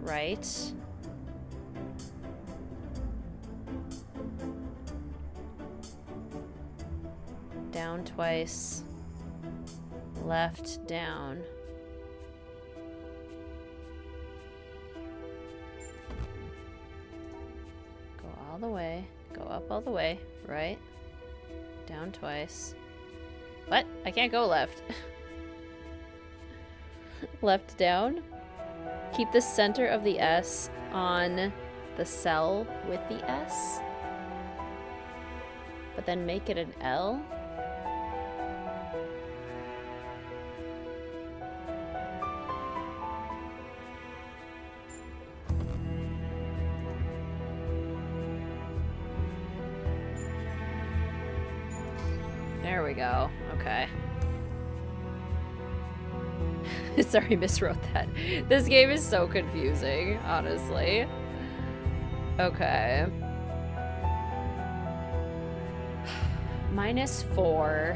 Right. Down twice. Left, down. Go all the way. Go up all the way. Right. Down twice. What? I can't go left. Left, down. Keep the center of the S on the cell with the S. But then make it an L. There we go. Okay. Sorry, miswrote that. This game is so confusing, honestly. Okay. -4.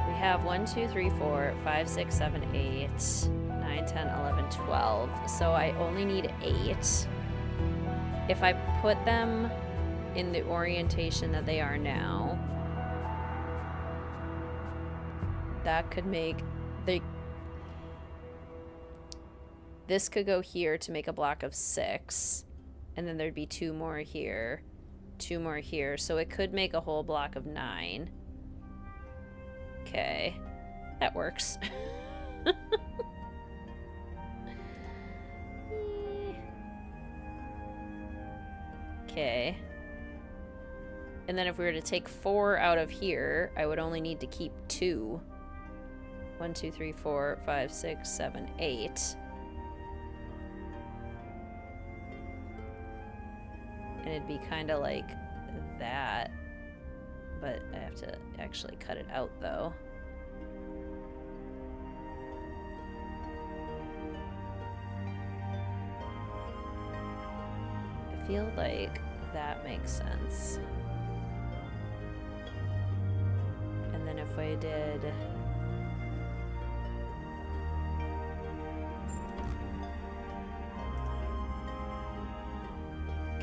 We have 1, 2, 3, 4, 5, 6, 7, 8, 9, 10, 11, 12. So I only need 8. If I put them in the orientation that they are now, that could make this could go here to make a block of 6, and then there'd be 2 more here, 2 more here, so it could make a whole block of 9. Okay, that works. Okay. And then if we were to take 4 out of here, I would only need to keep 2. 1, 2, 3, 4, 5, 6, 7, 8. And it'd be kind of like that. But I have to actually cut it out, though. I feel like that makes sense. And then if I did...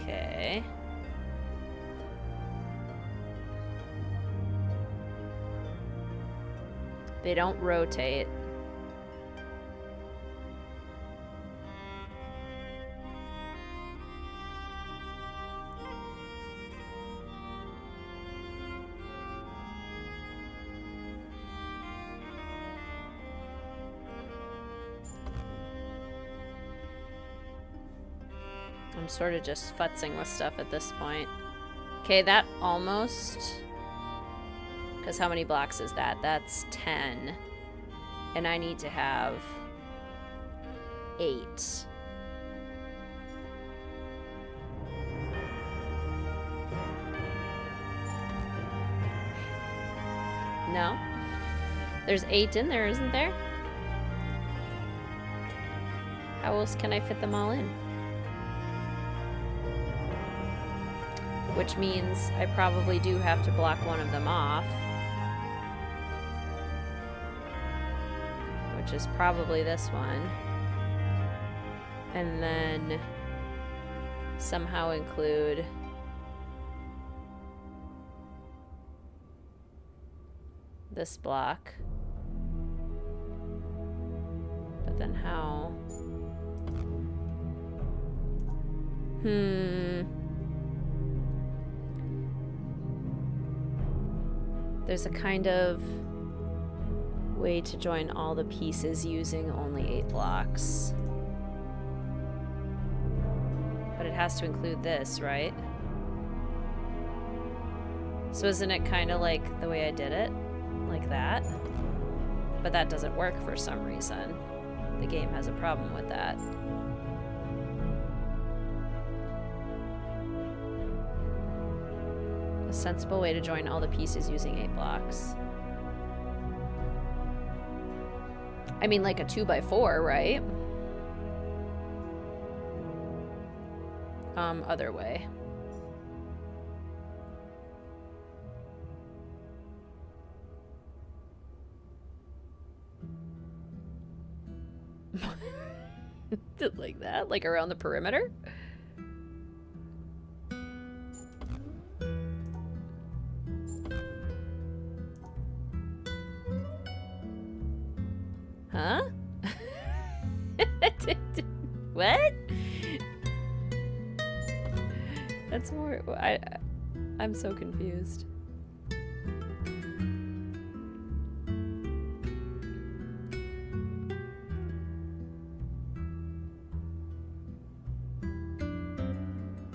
Okay. They don't rotate. I'm sort of just futzing with stuff at this point. Okay, that almost... Because how many blocks is that? That's 10. And I need to have 8. No? There's 8 in there, isn't there? How else can I fit them all in? Which means I probably do have to block one of them off. Which is probably this one. And then somehow include this block. But then how? There's a kind of way to join all the pieces using only 8 blocks. But it has to include this, right? So isn't it kind of like the way I did it? Like that? But that doesn't work for some reason. The game has a problem with that. A sensible way to join all the pieces using 8 blocks. I mean, like a 2x4, right? Other way. Like that? Like around the perimeter? Huh? What? That's more... I'm so confused.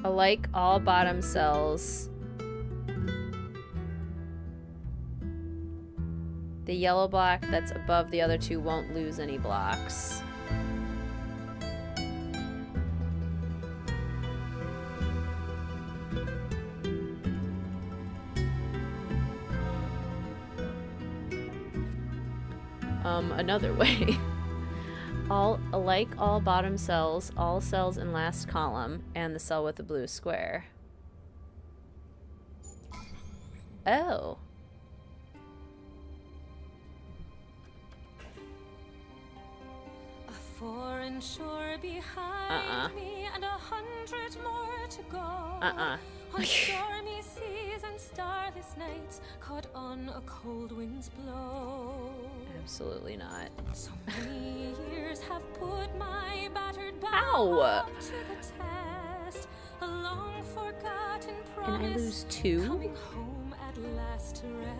Alike all bottom cells. The yellow block that's above the other two won't lose any blocks. Another way. Alike all bottom cells, all cells in last column, and the cell with the blue square. Oh. A foreign shore behind me and 100 more to go. On stormy seas and starless nights, caught on a cold wind's blow. Absolutely not. So many years have put my battered Ow! bow to the test. A long forgotten promise. And I lose 2? Coming home at last to rest.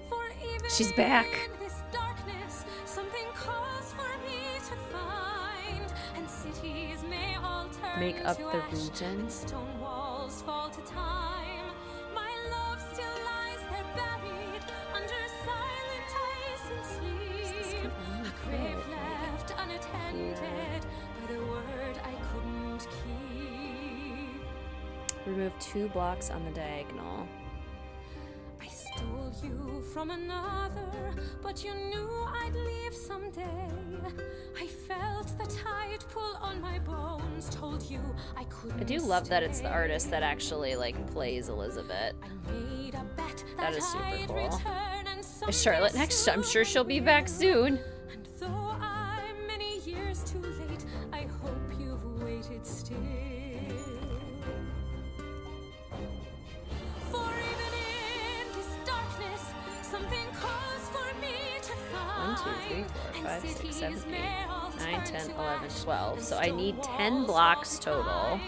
For even She's back. in this darkness, something calls for me to find. And cities may all turn Make up to the ash, region. and stone walls fall to time. My love still lies there buried under silent ice and sleep. A grave left unattended by the word I couldn't keep. Remove 2 blocks on the diagonal. I stole you from another, but you knew I'd leave someday. I felt the tide pull on my bones, told you I couldn't. I do love that it's the stay. artist that actually like plays Elizabeth. I made a bet That is super I'd cool. return and Is someday Charlotte next? I'm sure she'll be soon back soon. And though I'm many years too late, I hope you've waited still. For even in this darkness, something calls for me to 1, 2, 3, find. 4, 5, 6, 7, And 8, cities may all 9, turn 10, to 11, ash, 12. and So I need stone 10 walls blocks fall to total. time.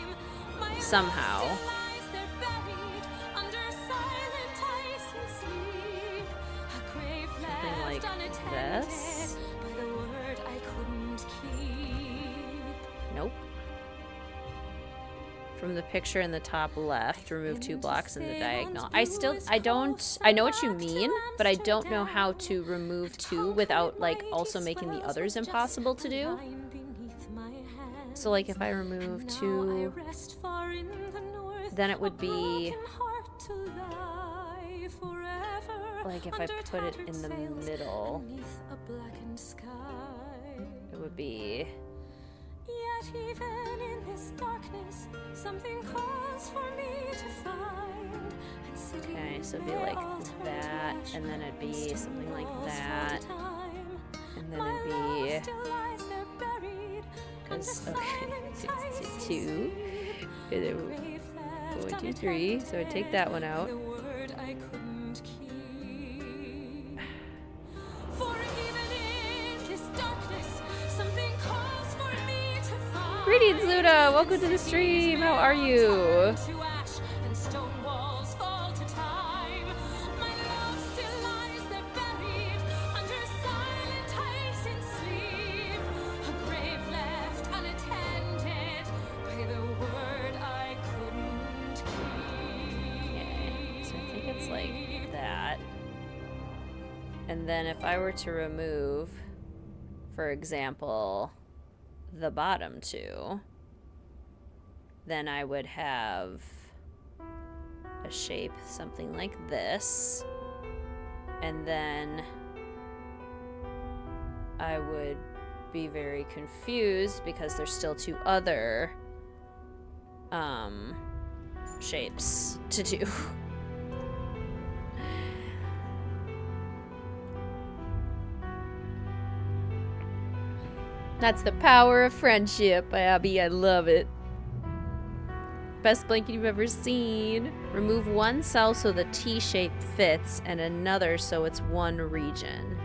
My love Somehow. still lies there buried under silent ice and sleep. A grave Something left like unattended this. by the word I couldn't keep. Nope. From the picture in the top left, remove 2 blocks in the diagonal. I know what you mean, but I don't know how to remove 2 without like also making the others impossible to do. So like if I remove 2, then it would be like if I put it in the middle, it would be Yet even in this darkness, something calls for me to find. And cities okay, so it'd be may like all turn to that, ash, and then it'd be stone something like walls fall that, to time. and then My it'd love be still lies there buried because under okay, silent ice it's and 2, sleep. and A then grave left 1, 2, 3. So I take that one out. the word I couldn't keep. For even in this darkness, something calls for me to find. Greetings, Luda. Welcome to the stream. How are you? To ash and stone walls fall to time. My love still lies there buried under silent ice and sleep. A grave left unattended by the word I couldn't keep. Okay, so I think it's like that. And then if I were to remove, for example, the bottom two, then I would have a shape something like this. And then I would be very confused because there's still two other shapes to do. That's the power of friendship, Abby. I love it. Best blanket you've ever seen. Remove one cell so the T shape fits and another so it's one region.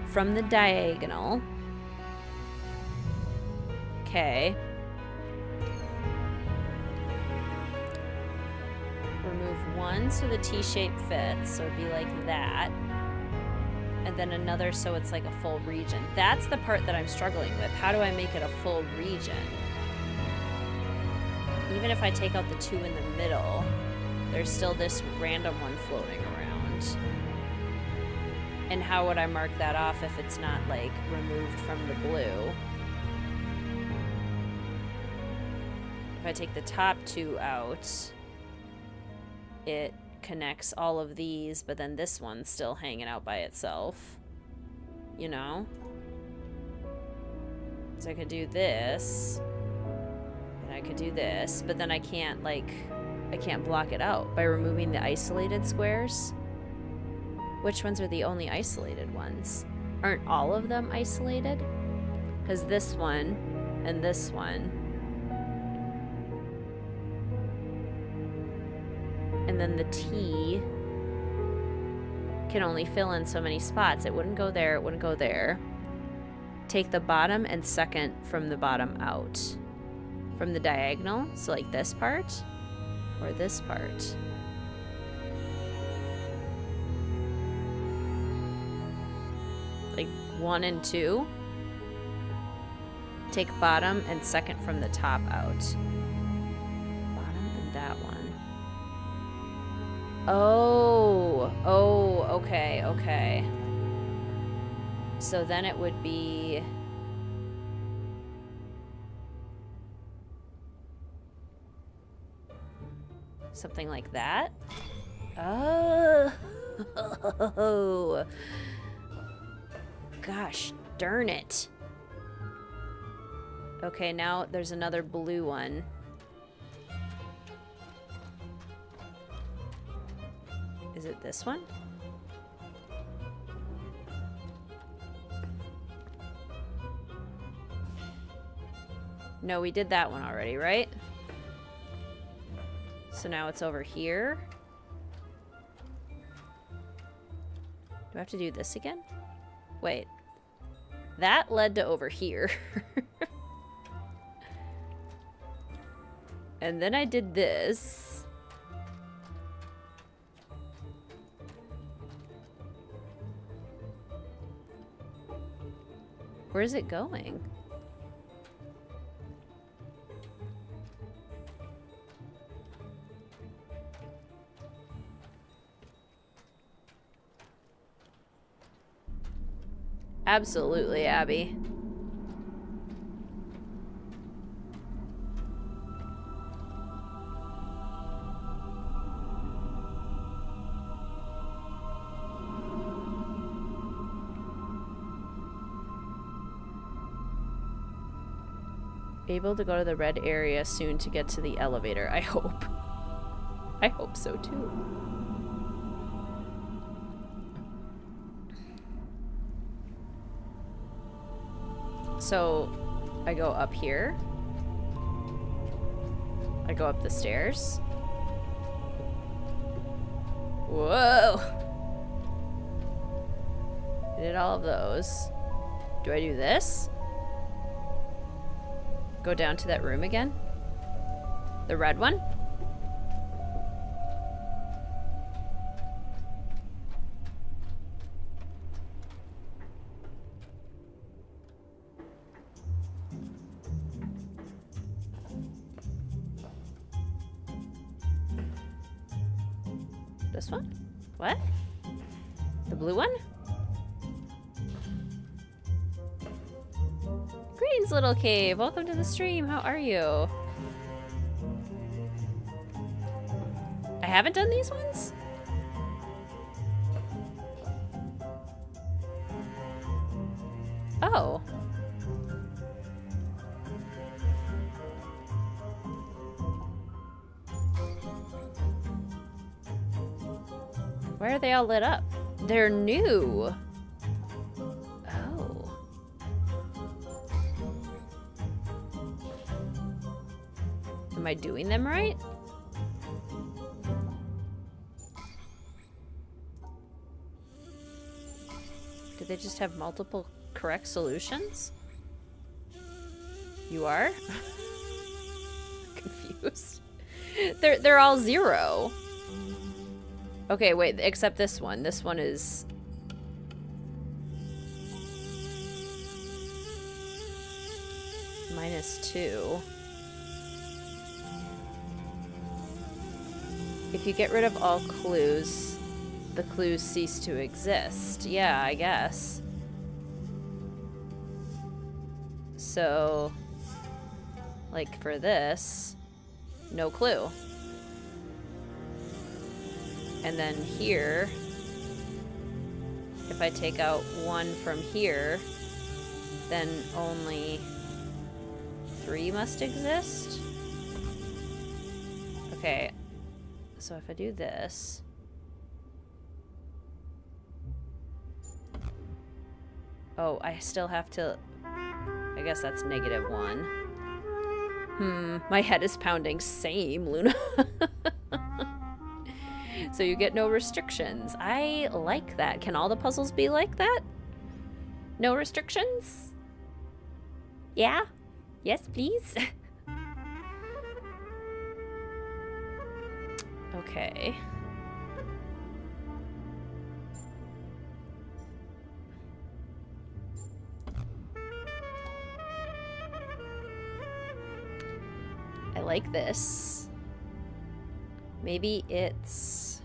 From the diagonal. Okay. Remove one so the T shape fits, so it'd be like that. And then another so it's like a full region. That's the part that I'm struggling with. How do I make it a full region? Even if I take out the two in the middle, there's still this random one floating around. And how would I mark that off if it's not, like, removed from the blue? If I take the top two out, it connects all of these, but then this one's still hanging out by itself. You know? So I could do this. And I could do this, but then I can't, like, I can't block it out by removing the isolated squares. Which ones are the only isolated ones? Aren't all of them isolated? Because this one and this one. And then the T can only fill in so many spots. It wouldn't go there, it wouldn't go there. Take the bottom and second from the bottom out. From the diagonal, so like this part, or this part. Like 1 and 2. Take bottom and second from the top out. Bottom and that one. Oh, okay, okay. So then it would be... something like that. Oh. Gosh darn it. Okay, now there's another blue one. Is it this one? No, we did that one already, right? So now it's over here. Do I have to do this again? Wait. That led to over here. And then I did this. Where is it going? Absolutely, Abby. Able to go to the red area soon to get to the elevator, I hope. I hope so too. So, I go up here. I go up the stairs. Whoa! I did all of those. Do I do this? Go down to that room again? The red one? This one? What? The blue one? Greetings, little cave. Welcome to the stream. How are you? I haven't done these ones? Oh. Why are they all lit up? They're new. Oh. Am I doing them right? Do they just have multiple correct solutions? You are? Confused. They're all 0. Okay, wait, except this one. This one is... -2. If you get rid of all clues, the clues cease to exist. Yeah, I guess. So, like for this, no clue. And then here, if I take out 1 from here, then only 3 must exist. Okay, so if I do this, oh, I still have to, I guess that's -1. My head is pounding. Same, Luna. So you get no restrictions. I like that. Can all the puzzles be like that? No restrictions? Yeah? Yes, please? Okay. I like this. Maybe it's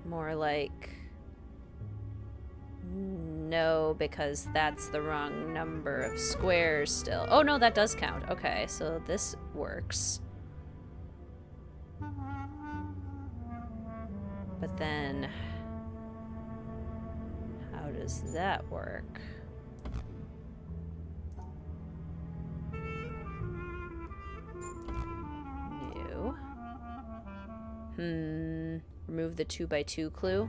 more like... No, because that's the wrong number of squares still. Oh no, that does count. Okay, so this works. But then... how does that work? New. Remove the 2x2 clue.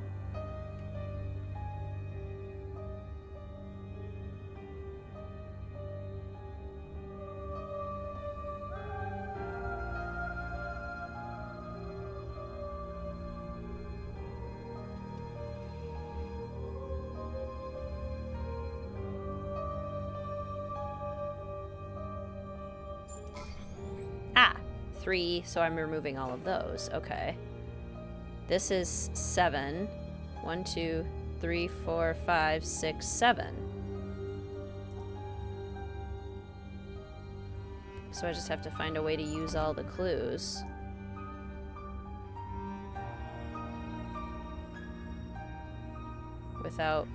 Ah, 3, so I'm removing all of those. Okay. This is 7. 1, 2, 3, 4, 5, 6, 7. So I just have to find a way to use all the clues. Without...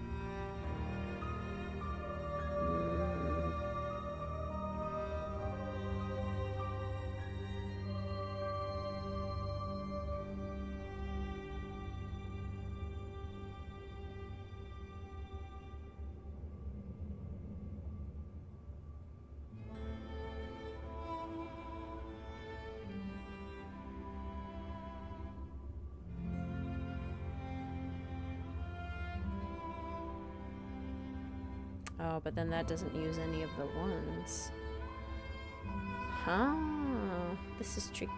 Oh, but then that doesn't use any of the ones. Huh. This is tricky.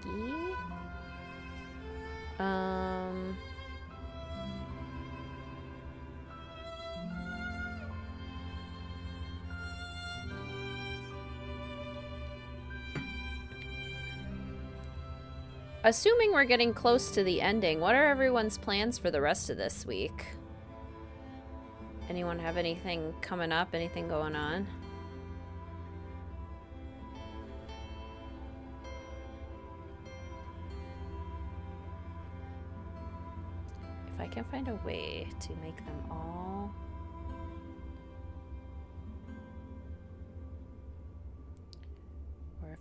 Assuming we're getting close to the ending, what are everyone's plans for the rest of this week? Anyone have anything coming up? Anything going on? If I can find a way to make them all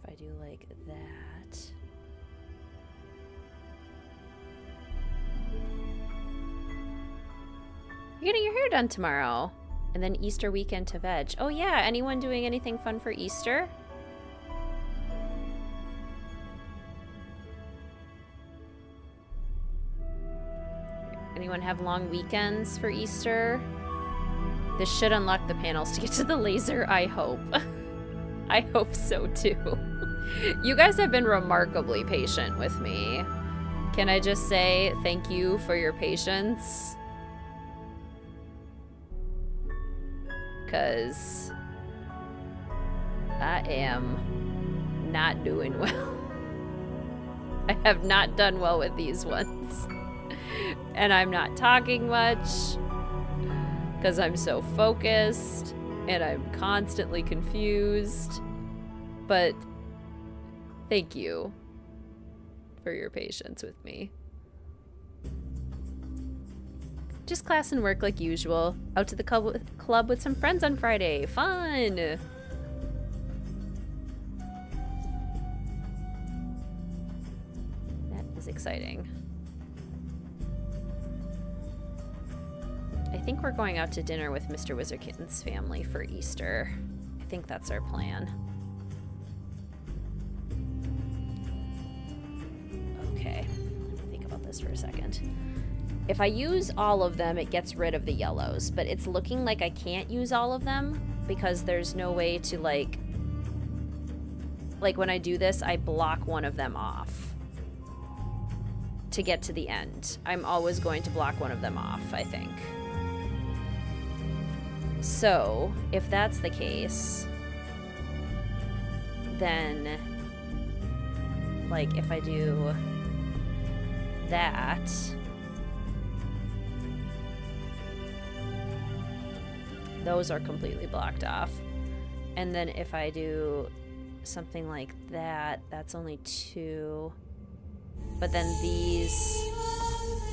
if I do like that. You're getting your hair done tomorrow. And then Easter weekend to veg. Oh yeah, anyone doing anything fun for Easter? Anyone have long weekends for Easter? This should unlock the panels to get to the laser, I hope. I hope so too. You guys have been remarkably patient with me. Can I just say thank you for your patience? Because I am not doing well. I have not done well with these ones. And I'm not talking much because I'm so focused and I'm constantly confused. But thank you for your patience with me. Just class and work like usual. Out to the club with some friends on Friday. Fun! That is exciting. I think we're going out to dinner with Mr. Wizardkitten's family for Easter. I think that's our plan. Okay, let me think about this for a second. If I use all of them, it gets rid of the yellows, but it's looking like I can't use all of them because there's no way to like when I do this, I block one of them off to get to the end. I'm always going to block one of them off, I think. So, if that's the case, then, like, if I do that, those are completely blocked off. And then if I do something like that, that's only 2. But then these,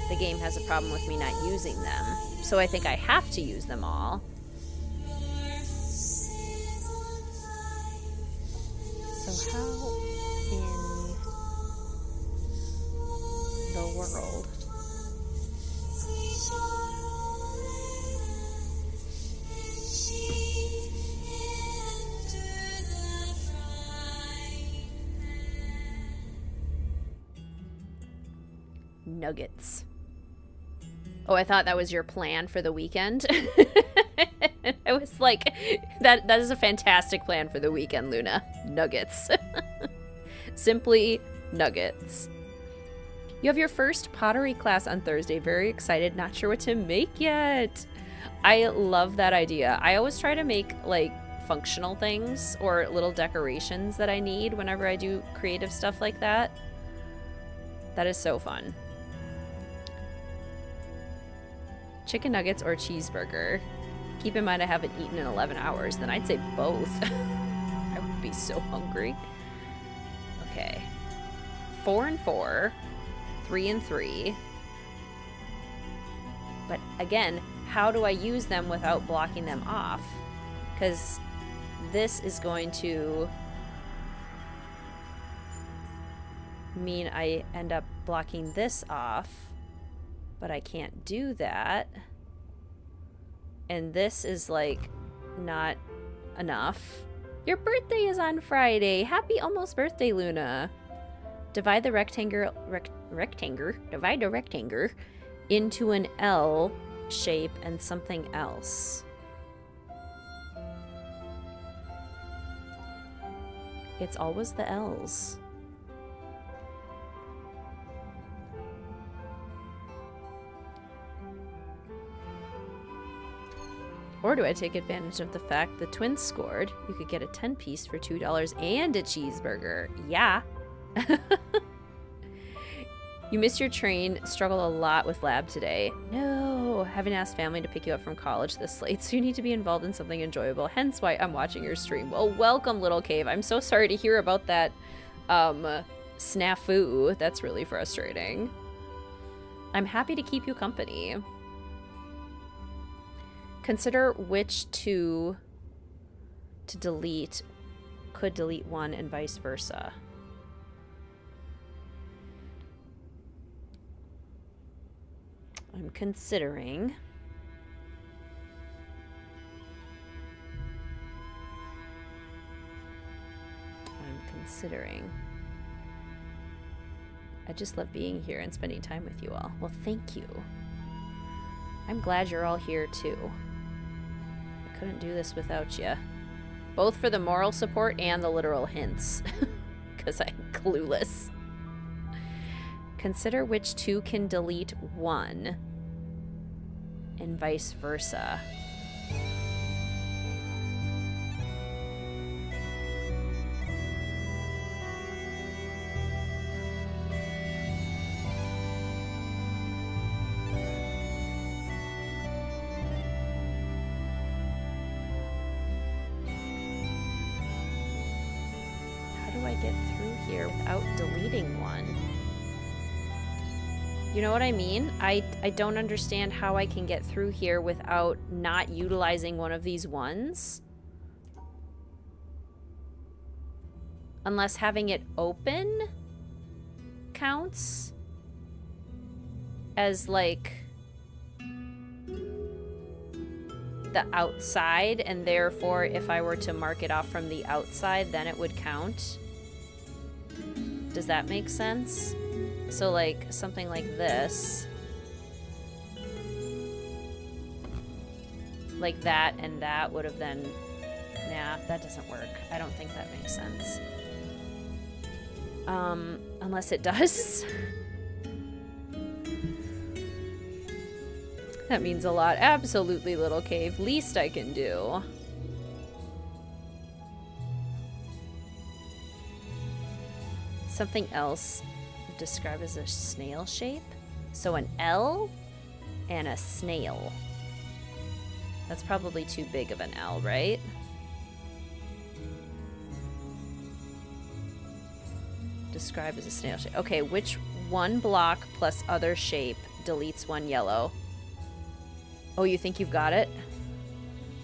the game has a problem with me not using them. So I think I have to use them all. So how in the world? Nuggets. Oh, I thought that was your plan for the weekend. I was like, that is a fantastic plan for the weekend, Luna. Nuggets. Simply nuggets. You have your first pottery class on Thursday. Very excited. Not sure what to make yet. I love that idea. I always try to make like functional things or little decorations that I need whenever I do creative stuff like that. That is so fun. Chicken nuggets or cheeseburger? Keep in mind I haven't eaten in 11 hours. Then I'd say both. I would be so hungry. Okay. 4 and 4. 3 and 3. But again, how do I use them without blocking them off? Because this is going to mean I end up blocking this off, but I can't do that. And this is like not enough. Your birthday is on Friday. Happy almost birthday, Luna. Divide the rectangle into an L shape and something else. It's always the L's. Or do I take advantage of the fact the twins scored? You could get a 10-piece for $2 and a cheeseburger. Yeah. You missed your train. Struggled a lot with lab today. No. Haven't asked family to pick you up from college this late, so you need to be involved in something enjoyable. Hence why I'm watching your stream. Well, welcome, Little Cave. I'm so sorry to hear about that snafu. That's really frustrating. I'm happy to keep you company. Consider which two to delete could delete one and vice versa. I'm considering. I just love being here and spending time with you all. Well, thank you. I'm glad you're all here too. I couldn't do this without you. Both for the moral support and the literal hints. Because I'm clueless. Consider which two can delete one. And vice versa. You know what I mean? I don't understand how I can get through here without not utilizing one of these ones. Unless having it open counts as like the outside, and therefore if I were to mark it off from the outside, then it would count. Does that make sense? So like something like this. Like that and that would have then... Nah, that doesn't work. I don't think that makes sense. Unless it does. That means a lot. Absolutely, little cave. Least I can do. Something else described as a snail shape. So an L and a snail. That's probably too big of an L, right? Described as a snail shape. Okay, which one block plus other shape deletes one yellow? Oh, you think you've got it?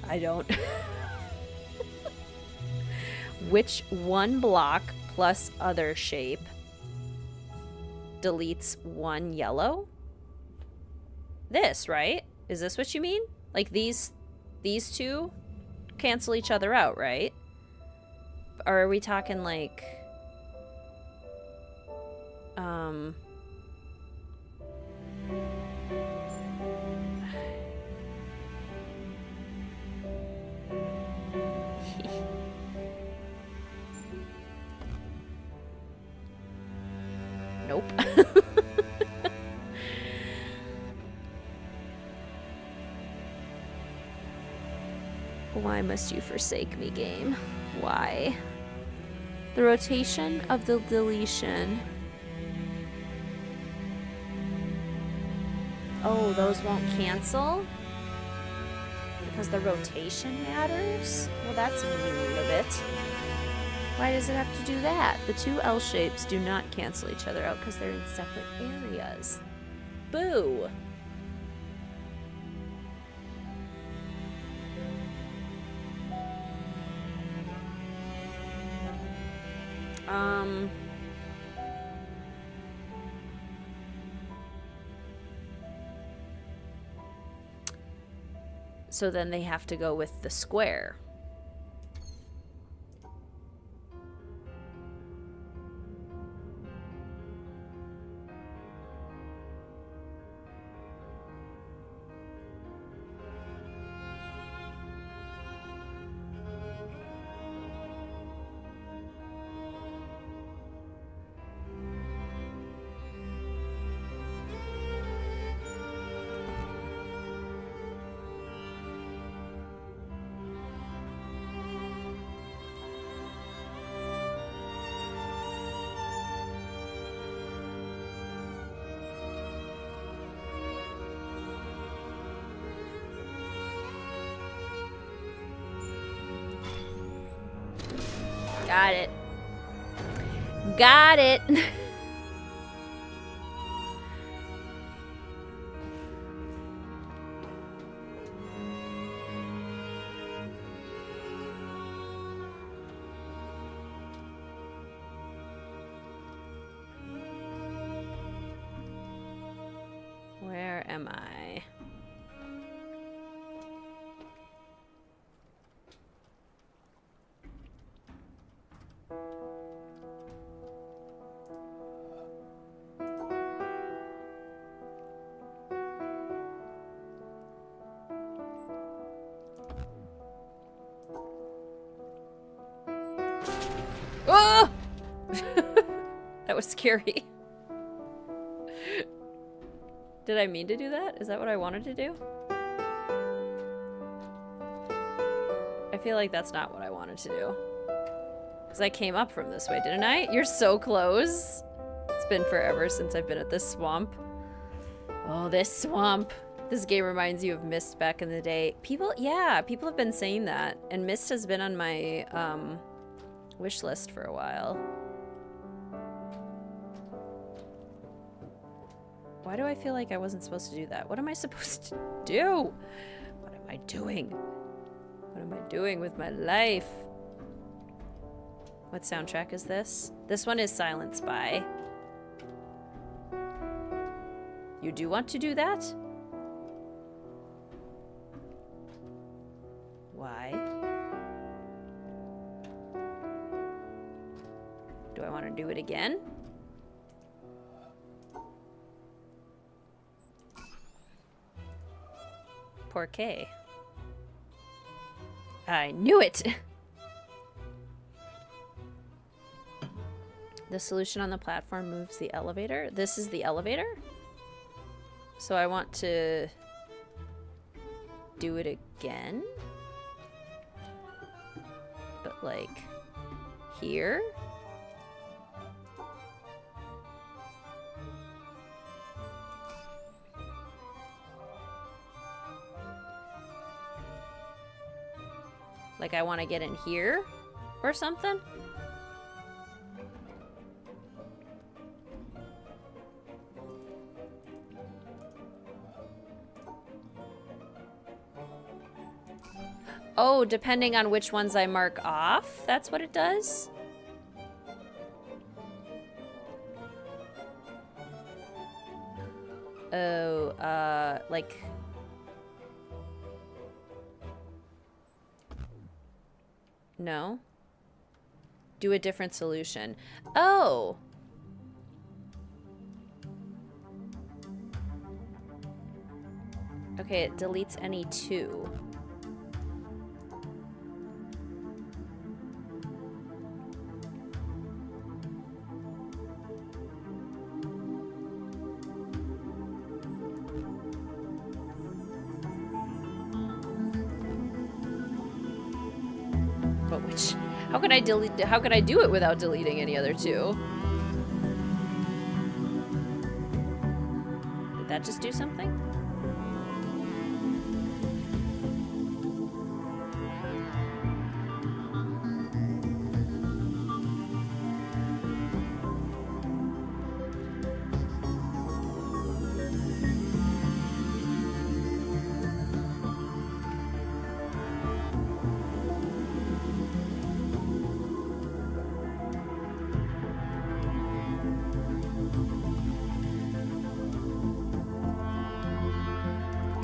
I don't. Which one block plus other shape deletes one yellow? This, right? Is this what you mean? Like these two cancel each other out, right? Or are we talking like Nope. Why must you forsake me, game? Why? The rotation of the deletion. Oh, those won't cancel? Because the rotation matters? Well, that's mean of it. Why does it have to do that? The two L shapes do not cancel each other out because they're in separate areas. Boo! So then they have to go with the square. Got it. Got it. That was scary. Did I mean to do that? Is that what I wanted to do? I feel like that's not what I wanted to do. Because I came up from this way, didn't I? You're so close. It's been forever since I've been at this swamp. Oh, this swamp. This game reminds you of Myst back in the day. People have been saying that. And Myst has been on my wish list for a while. Why do I feel like I wasn't supposed to do that? What am I supposed to do? What am I doing? What am I doing with my life? What soundtrack is this? This one is Silent Spy. You do want to do that? Why? Do I want to do it again? Poor Kay. I knew it! The solution on the platform moves the elevator. This is the elevator? So I want to do it again? But like here? Like I want to get in here or something? Oh, depending on which ones I mark off, that's what it does? Oh, like... No. Do a different solution. Oh! Okay, it deletes any two. But which... How can I delete... How can I do it without deleting any other two? Did that just do something?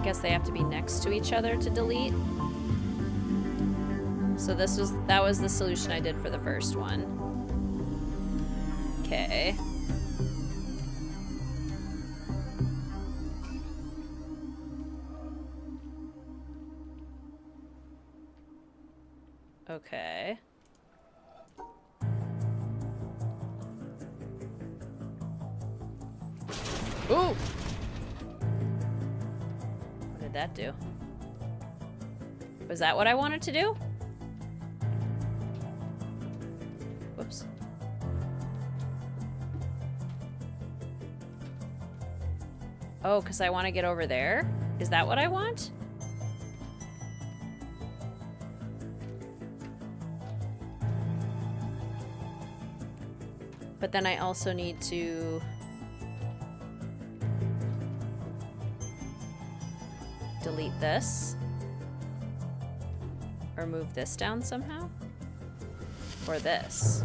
Guess they have to be next to each other to delete. So that was the solution I did for the first one. Okay. Okay. Ooh! That do? Was that what I wanted to do? Whoops. Oh, because I want to get over there? Is that what I want? But then I also need to... delete this. Or move this down somehow. Or this.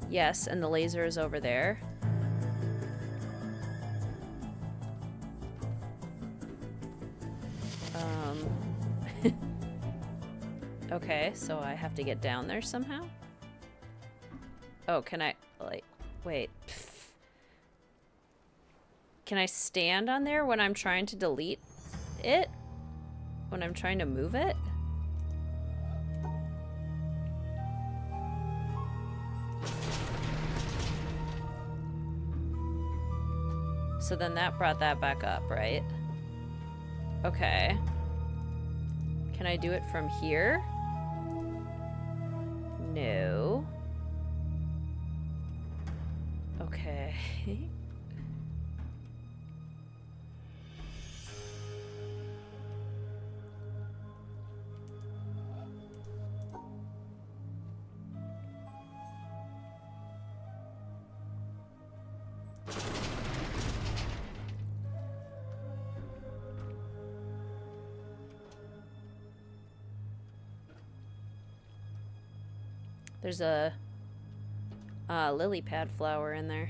Yes, and the laser is over there. Okay, so I have to get down there somehow? Oh, can I, like, wait. Can I stand on there when I'm trying to delete it? When I'm trying to move it? So then that brought that back up, right? Okay. Can I do it from here? No. Okay. There's a lily pad flower in there.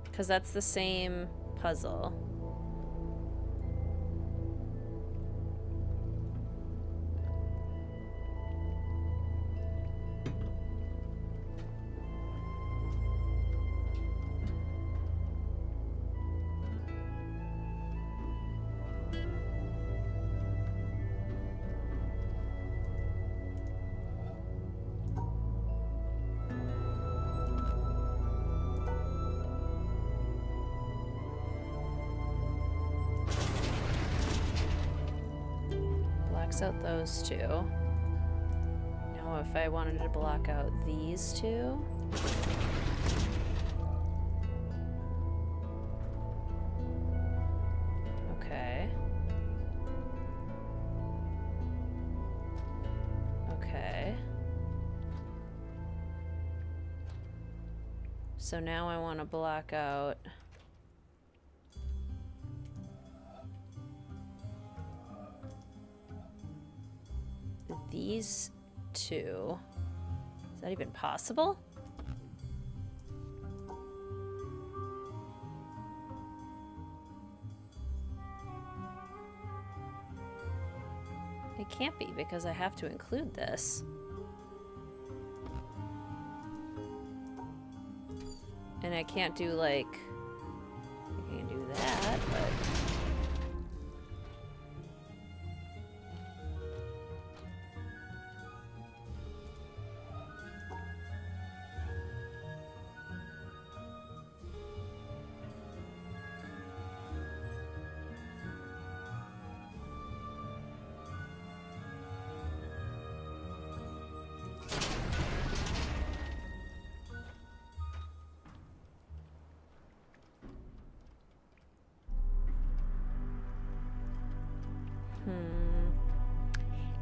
Because that's the same puzzle. Out those two. Now if I wanted to block out these two. Okay. Okay. So now I want to block out these two. Is that even possible? It can't be because I have to include this. And I can't do like, I can do that, but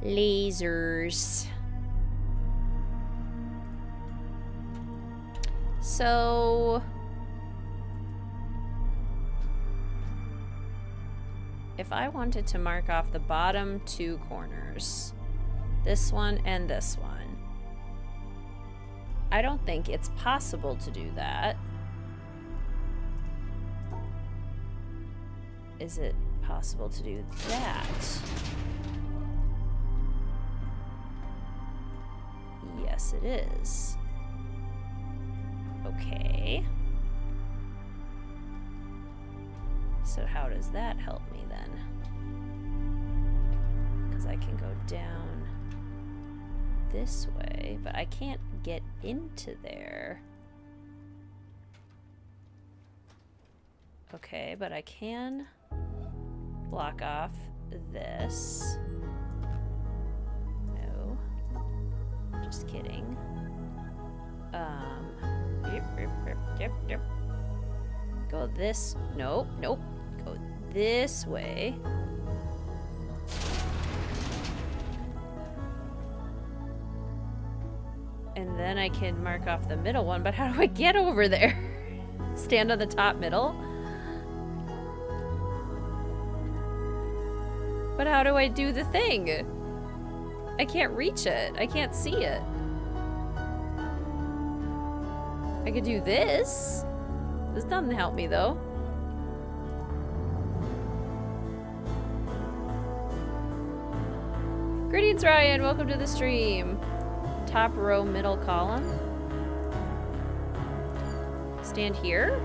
lasers. So if I wanted to mark off the bottom two corners, this one and this one, I don't think it's possible to do that. Is it possible to do that? Yes, it is. Okay. So how does that help me then? Because I can go down this way, but I can't get into there. Okay, but I can block off this. No. Just kidding. Yep. Go this. Nope. Go this way. And then I can mark off the middle one, but how do I get over there? Stand on the top middle? But how do I do the thing? I can't reach it. I can't see it. I could do this. This doesn't help me though. Greetings, Ryan. Welcome to the stream. Top row, middle column. Stand here.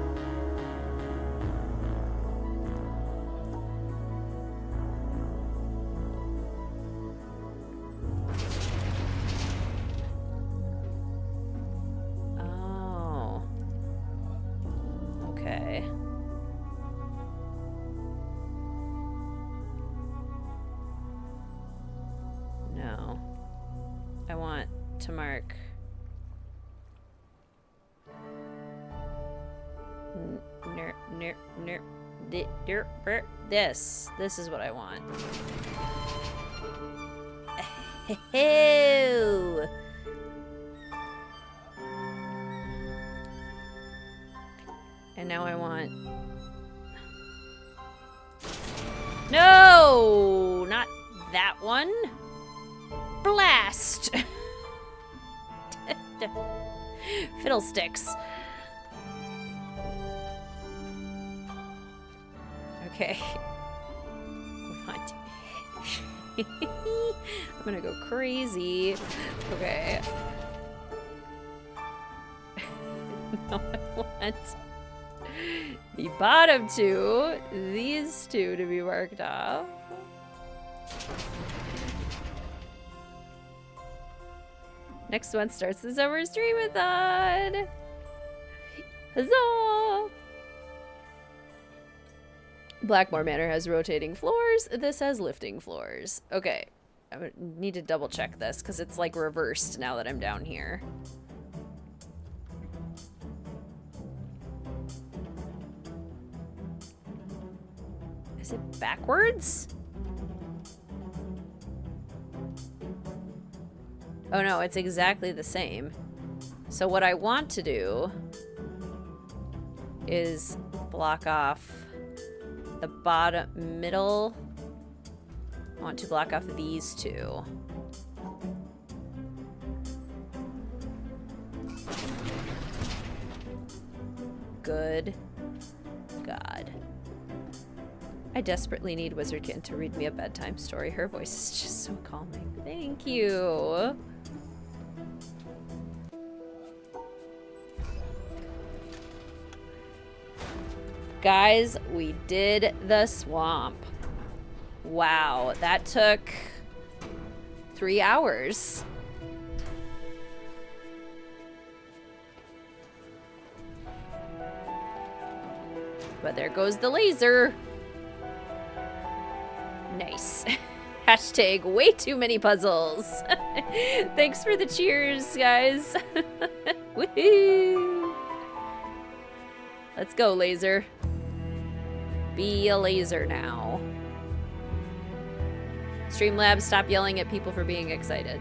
to mark. This is what I want. Ew. And now I want... No! Not that one. Blast! Fiddlesticks. Okay. What? I'm gonna go crazy. Okay. No, I want the bottom two, these two to be marked off. Next one starts the summer streamathon. Huzzah! Blackmore Manor has rotating floors. This has lifting floors. Okay. I need to double check this because it's like reversed now that I'm down here. Is it backwards? Oh no, it's exactly the same. So what I want to do is block off the bottom middle. I want to block off these two. Good God. I desperately need Wizardkin to read me a bedtime story. Her voice is just so calming. Thank you. Guys, we did the swamp. Wow, that took 3 hours. But there goes the laser. Nice. Hashtag way too many puzzles. Thanks for the cheers, guys. Woohoo! Let's go, laser. Be a laser now. Streamlabs, stop yelling at people for being excited.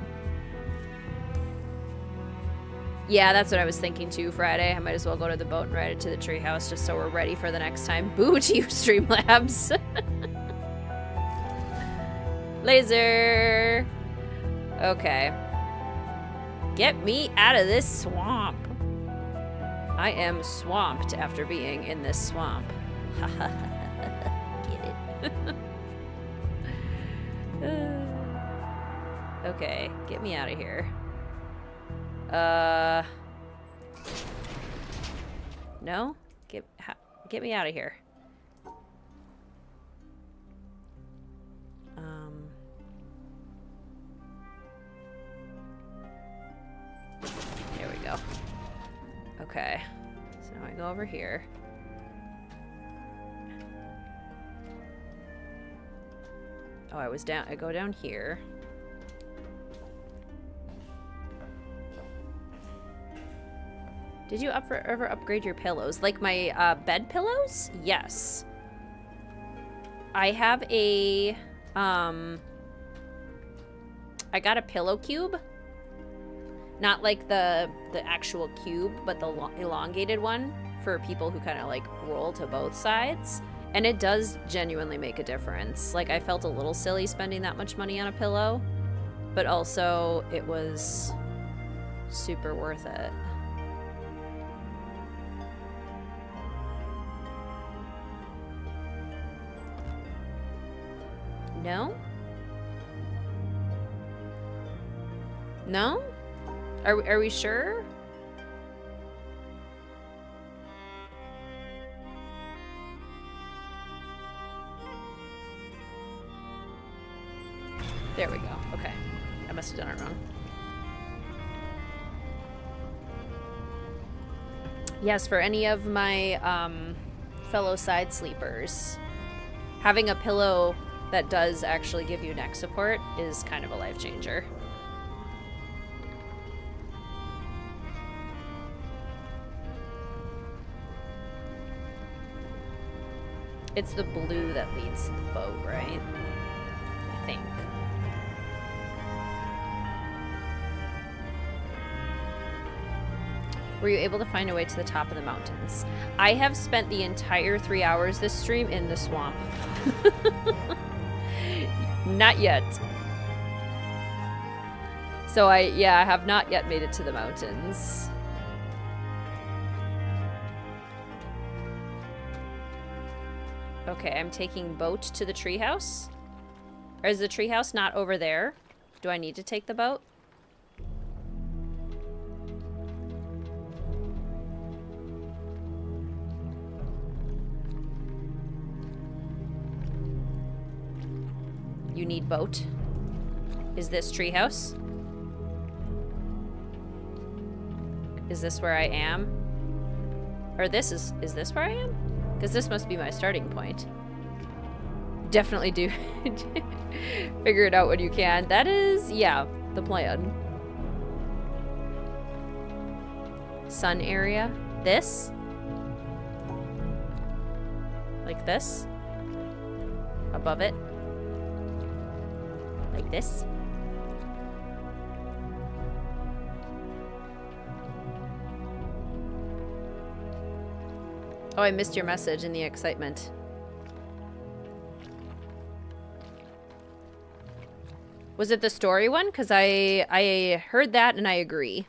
Yeah, that's what I was thinking too, Friday. I might as well go to the boat and ride it to the treehouse just so we're ready for the next time. Boo to you, Streamlabs. Laser. Okay. Get me out of this swamp. I am swamped after being in this swamp. Get it? Okay, get me out of here. No? Get me out of here. There we go. Okay. So now I go over here. Oh, I go down here. Did you ever upgrade your pillows? Like my bed pillows? Yes. I have a I got a pillow cube. Not like the actual cube, but the elongated one for people who kind of like roll to both sides. And it does genuinely make a difference. Like, I felt a little silly spending that much money on a pillow, but also it was super worth it. No? No? Are we sure? There we go. Okay. I must have done it wrong. Yes, for any of my fellow side sleepers, having a pillow that does actually give you neck support is kind of a life changer. It's the blue that leads the boat, right? I think. Were you able to find a way to the top of the mountains? I have spent the entire 3 hours this stream in the swamp. Not yet. So I have not yet made it to the mountains. Okay, I'm taking boat to the treehouse. Or is the treehouse not over there? Do I need to take the boat? You need boat. Is this treehouse? Is this where I am? Or is this where I am? Because this must be my starting point. Definitely do figure it out when you can. That is, yeah, the plan. Sun area. This? Like this? Above it? Like this? Oh, I missed your message in the excitement. Was it the story one? Because I heard that and I agree.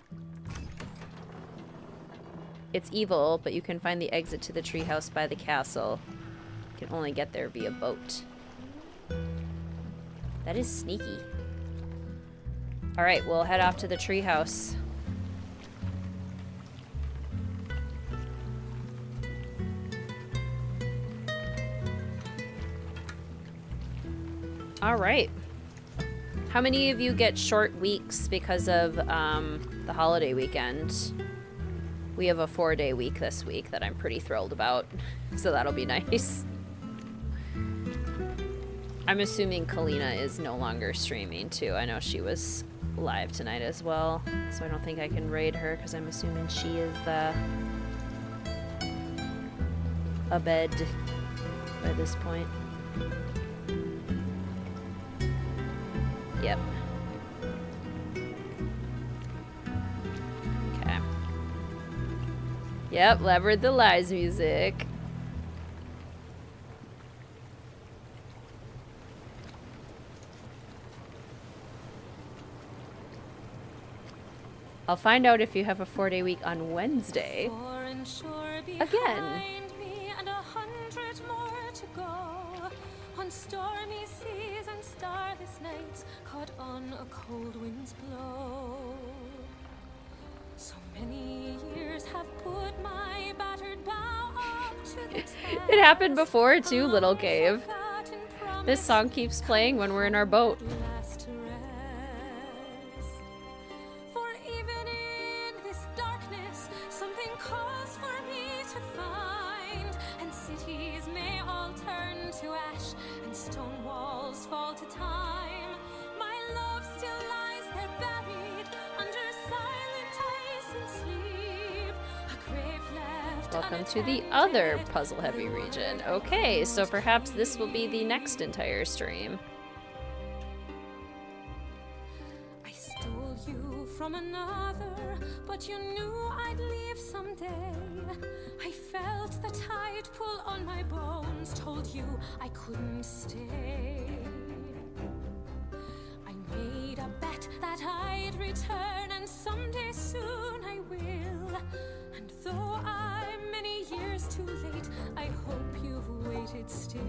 It's evil, but you can find the exit to the treehouse by the castle. You can only get there via boat. That is sneaky. Alright, we'll head off to the treehouse. Alright. How many of you get short weeks because of the holiday weekend? We have a 4-day week this week that I'm pretty thrilled about. So that'll be nice. I'm assuming Kalina is no longer streaming too. I know she was live tonight as well. So I don't think I can raid her because I'm assuming she is abed by this point. Yep. Okay. Yep, Labyrinth the Lies music. I'll find out if you have a 4-day week on Wednesday. Again. On stormy seas and starless nights, caught on a cold wind's blow. So many years have put my battered bow up to the test. It happened before too, Little Cave. This song keeps playing when we're in our boat. For even in this darkness, something calls for me to find, and cities may all turn to ash, and stone walls fall to time. My love still lies there buried under silent ice and sleep. A grave left. Welcome to the other puzzle-heavy region. Okay, so perhaps this will be the next entire stream. I stole you from another, but you knew I'd leave someday. I felt the tide pull on my bones, told you I couldn't stay. I made a bet that I'd return, and someday soon I will. And though I'm many years too late, I hope you've waited still.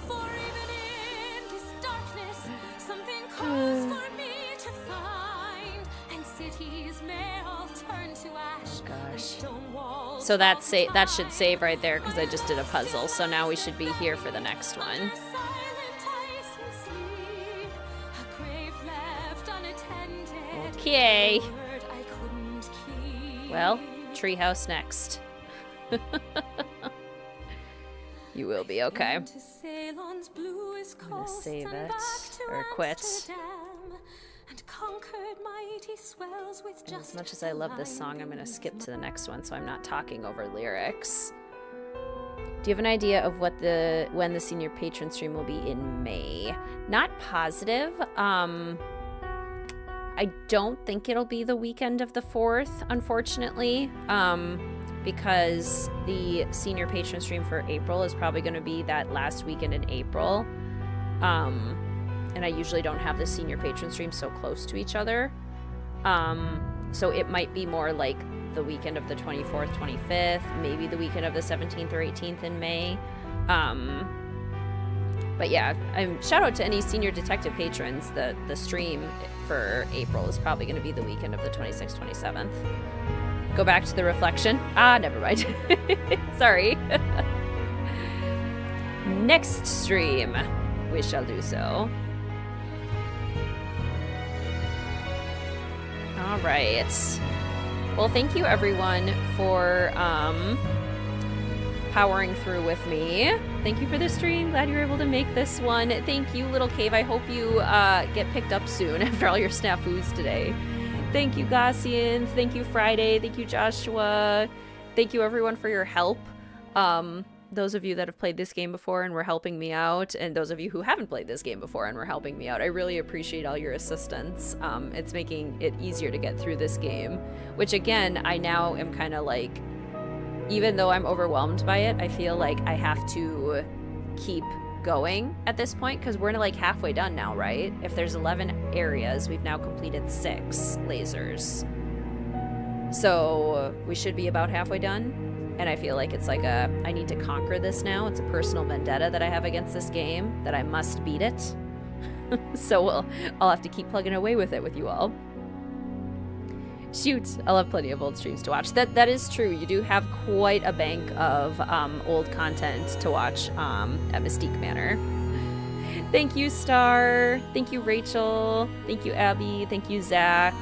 For even in this darkness, something calls for me to find, and cities may all turn to ash. Gosh. So that should save right there because I just did a puzzle. So now we should be here for the next one. Okay. Well, treehouse next. You will be okay. I'm gonna save it or quit. and conquered mighty swells with And just as much as I love this song, I'm going to skip to the next one so I'm not talking over lyrics. Do you have an idea of when the senior patron stream will be in May? Not positive. I don't think it'll be the weekend of the 4th, unfortunately, because the senior patron stream for April is probably going to be that last weekend in April. And I usually don't have the senior patron stream so close to each other. So it might be more like the weekend of the 24th, 25th, maybe the weekend of the 17th or 18th in May. But yeah, shout out to any senior detective patrons. The stream for April is probably going to be the weekend of the 26th, 27th. Go back to the reflection. Never mind. Sorry. Next stream, we shall do so. All right. Well, thank you everyone for powering through with me. Thank you for the stream. Glad you were able to make this one. Thank you, Little Cave. I hope you get picked up soon after all your snafus today. Thank you, Gaussian. Thank you, Friday. Thank you, Joshua. Thank you, everyone, for your help. Those of you that have played this game before and were helping me out, and those of you who haven't played this game before and were helping me out, I really appreciate all your assistance. It's making it easier to get through this game, which again, I now am kind of like, even though I'm overwhelmed by it, I feel like I have to keep going at this point because we're like halfway done now, right? If there's 11 areas, we've now completed 6 lasers. So we should be about halfway done. And I feel like it's like I need to conquer this now. It's a personal vendetta that I have against this game, that I must beat it. So I'll have to keep plugging away with it with you all. Shoot, I'll have plenty of old streams to watch. That is true. You do have quite a bank of old content to watch at Mystique Manor. Thank you, Star. Thank you, Rachel. Thank you, Abby. Thank you, Zach.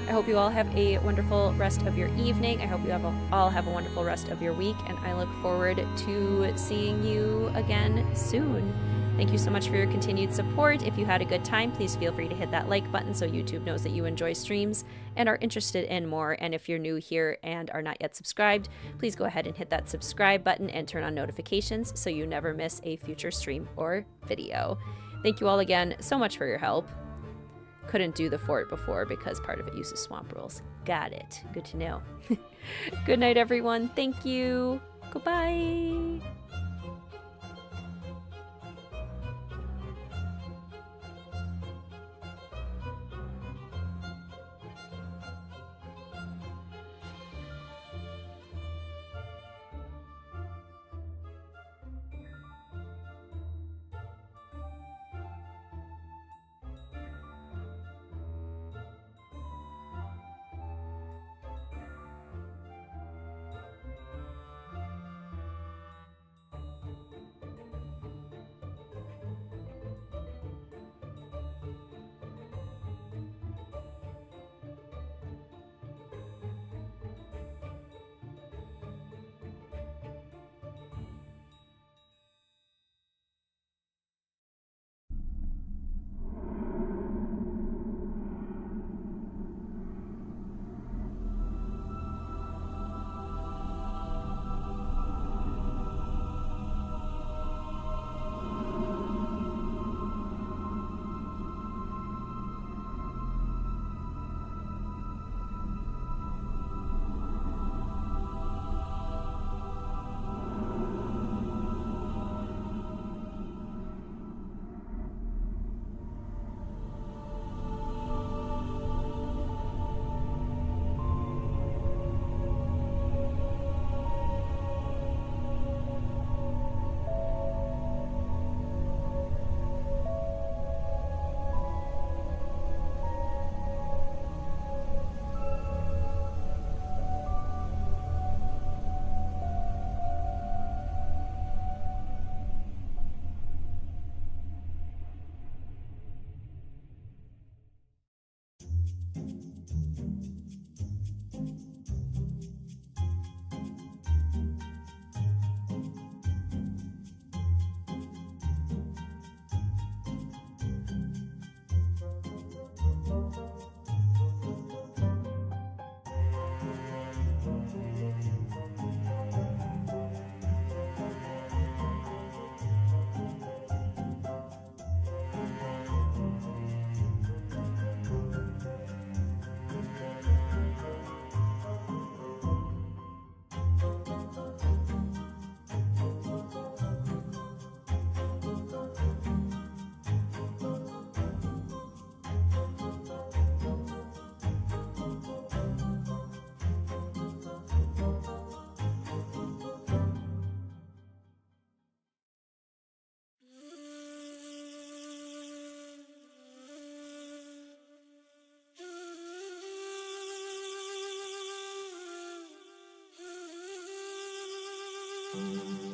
I hope you all have a wonderful rest of your evening. I hope you all have a wonderful rest of your week, and I look forward to seeing you again soon. Thank you so much for your continued support. If you had a good time, please feel free to hit that like button so YouTube knows that you enjoy streams and are interested in more. And if you're new here and are not yet subscribed, please go ahead and hit that subscribe button and turn on notifications so you never miss a future stream or video. Thank you all again so much for your help. Couldn't do the fort before because part of it uses swamp rules. Got it. Good to know. Good night, everyone. Thank you. Goodbye. Thank you.